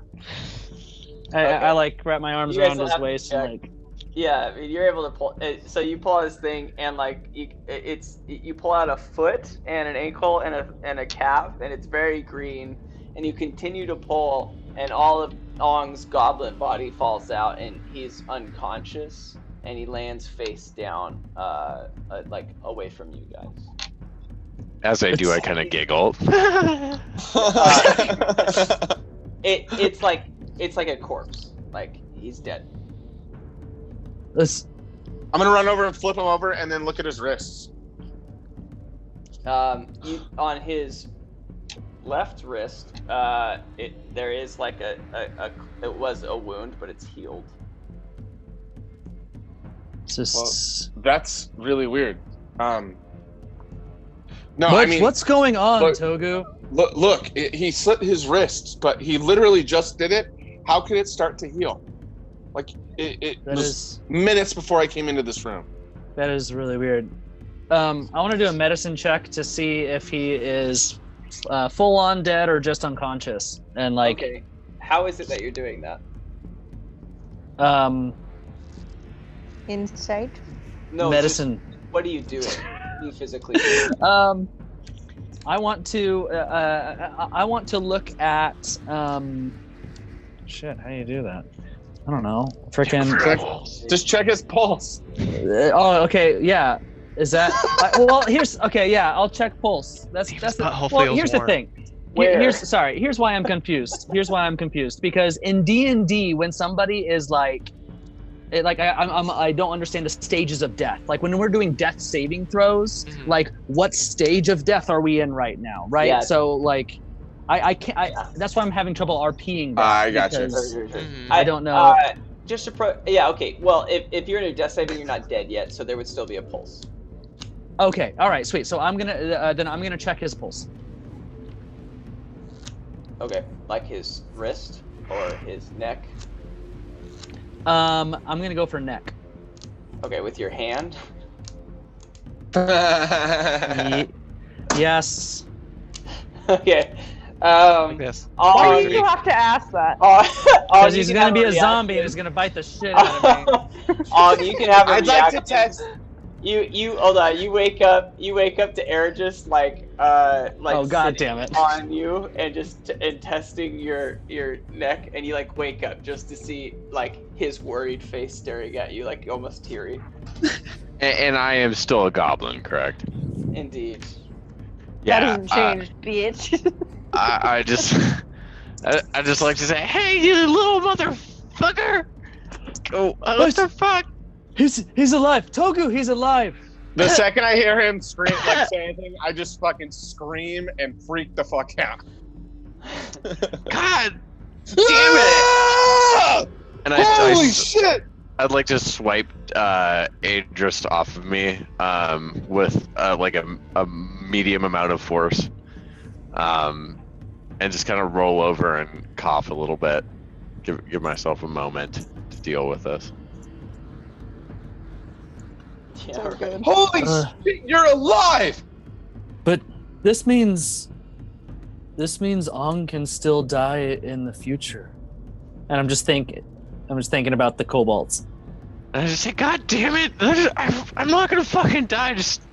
I like wrap my arms around his waist and like. Yeah, I mean, you're able to pull. So you pull out this thing and like you pull out a foot and an ankle and a calf, and it's very green. And you continue to pull, and all of Ong's goblin body falls out, and he's unconscious, and he lands face down, like away from you guys. As I do, I kind of giggle. It's like a corpse. Like he's dead. I'm gonna run over and flip him over, and then look at his wrists. On his left wrist, there is like it was a wound, but it's healed. Just that's really weird. No, Butch, I mean, what's going on, Togu? Look, he slit his wrists, but he literally just did it. How could it start to heal? Like it was minutes before I came into this room. That is really weird. I want to do a medicine check to see if he is full on dead or just unconscious. And like, okay, how is it that you're doing that? Insight. No, medicine. What are you doing? What are you physically doing? I want to look at shit. How do you do that? I don't know. Freaking. Just check his pulse. Oh, okay. Yeah. Is that? Well, here's okay. Yeah, I'll check pulse. That's well. Here's the thing. Here's why I'm confused. Because in D&D, when somebody is like I don't understand the stages of death. Like when we're doing death saving throws, like what stage of death are we in right now? Right. Yeah. So like, I can't. That's why I'm having trouble RPing. I got you. I don't know. Yeah. Okay. Well, if you're in a death saving, you're not dead yet, so there would still be a pulse. Okay. All right. Sweet. So I'm gonna check his pulse. Okay. Like his wrist or his neck. I'm gonna go for neck. Okay, with your hand. Yes. Okay. Yes. Why do you have to ask that? Because he's gonna be a zombie and he's gonna bite the shit out of me. You can have a I'd like to test. You hold on. You wake up to air just like oh god damn it on you and testing your neck, and you like wake up just to see like his worried face staring at you, like almost teary. And I am still a goblin, correct? Indeed. Yeah. That hasn't changed, bitch. I just like to say, hey, you little motherfucker! Oh, what the fuck? He's alive, Togu. He's alive. The second I hear him scream, like say anything, I just fucking scream and freak the fuck out. God damn it! And Holy shit! I'd like to swipe Adrist off of me with like a medium amount of force, and just kind of roll over and cough a little bit. Give myself a moment to deal with this. Yeah, right. Holy shit! You're alive! But this means Ong can still die in the future, and I'm just thinking about the kobolds. I just say, God damn it! I'm not gonna fucking die. Just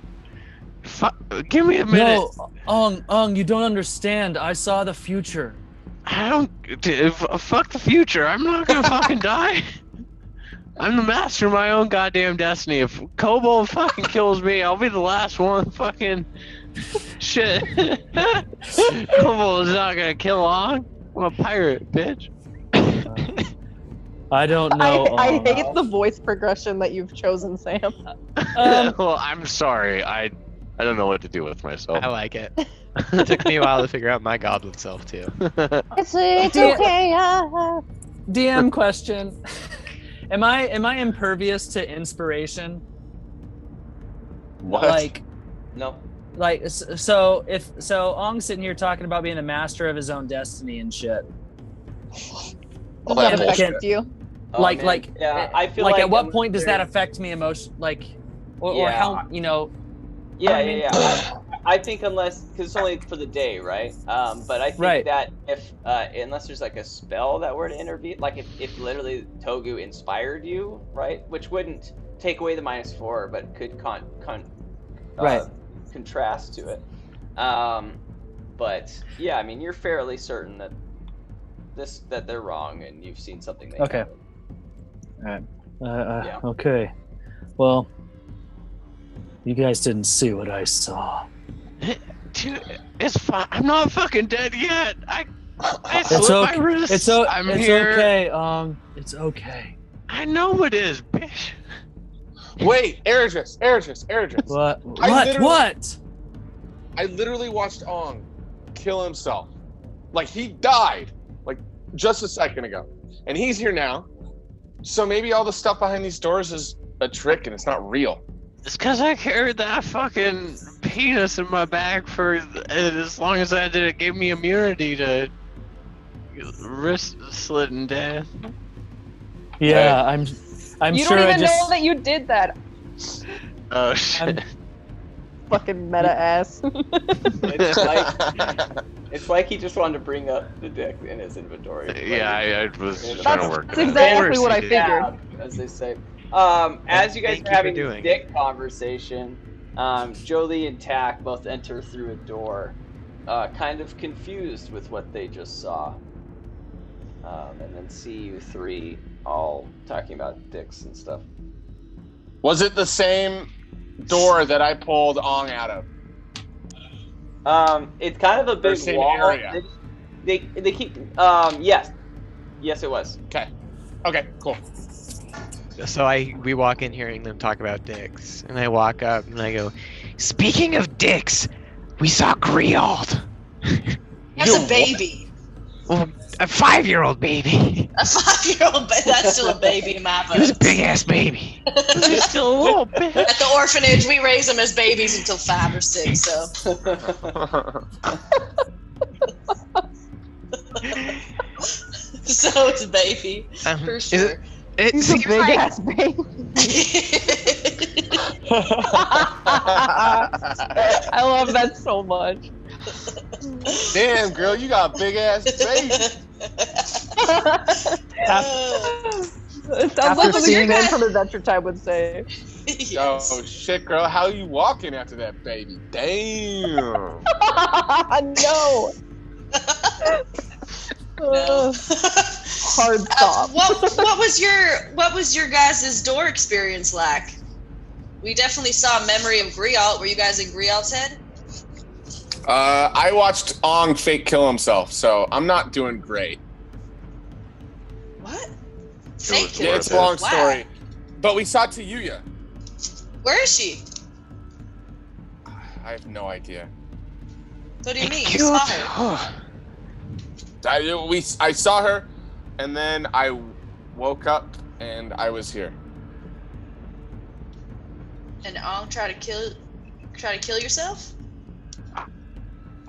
give me a minute. No, Ong, you don't understand. I saw the future. I don't. Fuck the future. I'm not gonna fucking die. I'm the master of my own goddamn destiny. If Kobold fucking kills me, I'll be the last one. Fucking shit. Kobold is not gonna kill Ong. I'm a pirate, bitch. I don't know. I hate the voice progression that you've chosen, Sam. Well, I'm sorry. I don't know what to do with myself. I like it. It took me a while to figure out my goblin self too. It's okay. DM question. Am I impervious to inspiration? What? Like, No. like so Ong's sitting here talking about being the master of his own destiny and shit. Does that affect you? Oh, like man. like Yeah, I feel like at what I'm point does that very- affect me emotion or Yeah. how, you know? Yeah, I mean- I think unless, because it's only for the day, right? But I think Right. that if unless there's like a spell that were to intervene, like if literally Togu inspired you, right, which wouldn't take away the -4, but could Right. contrast to it. But yeah, I mean, you're fairly certain that that they're wrong, and you've seen something. They Okay. haven't. All right. Yeah. Okay. Well, you guys didn't see what I saw. Dude, it's fine. I'm not fucking dead yet. I It's slit my okay. wrist. It's I'm here. okay. It's okay. I know it is, bitch. Wait, Erigis. What? literally- What? I literally watched Ong kill himself. Like, he died, like, just a second ago. And he's here now. So maybe all the stuff behind these doors is a trick and it's not real. It's because I carried that fucking penis in my bag for as long as I did. It gave me immunity to wrist slit and death. Yeah, I'm You sure don't I even just. know that you did that. Oh shit. Fucking meta ass. It's like he just wanted to bring up the dick in his inventory. Yeah, I was trying to work. That's exactly what I figured. Yeah, as they say. As you guys Thank are you for having this doing dick conversation, Jolie and Tack both enter through a door, kind of confused with what they just saw, and then see you three all talking about dicks and stuff. Was it the same door that I pulled Ong out of? It's kind of a big same wall. area. They keep. Yes, it was. Okay, cool. So we walk in hearing them talk about dicks, and I walk up and I go, "Speaking of dicks, we saw Griald." That's a baby. Well, a 5-year-old baby. A 5-year-old, but that's still a baby in my book. He was a big ass baby. He's still a little bit. At the orphanage, we raise them as babies until 5 or 6. So. So it's a baby for sure. He's a big ass baby. I love that so much. Damn, girl, you got a big ass baby. It sounds like what your man from Adventure Time would say. Yes. Oh shit, girl, how you walking after that baby? Damn. No. No. Hard stop. What was your guys' door experience like? We definitely saw a memory of Grialt. Were you guys in Grialt's head? I watched Ong fake kill himself, so I'm not doing great. What? Fake kill Yeah, it's a long story. But we saw Tayuya. Where is she? I have no idea. What do you mean? You saw her? I saw her, and then I woke up and I was here. And Ong try to kill yourself?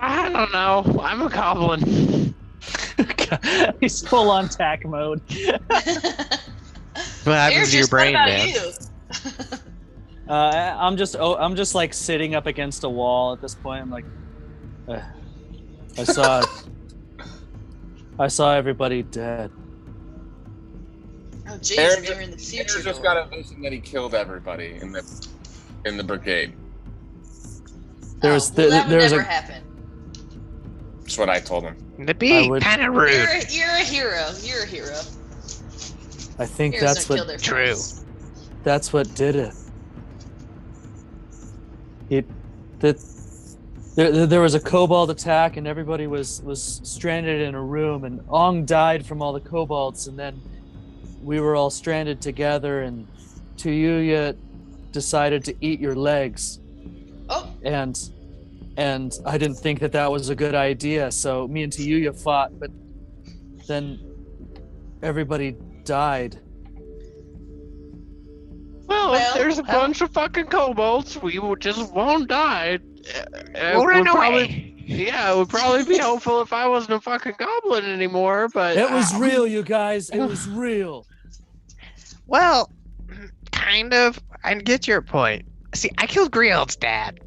I don't know. I'm a goblin. He's full on tack mode. What happens to your brain, man? I'm just like sitting up against a wall at this point. I'm like, I saw everybody dead. Oh jeez, you're in the future. Aaron just got a vision that he killed everybody in the brigade. There's that would never happen. That's what I told him. That'd be kind of rude. You're a hero. You're a hero. I think Heroes that's don't kill what their True. friends. that's what did it. There was a kobold attack, and everybody was stranded in a room, and Ong died from all the kobolds, and then we were all stranded together, and Tuyuya decided to eat your legs. Oh. And I didn't think that was a good idea, so me and Tuyuya fought, but then everybody died. Well, if there's a bunch of fucking kobolds, we just won't die. We'll run away. Yeah, it would probably be helpful if I wasn't a fucking goblin anymore, but... It was real, you guys. It was real. Well, kind of. I get your point. See, I killed Grield's dad.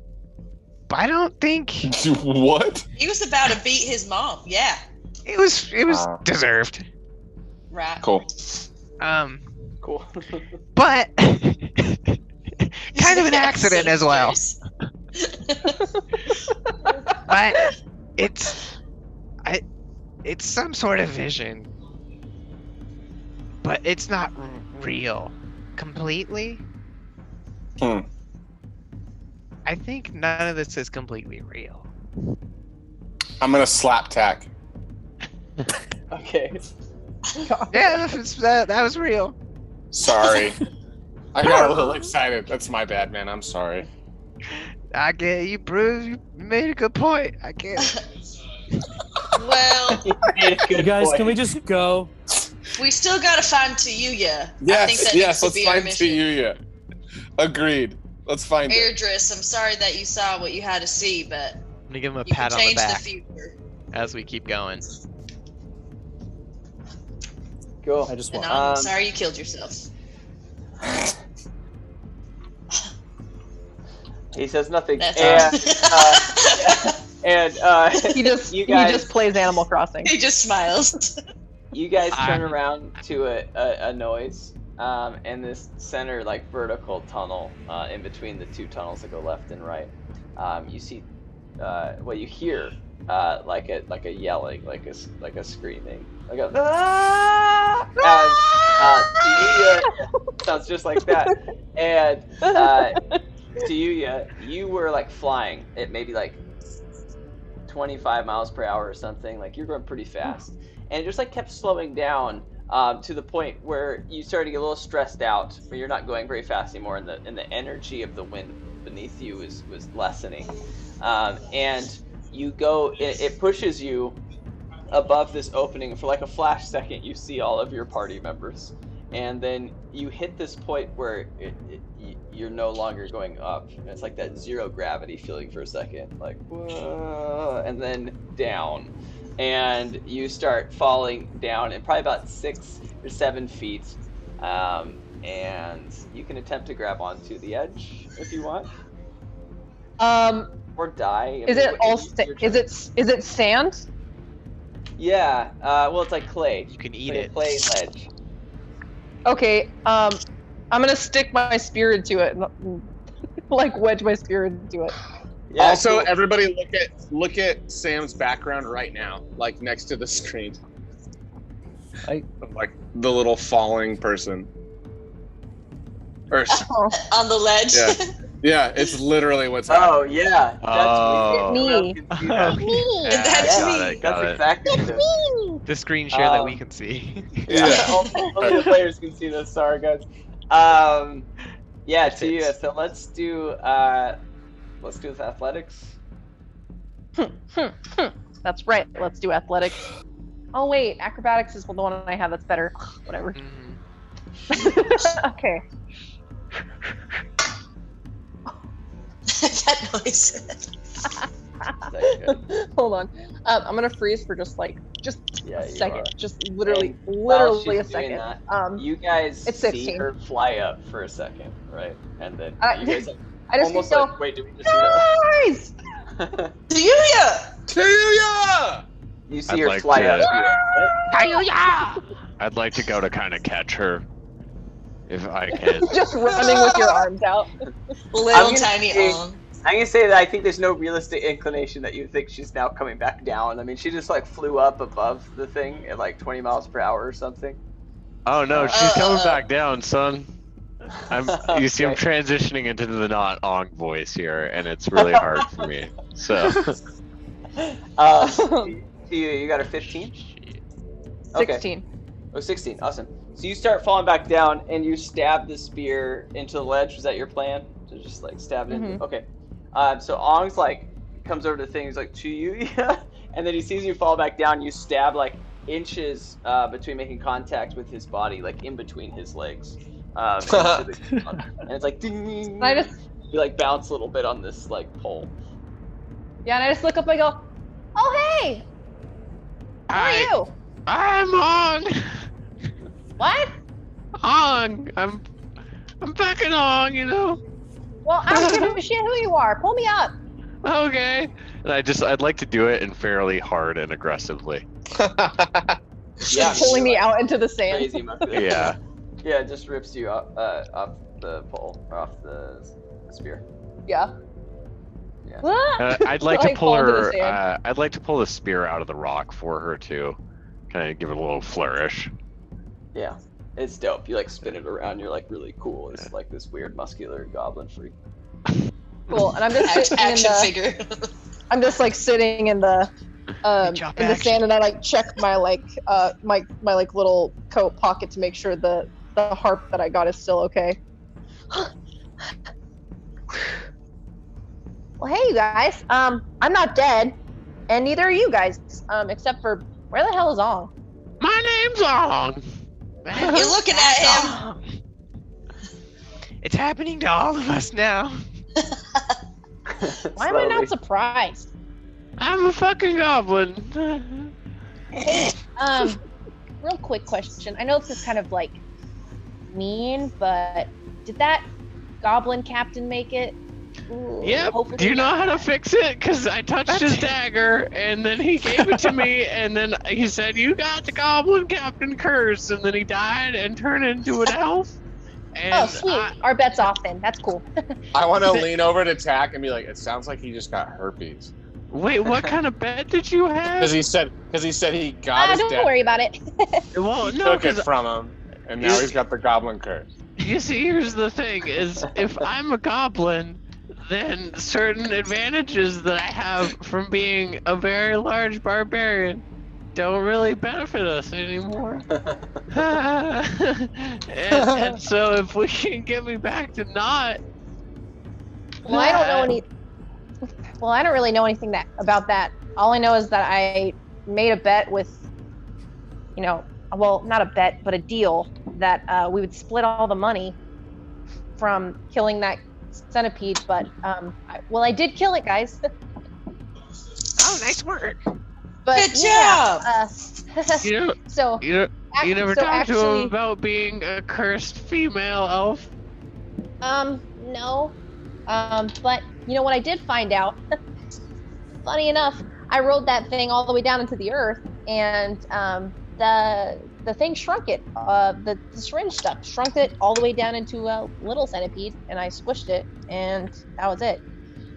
But I don't think... What? He was about to beat his mom. Yeah. It was deserved. Right. Cool. Cool. But kind of an accident as well. But it's some sort of vision. But it's not real completely. I think none of this is completely real. I'm gonna slap tack. Okay. Yeah, that was real. Sorry. I got a little excited. That's my bad, man. I'm sorry. I get you, Bruce. You made a good point. I get it. Well, You guys, can we just go? we still gotta find Tuyuya. I think Yes, that yes. needs to Let's be our find mission. Tuyuya. Agreed. Let's find it. Airdris, I'm sorry that you saw what you had to see, but I'm gonna give him a you pat can on the change the back future. as we keep going. Cool. I just And want. I'm sorry you killed yourself. He says nothing. That's And He just you guys, he just plays Animal Crossing. He just smiles. You guys turn around to a noise, and this center like vertical tunnel in between the two tunnels that go left and right. You see, you hear like a yelling, like a screaming, like a sounds just like that. And Tuyuya, you were like flying at maybe like 25 miles per hour or something. Like you're going pretty fast, and it just like kept slowing down to the point where you started to get a little stressed out, where you're not going very fast anymore, and the energy of the wind beneath you was lessening, and you go. It pushes you above this opening. For like a flash second, you see all of your party members, and then you hit this point where you're no longer going up. And it's like that zero gravity feeling for a second, like whoa, and then down, and you start falling down in probably about 6 or 7 feet, and you can attempt to grab onto the edge if you want, or die. Is it sand? Yeah. Well, it's like clay. You can eat like it. A clay ledge. Okay. I'm gonna stick my spear into it, and, like wedge my spear into it. Yeah, Also, cool. everybody look at Sam's background right now, like next to the screen. Like the little falling person. Or On the ledge. yeah, it's literally what's happening. Oh yeah, that's me. That's me. That's exactly it. The screen share that we can see. Yeah, only the players can see this. Sorry, guys. Yeah, to you. So let's do with athletics. That's right. Let's do athletics. Oh wait, acrobatics is the one I have that's better. Whatever. Okay. That noise. Hold on. I'm gonna freeze for just a second. are. Just literally While she's a doing second. that, you guys it's see 16. her fly up for a second, right? And then you guys I just almost feel, like, wait, did we just see that? Tuyuya! You see I'd her like fly to- up. I'd like to go to kind of catch her, if I can. just running with your arms out. Little tiny arm. I'm gonna say that I think there's no realistic inclination that you think she's now coming back down. I mean, she just like flew up above the thing at like 20 miles per hour or something. Oh no, she's coming back down, son. You see, I'm transitioning into the not Ong voice here, and it's really hard for me. So. You got a 15? 16. Oh, 16. Awesome. So you start falling back down, and you stab the spear into the ledge. Was that your plan? To just like stab it in? Okay. So Ong's like comes over to the thing. He's like, to you, yeah. And then he sees you fall back down. You stab like inches between making contact with his body, like in between his legs. And it's like ding. You like bounce a little bit on this like pole. Yeah, and I just look up and I go, "Oh hey, how are you?" I'm Ong. What? Ong. I'm fucking Ong, you know. Well, I don't give a shit who you are. Pull me up. Okay. And I'd like to do it in fairly hard and aggressively. Yeah, pulling me out into the sand. Crazy Yeah. Yeah, it just rips you off the pole, or off the spear. Yeah. I'd like to pull her. I'd like to pull the spear out of the rock for her too. Kind of give it a little flourish. Yeah, it's dope. You like spin it around. You're like really cool. It's like this weird muscular goblin freak. Cool, and I'm just sitting figure. I'm just like sitting in the sand, and I like check my like my like little coat pocket to make sure the harp that I got is still okay. Well, hey you guys. I'm not dead, and neither are you guys. Except for where the hell is Ong? My name's Ong. You're looking at him. It's happening to all of us now. Why am I not surprised? I'm a fucking goblin. Real quick question. I know this is kind of like mean, but did that goblin captain make it? Ooh, Yep. Do you know how to fix it? Because I touched his dagger, and then he gave it to me, and then he said, "You got the goblin captain curse," and then he died and turned into an elf. And oh, sweet. Our bet's off then. That's cool. I want to lean over to Tack and be like, "It sounds like he just got herpes." Wait, what kind of bet did you have? Because he said he got his don't worry about it. Well, he no, took it from him, and now he's got the goblin curse. You see, here's the thing: is if I'm a goblin, then certain advantages that I have from being a very large barbarian don't really benefit us anymore. and so if we can get me back to not... Well, I don't know any... Well, I don't really know anything about that. All I know is that I made a bet with, well, not a bet, but a deal that we would split all the money from killing that centipede, but I did kill it, guys. Oh, nice work. But good job. You never talked to him about being a cursed female elf. No. But you know what I did find out? Funny enough, I rolled that thing all the way down into the earth, and the thing shrunk it. The syringe stuff shrunk it all the way down into a little centipede, and I squished it, and that was it.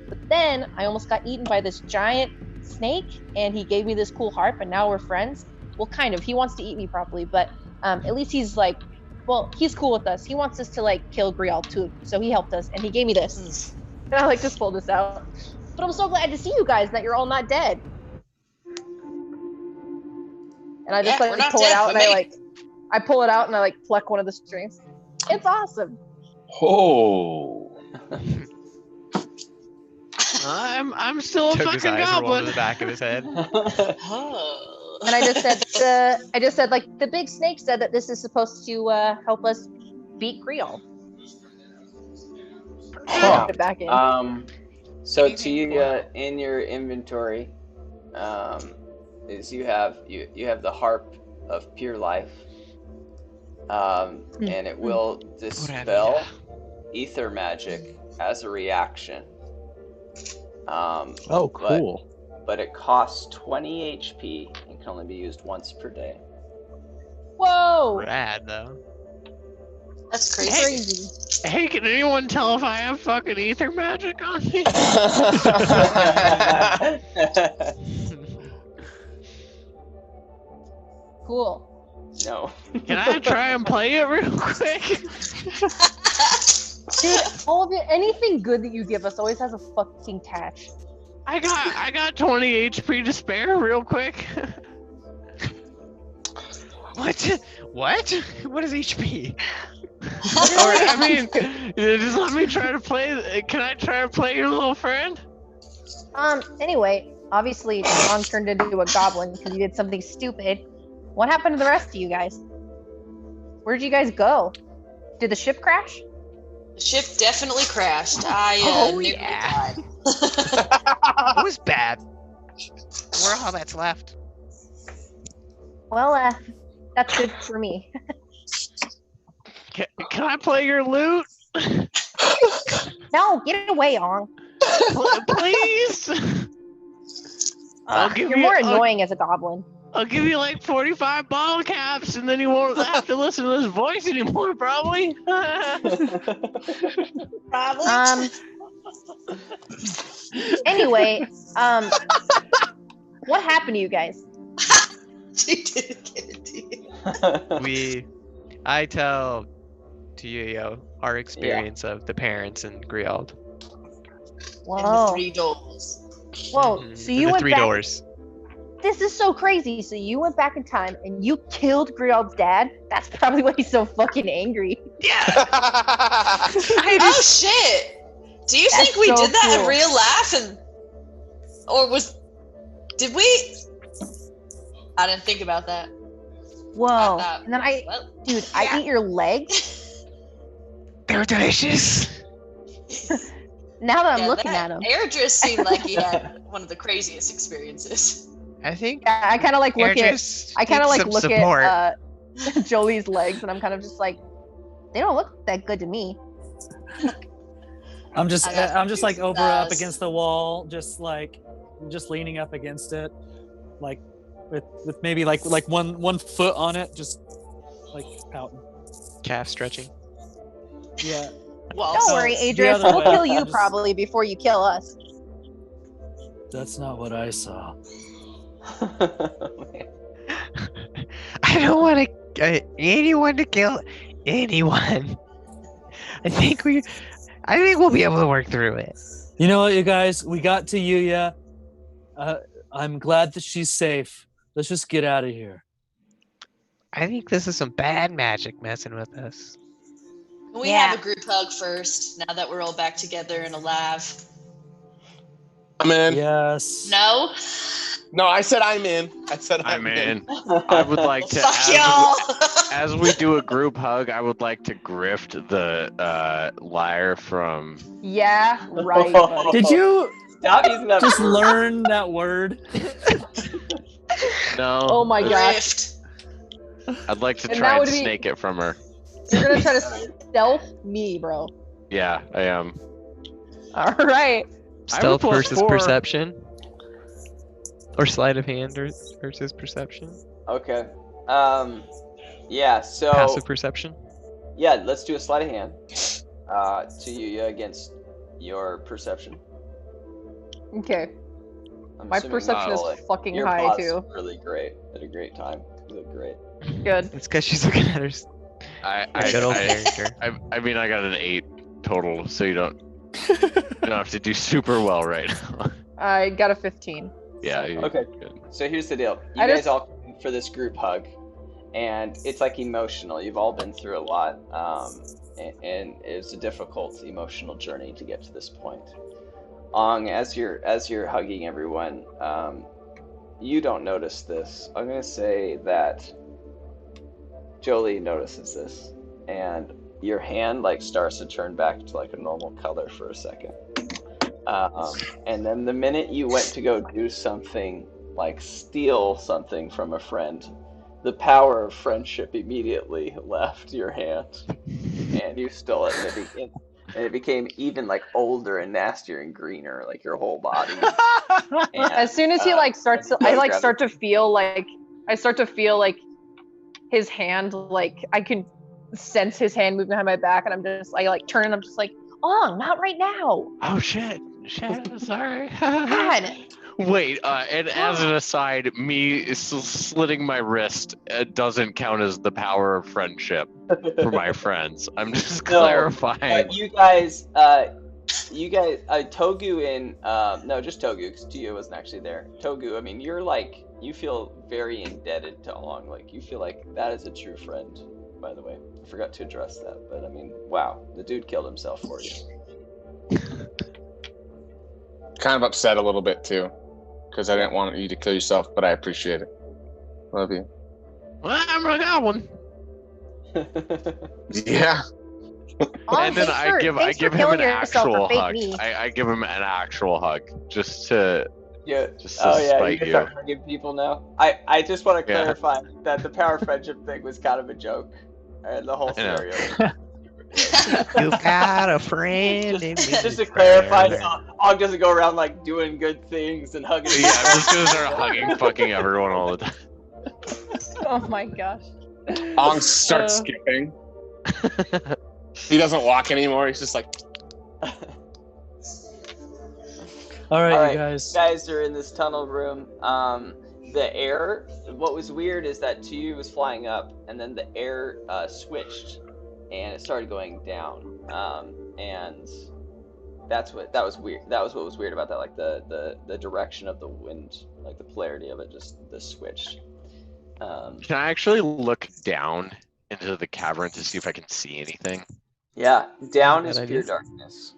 But then I almost got eaten by this giant snake, and he gave me this cool harp, and now we're friends. Well, kind of. He wants to eat me probably, but at least he's like, well, he's cool with us. He wants us to like kill Grial too, so he helped us, and he gave me this. And I like just pulled this out. But I'm so glad to see you guys, that you're all not dead. And I just pull it out, and I pull it out, and I like pluck one of the strings. It's awesome. Oh. I'm still a Took fucking his eyes and rolled goblin. to the back of his head. And I just said like the big snake said that this is supposed to help us beat Grial. Huh. Put it back in. So to you, in your inventory, is you have the harp of pure life, and it will dispel ether magic as a reaction. Oh, cool. But it costs 20 HP and can only be used once per day. Whoa! Rad though. That's crazy. Hey, can anyone tell if I have fucking ether magic on me? Cool. No. Can I try and play it real quick? Dude, all of it, anything good that you give us always has a fucking catch. I got 20 HP to spare real quick. What? What? What is HP? Or, I mean, just let me try to play. Can I try to play your little friend? Anyway, obviously, John turned into a goblin because he did something stupid. What happened to the rest of you guys? Where'd you guys go? Did the ship crash? The ship definitely crashed. I nearly died. It was bad. We're all that's left. Well, that's good for me. Can I play your lute? No, get away, Ong. Please. You're more annoying as a goblin. I'll give you like 45 bottle caps, and then you won't have to listen to this voice anymore, probably. Probably. Anyway, what happened to you guys? She didn't get it to you. I tell to you our experience of the parents and Griald. Whoa. And the 3 doors. Whoa, so you went 3 back. doors. This is so crazy. So you went back in time and you killed Griald's dad? That's probably why he's so fucking angry. Yeah. Oh shit! Do you think we did that in real life? Did we? I didn't think about that. Whoa. And then I eat your legs? They were delicious. Now that I'm looking at him. Airdris seemed like he had one of the craziest experiences. I think. Yeah, I kind of like look Airdris at Jolie's legs, and I'm kind of just like, they don't look that good to me. I'm just like up against the wall, just leaning up against it, like with maybe like one foot on it, just like pouting. Calf stretching. Yeah. Well, don't worry, Adrius. We'll kill you probably before you kill us. That's not what I saw. I don't want anyone to kill anyone. I think we'll be able to work through it. You know what, you guys? We got to Yuya. I'm glad that she's safe. Let's just get out of here. I think this is some bad magic messing with us. Can we have a group hug first, now that we're all back together and alive? I'm in. Yes. No? No, I said I'm in. I'm in. I would like to, as we do a group hug, I would like to grift the lyre from... Yeah, right. Buddy. Did you stop using that just word. learn that word? No. Oh my gosh. I'd like to try and snake it from her. You're gonna try to stealth me, bro. Yeah, I am. All right. Stealth versus perception? Or sleight of hand versus perception? Okay. Yeah, so... Passive perception? Yeah, let's do a sleight of hand. To you against your perception. Okay. I'm My assuming perception is Model, fucking your high, bot's too. Really great. Had a great time. You look great. Good. It's because she's looking at her. Good old character. I mean, I got an 8 total, so you don't have to do super well right now. I got a 15. Yeah. Okay. Good. So here's the deal. You guys all come for this group hug, and it's like emotional. You've all been through a lot, and it's a difficult emotional journey to get to this point. Ong, as you're hugging everyone, you don't notice this. I'm gonna say that Jolie notices this, and your hand starts to turn back to a normal color for a second. And then the minute you went to go do something, like steal something from a friend, the power of friendship immediately left your hand, and you stole it, and it became even older and nastier and greener, your whole body. And, as soon as he starts to, I start to feel his hand, I can sense his hand moving behind my back, and I turn and I'm just like, oh, not right now. Oh shit, sorry. God, Wait, and as an aside, me slitting my wrist doesn't count as the power of friendship for my friends. I'm just clarifying. But you guys, Togu and no, just Togu, because Tuya wasn't actually there. Togu, I mean, you're like, you feel very indebted to Ong. Like, you feel like that is a true friend. By the way, I forgot to address that, but I mean, wow, the dude killed himself for you. Kind of upset a little bit too, because I didn't want you to kill yourself, but I appreciate it. Love you. Well, I'm a goblin. Yeah. And then I give him an actual hug. I give him an actual hug just to spite you start hugging people now. I just want to clarify that the power friendship thing was kind of a joke, and the whole scenario. You got a friend. Just to clarify, Og doesn't go around like doing good things and hugging. Yeah, I'm just gonna start hugging fucking everyone all the time. Oh my gosh. Ong starts skipping. He doesn't walk anymore. He's just like. All right, you guys. You guys are in this tunnel room. The air. What was weird is that Tuyu was flying up, and then the air switched, and it started going down. And that was weird. That was what was weird about that. Like the direction of the wind, like the polarity of it, just the switch. Can I actually look down into the cavern to see if I can see anything? Yeah, down is pure darkness.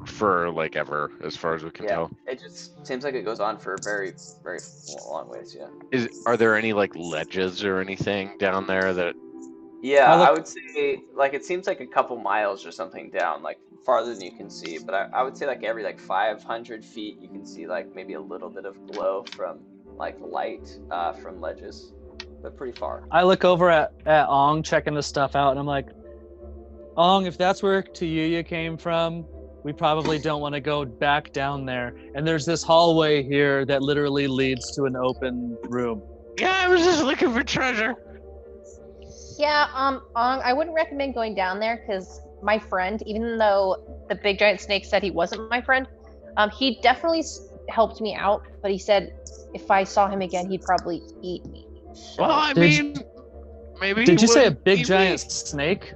For like ever, as far as we can tell. It just seems like it goes on for a very, very long ways. Yeah. Are there any like ledges or anything down there that? Yeah, I would say like it seems like a couple miles or something down, like farther than you can see. But I would say like every like 500 feet you can see like maybe a little bit of glow from like light from ledges, but pretty far. I look over at Ong checking the stuff out, and I'm like, Ong, if that's where Tuya came from, we probably don't want to go back down there. And there's this hallway here that literally leads to an open room. Yeah, I was just looking for treasure. Yeah, Ong, I wouldn't recommend going down there because my friend, even though the big giant snake said he wasn't my friend, he definitely helped me out, but he said if I saw him again, he'd probably eat me. Well, I mean, maybe. Did you say a big giant snake?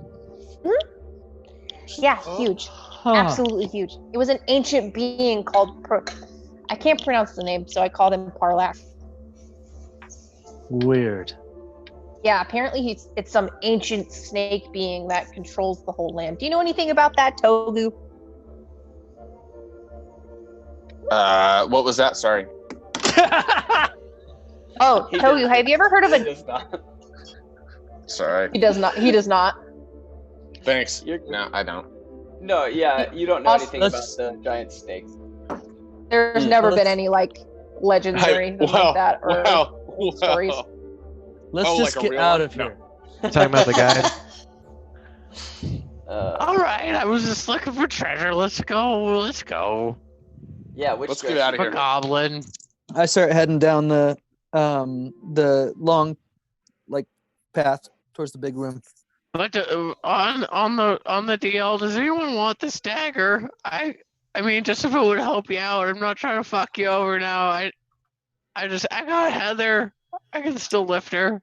Yeah, huge. Absolutely huge. It was an ancient being called I can't pronounce the name, so I called him Parlak. Weird. Yeah, apparently it's some ancient snake being that controls the whole land. Do you know anything about that, Togu? What was that? Sorry. Oh, Togu, have you ever heard of a... Sorry. He does not. He does not. Thanks. No, I don't. No, yeah, you don't know anything about the giant snake. There's never been any like legends or anything like that or stories. Let's just get out of here. Talking about the guy. All right, I was just looking for treasure. Let's go. Let's go. Yeah, let's get out of here. Goblin. I start heading down the long like path towards the big room. But on the DL, does anyone want this dagger? I mean, just if it would help you out. I'm not trying to fuck you over now. I got Heather. I can still lift her.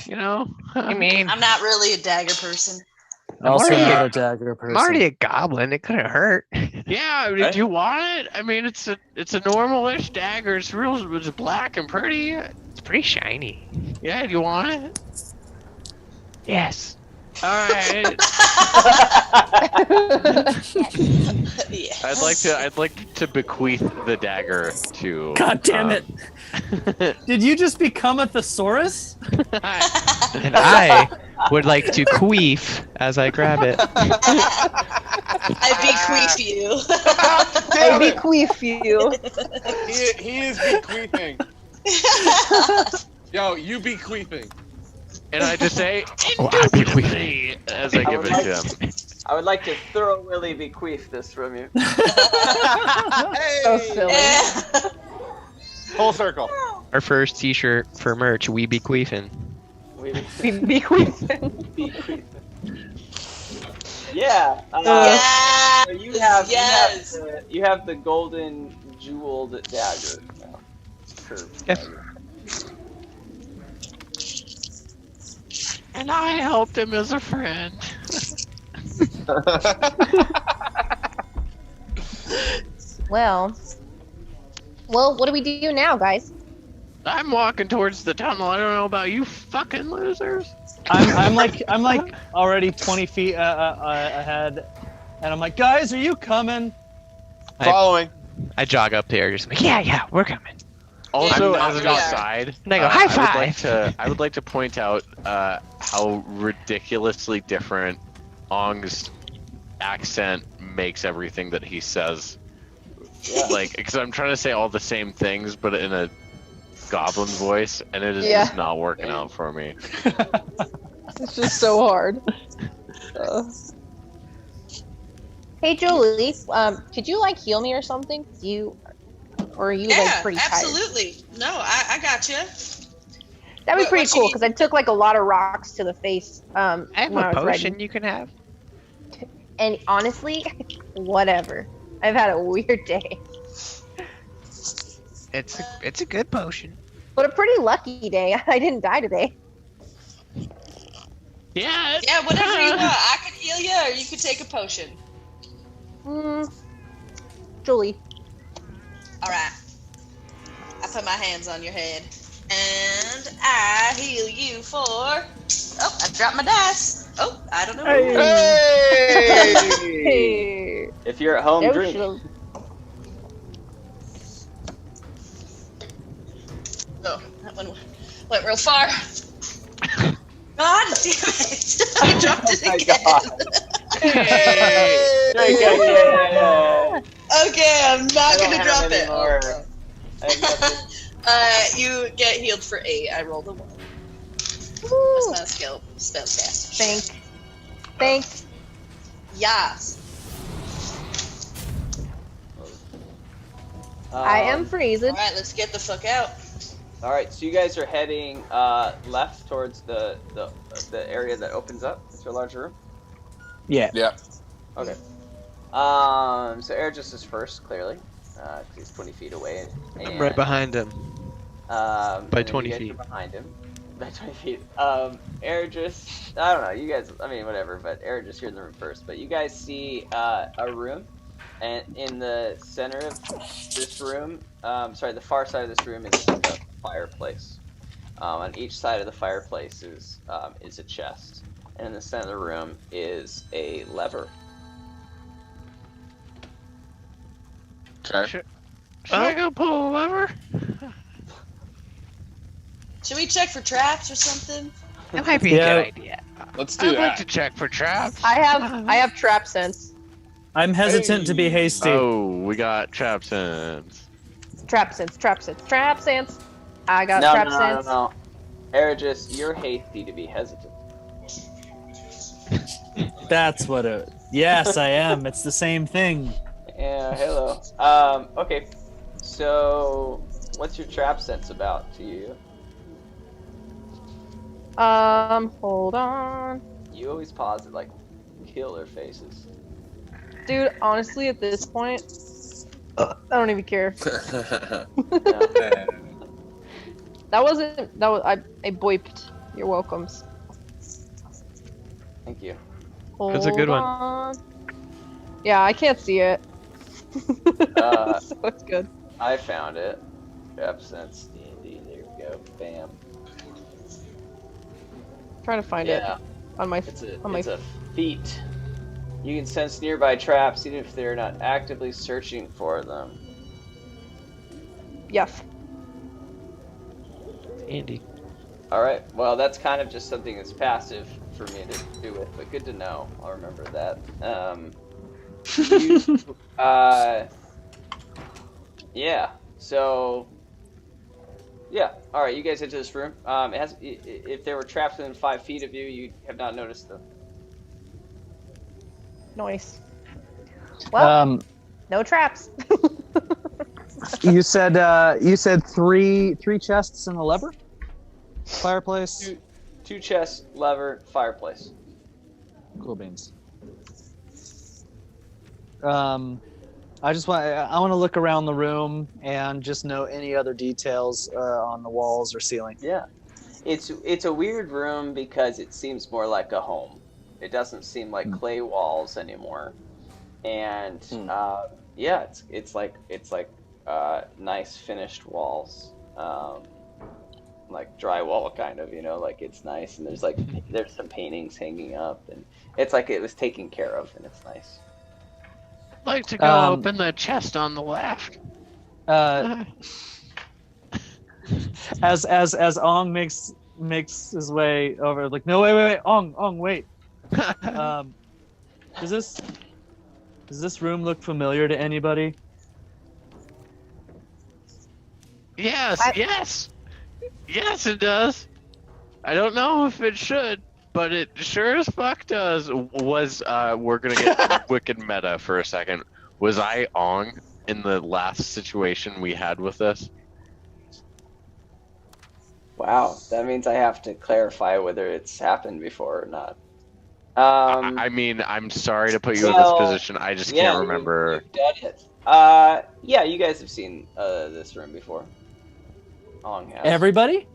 You know. I mean, I'm not really a dagger person. Also not a dagger person. I'm already a goblin. It couldn't hurt. Yeah, did you want it? I mean, it's a normal-ish dagger. It's black and pretty. It's pretty shiny. Yeah, do you want it? Yes. All right. Yes. I'd like to bequeath the dagger to. God damn it! Did you just become a thesaurus? And I would like to queef as I grab it. I bequeath you. I bequeath you. He is bequeathing. Yo, you bequeathing. And I just say, indubitably, as I give it to him. I would like to thoroughly bequeath this from you. Hey! So silly. Full circle. Our first T-shirt for merch. We be queefing. We bequeathing. Yeah. Yes! So you Yes! have the golden jeweled dagger now. Curved dagger. And I helped him as a friend. Well, what do we do now, guys? I'm walking towards the tunnel. I don't know about you fucking losers. I'm like already 20 feet ahead, and I'm like, guys, are you coming? Following. I jog up there, just like, yeah, we're coming. Also, I'm as an not- aside, And I go, high five. I would like to point out how ridiculously different Ong's accent makes everything that he says. Yeah. Like, because I'm trying to say all the same things, but in a goblin voice, and it is Yeah. just not working out for me. It's just so hard. Hey, Jolie, could you like heal me or something? Or are you like pretty tired? absolutely. No, I got you. That'd be pretty what you cool need? because I took like a lot of rocks to the face. I have when a I was potion riding. you can have. And honestly, whatever. I've had a weird day, It's a good potion. but a pretty lucky day. I didn't die today. Yeah. Yeah, whatever you want. I could heal you, or you could take a potion. Julie. All right. I put my hands on your head, and I heal you for. Oh, I dropped my dice. Oh, I don't know. Hey. If you're at home, No drink. shield. Oh, that one went real far. God damn it! I dropped it again. Okay, I'm not gonna drop it. You get healed for 8. I rolled a 1. That's not a spellcast. Thanks. Yes. I am freezing. All right, let's get the fuck out. All right, so you guys are heading left towards the area that opens up into a larger room. Yeah. Yeah. Okay. So Airgis is first, clearly. 'Cause he's 20 feet away. I'm right behind him. By By 20 you guys feet. are behind him. By 20 feet. Airgis, I don't know, you guys, I mean, whatever, but Airgis, you're in the room first. But you guys see a room, and in the center of this room, the far side of this room is like a fireplace. On each side of the fireplace is a chest. And in the center of the room is a lever. Okay. Should I go pull a lever? Should we check for traps or something? That might be a good idea. Let's do I'd that. like to check for traps. I have trap sense. I'm hesitant to be hasty. Oh, we got trap sense. Trap sense. I got No, trap no, sense. no. Airgis, you're hasty to be hesitant. That's what it. Yes, I am. It's the same thing. Yeah, hello. Okay. So, what's your trap sense about to you? Hold on. You always pause at like killer faces. Dude, honestly, at this point, I don't even care. That was I boiped. You're welcomes. Thank you. That's a good one. one. Yeah, I can't see it. So it's good. I found it. Trap sense D&D. There we go. Bam. Trying to find it on my It's a feat. You can sense nearby traps even if they're not actively searching for them. Yes. Andy. Alright, well that's kind of just something that's passive for me to do with, but good to know. I'll remember that. Yeah, so... Yeah, alright, you guys enter this room. If there were traps within 5 feet of you, you have not noticed them. Nice. Well, no traps. You said three chests and a lever? Fireplace? Two chests, lever, fireplace. Cool beans. I want to look around the room and just know any other details on the walls or ceiling. Yeah, it's a weird room because it seems more like a home. It doesn't seem like clay walls anymore, and yeah, it's like nice finished walls, like drywall kind of, like it's nice, and there's some paintings hanging up, and it's like it was taken care of, and it's nice. I'd like to go open the chest on the left. As Ong makes his way over, like, no, wait, Ong, wait. Does this room look familiar to anybody? Yes, it does. I don't know if it should, but it sure as fuck does. We're gonna get wicked meta for a second. Was I Ong in the last situation we had with this? Wow, that means I have to clarify whether it's happened before or not. I mean, I'm sorry to put you in this position. I just can't remember. You've done it. Yeah, you guys have seen this room before. Ong has. Everybody?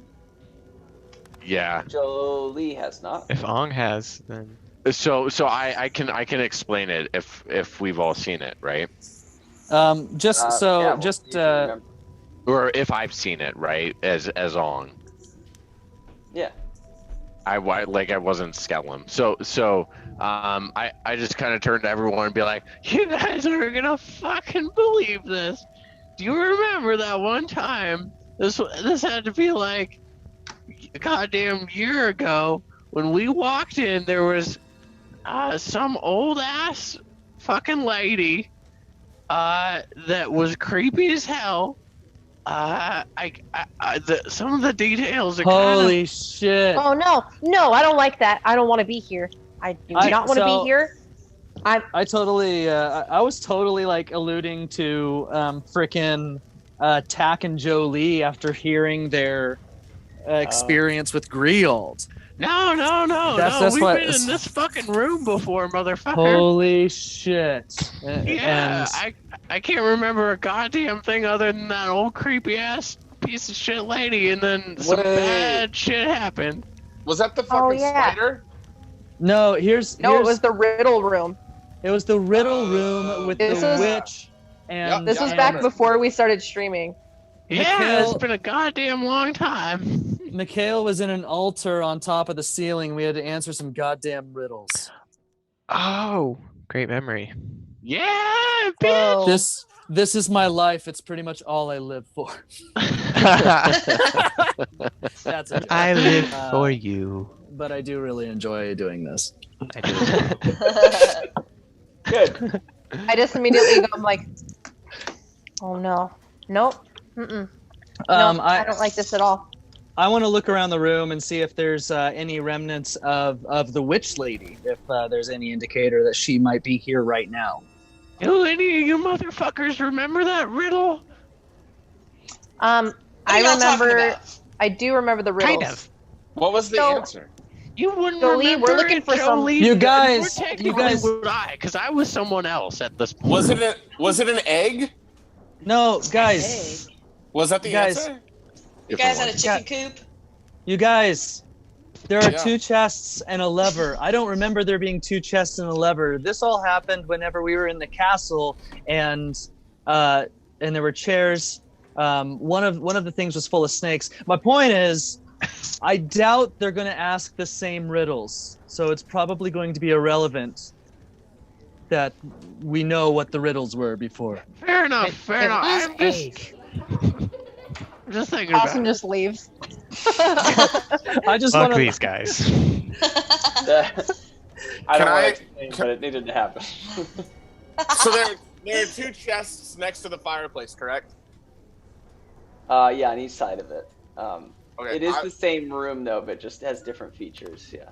Yeah. Jolie has not. If Ong has, then. So I can explain it if we've all seen it, right? Or if I've seen it, right? As Ong. Yeah. I wasn't Skellum. So I just kind of turned to everyone and be like, you guys aren't gonna fucking believe this. Do you remember that one time? This had to be like a goddamn year ago when we walked in. There was some old ass fucking lady that was creepy as hell. Some of the details are Holy shit. Oh no, I don't like that. I don't want to be here. I do not want to be here. I was totally like alluding to frickin' Tack and Jolie after hearing their experience with Griald. No. That's We've been in this fucking room before, motherfucker. Holy shit. Yeah, I can't remember a goddamn thing other than that old creepy ass piece of shit lady, and then some bad shit happened. Was that the fucking spider? No, it was the riddle room. It was the riddle room with the witch. And this was back before we started streaming. Yeah, it's been a goddamn long time. Mikhail was in an altar on top of the ceiling. We had to answer some goddamn riddles. Oh, great memory. Yeah, bitch. This is my life. It's pretty much all I live for. That's it. I live for you. But I do really enjoy doing this. I do. Good. I just immediately go, I'm like, oh no. Nope. Mm-mm. No, I don't like this at all. I want to look around the room and see if there's any remnants of the witch lady, if there's any indicator that she might be here right now. Do any of you motherfuckers remember that riddle? I do remember the riddles. Kind of. What was the answer? You wouldn't Jolie, remember we're looking for some. You guys would I? Because I was someone else at this point. Was it an egg? No, guys. Was that the answer? You guys had a chicken coop? You guys, there are 2 chests and a lever. I don't remember there being 2 chests and a lever. This all happened whenever we were in the castle, and there were chairs. One of the things was full of snakes. My point is, I doubt they're going to ask the same riddles, so it's probably going to be irrelevant that we know what the riddles were before. Fair enough. I'm just thinking Awesome about it. just leaves. I just Fuck want these guys. I don't want to explain, but it needed to happen. So there are 2 chests next to the fireplace, correct? Yeah, on each side of it. Okay, it is the same room though, but just has different features. Yeah.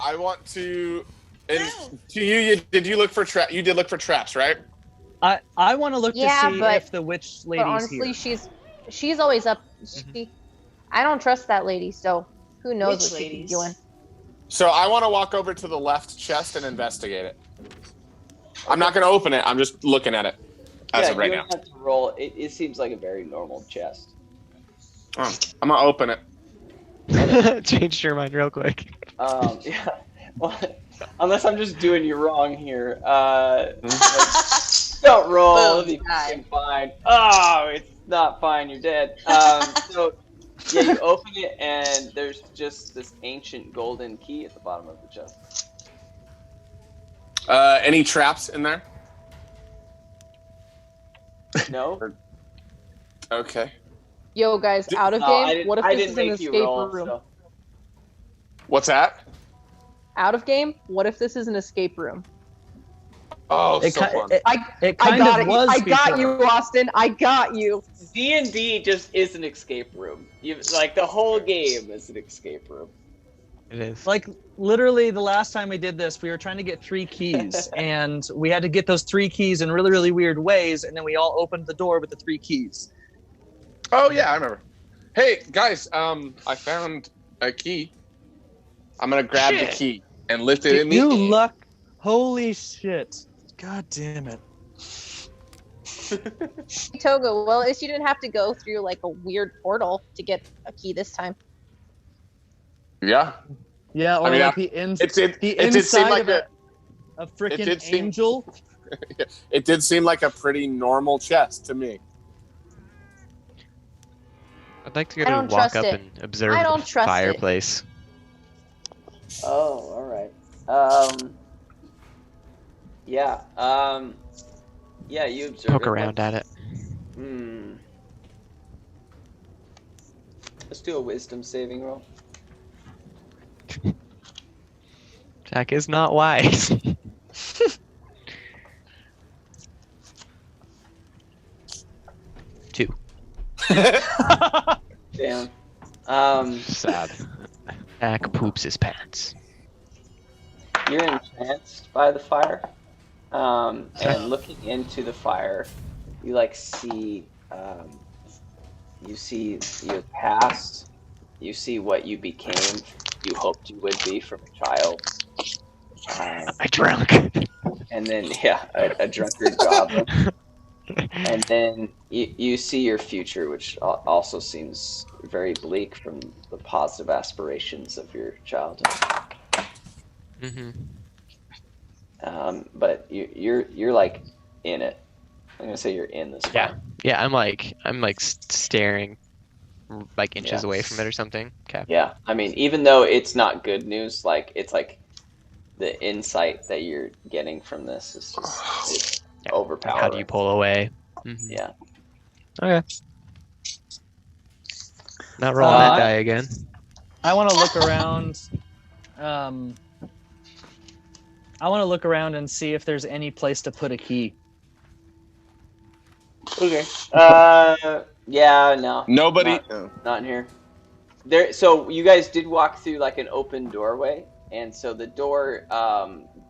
I want to. And to you did you look for traps? You did look for traps, right? I want to look to see if the witch lady's but honestly, here. she's always up. I don't trust that lady, so who knows Witch what she's ladies. doing. So I want to walk over to the left chest and investigate it. I'm not going to open it. I'm just looking at it as of right you now. don't have to roll. It seems like a very normal chest. Oh, I'm going to open it. Changed your mind real quick. Yeah. Well, unless I'm just doing you wrong here. Don't roll. It'll be fucking fine. Oh, it's not fine. You're dead. So, yeah, you open it, and there's just this ancient golden key at the bottom of the chest. Any traps in there? No. Okay. Yo, guys, out of game. What if this is an escape room? So. What's that? Out of game. What if this is an escape room? Oh, so fun. It kind of was. I got you, Austin. I got you. D&D just is an escape room. Like the whole game is an escape room. It is. Like literally the last time we did this, we were trying to get 3 keys, and we had to get those 3 keys in really, really weird ways, and then we all opened the door with the 3 keys. Oh yeah, I remember. Hey guys, I found a key. I'm gonna grab the key and lift it in the air. You luck! Holy shit! God damn it! Togo, well, at least you didn't have to go through like a weird portal to get a key this time. Yeah. Yeah, or like the inside of a freaking angel. It did seem like a pretty normal chest to me. I'd like to go to walk up and observe the fireplace. Oh, all right. Yeah. Yeah, you observe. Poke around at it. Let's do a wisdom saving roll. Jack is not wise. Two. Damn. Sad. Jack poops his pants. You're entranced by the fire, and looking into the fire, you see, you see your past, you see what you became, you hoped you would be from a child. I drunk. And then, a drunkard goblin. And then you see your future, which also seems very bleak from the positive aspirations of your childhood. Mm-hmm. But you're like in it. I'm gonna say you're in this. Yeah. I'm like staring, like inches away from it or something. Okay. Yeah. I mean, even though it's not good news, like it's like the insight that you're getting from this is just overpowering. How do you pull away? Mm-hmm. Yeah. Okay. Not rolling that die again. I want to look around. I want to look around and see if there's any place to put a key. Okay. Yeah, no. Nobody. Not in here. There. So you guys did walk through like an open doorway, and so the door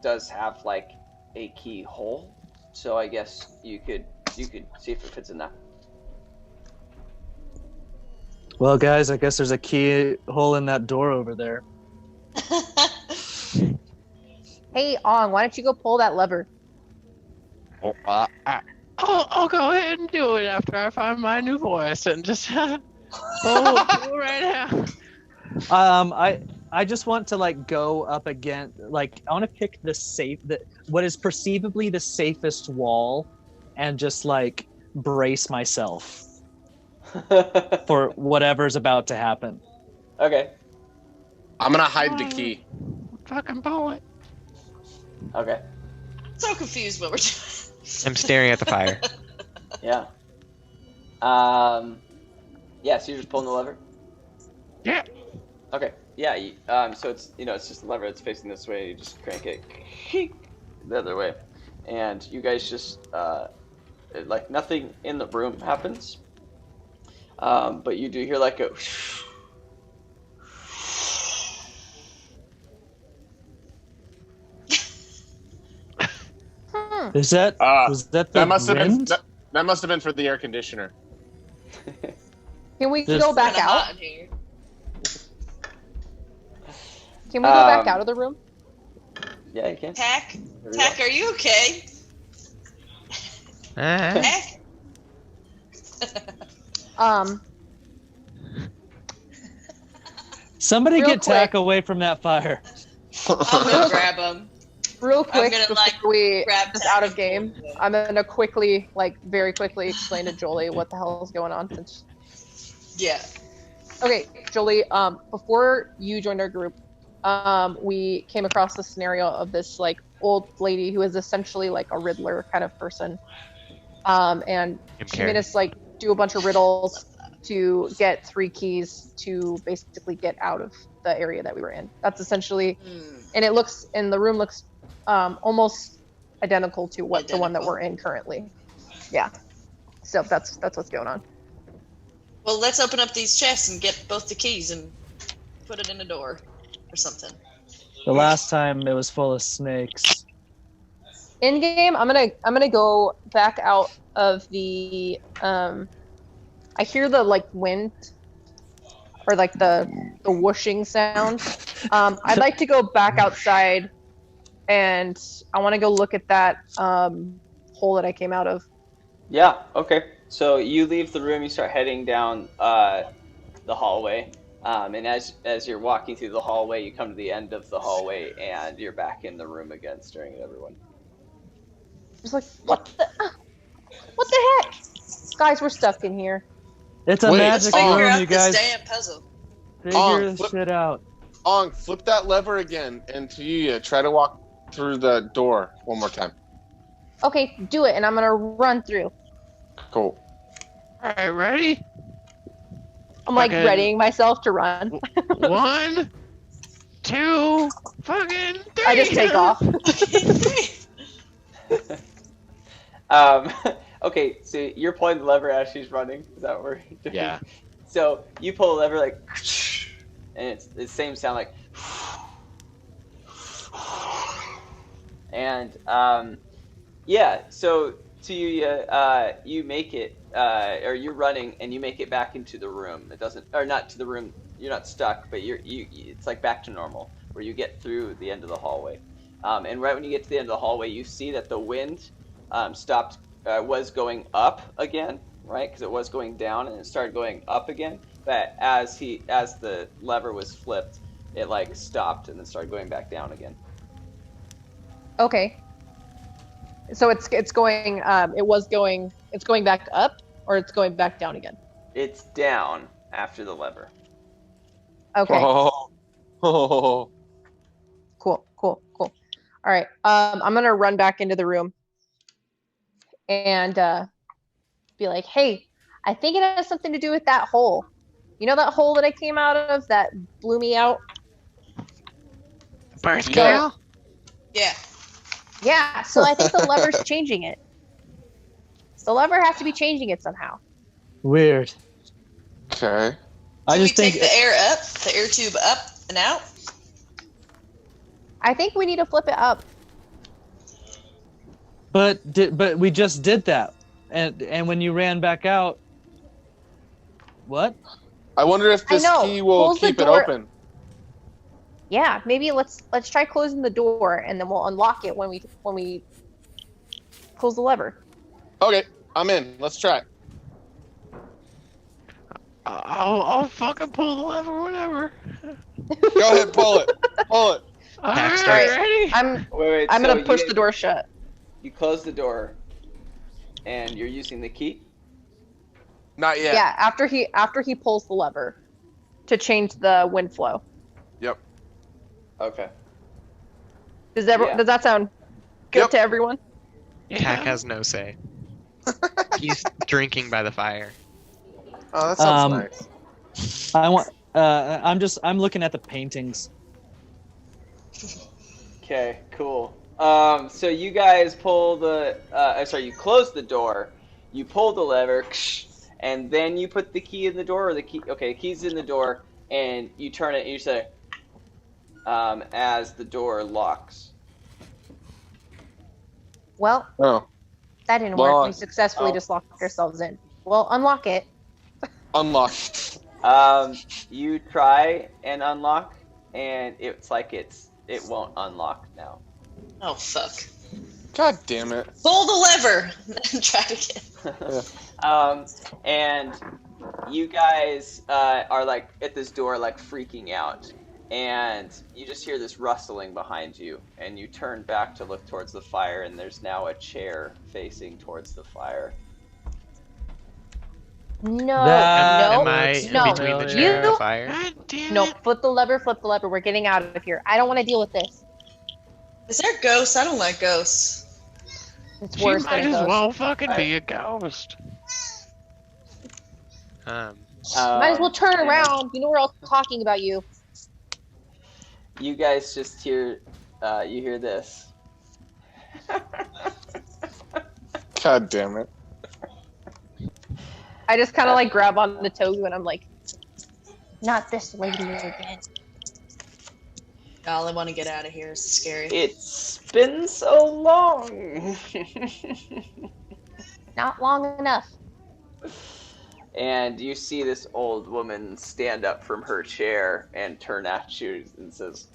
does have like a keyhole. So I guess you could see if it fits in that. Well, guys, I guess there's a keyhole in that door over there. Hey, Ong, why don't you go pull that lever? I'll go ahead and do it after I find my new voice and just pull right now. I just want to like go up against, like I want to pick what is perceivably the safest wall, and just like brace myself for whatever's about to happen. Okay. I'm gonna hide the key. Fucking pull it. Okay. So confused what we're doing. I'm staring at the fire. Yeah. Yeah. So you're just pulling the lever. Yeah. Okay. Yeah. So it's it's just a lever that's facing this way. You just crank it the other way, and you guys just like nothing in the room happens, but you do hear like a. Is that was that the that must have wind? been that must have been for the air conditioner. Can we go back out? In here. Can we go back out of the room? Yeah, you can. Tack, are you okay? Somebody Real get Tack quick. away from that fire. I'm gonna grab him. Real quick, gonna, before like, we grab just Tack out of and game, pull him. I'm gonna quickly, like, very quickly explain to Jolie what the hell is going on. Yeah. Okay, Jolie. Before you joined our group, we came across the scenario of this like old lady who is essentially like a Riddler kind of person, and she made us like do a bunch of riddles to get 3 keys to basically get out of the area that we were in. That's essentially, and the room looks almost identical to the one that we're in currently. Yeah. So that's what's going on. Well, let's open up these chests and get both the keys and put it in a door or something. The last time it was full of snakes. In game, I'm gonna go back out of the. I hear the like wind, or like the whooshing sound. I'd like to go back outside, and I want to go look at that hole that I came out of. Yeah. Okay. So you leave the room. You start heading down the hallway. And as you're walking through the hallway, you come to the end of the hallway, and you're back in the room again, staring at everyone. Just like, what the heck? Guys, we're stuck in here. It's a magic room, you guys. This damn puzzle. Figure this shit out. Flip that lever again, and Tuya, try to walk through the door one more time. Okay, do it, and I'm gonna run through. Cool. Alright, ready? I'm like Fucking- readying myself to run. 1, 2, fucking 3. I just take off. Okay, so you're pulling the lever as she's running. Is that what we're doing? Yeah. So you pull the lever like, and it's the same sound like, and yeah. So you make it, or you're running and you make it back into the room. It doesn't, or not to the room. You're not stuck, but it's like back to normal, where you get through the end of the hallway. And right when you get to the end of the hallway, you see that the wind stopped. Was going up again, right? Because it was going down and it started going up again. But as the lever was flipped, it like stopped and then started going back down again. Okay. So it's going it's going back up, or it's going back down again? It's down after the lever. Okay. Oh. Cool. All right. I'm gonna run back into the room and be like, hey, I think it has something to do with that hole. You know that hole that I came out of that blew me out? Birth canal? Yeah. Yeah, so I think the lever's changing it. The lever has to be changing it somehow. Weird. Okay. I just think take the air tube up and out? I think we need to flip it up. But we just did that, and when you ran back out, what? I wonder if this key will Close the keep it door. open. Yeah, maybe let's try closing the door, and then we'll unlock it when we close the lever. Okay, I'm in. Let's try. I'll fucking pull the lever, whatever. Go ahead, pull it. Pull it. Alright, ready? I'm Wait, I'm so gonna push you- the door shut. You close the door, and you're using the key. Not yet. Yeah, after he pulls the lever to change the wind flow. Yep. Okay. Does that sound good to everyone? Tack has no say. He's drinking by the fire. Oh, that sounds nice. I want. I'm looking at the paintings. Okay, cool. So you guys pull the, you close the door, you pull the lever, and then you put the key in the door, or the key's in the door, and you turn it, and you say, as the door locks. Well, that didn't work. We successfully just locked ourselves in. Well, unlock it. Unlock. You try and unlock, and it's like it won't unlock now. Oh, fuck. God damn it. Pull the lever and try to get. And you guys are like at this door, like freaking out, and you just hear this rustling behind you, and you turn back to look towards the fire, and there's now a chair facing towards the fire. No, Am I in between the chair and the fire? No, flip the lever, We're getting out of here. I don't want to deal with this. Is there ghosts? I don't like ghosts. It's She worse might than a as ghost. well fucking be a ghost. Might as well turn around. You know we're all talking about you. You guys just hear, you hear this. God damn it. I just kind of like grab on the Togu and I'm like, not this lady again. All I want to get out of here is scary. It's been so long. Not long enough. And you see this old woman stand up from her chair and turn at you and says,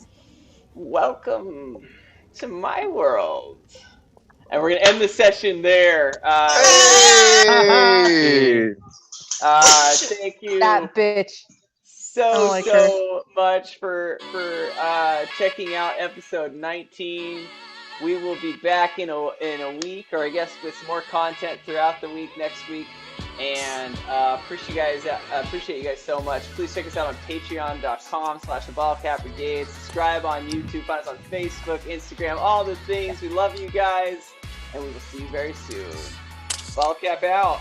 "Welcome to my world." And we're going to end the session there. Hey! Thank you That bitch. so much for checking out episode 19. We will be back in a week, or I guess with some more content throughout the week next week. And appreciate you guys so much. Please check us out on patreon.com/the Bottlecap Brigade. Subscribe on YouTube. Find us on Facebook, Instagram, all the things. We love you guys. And we will see you very soon. Bottlecap out.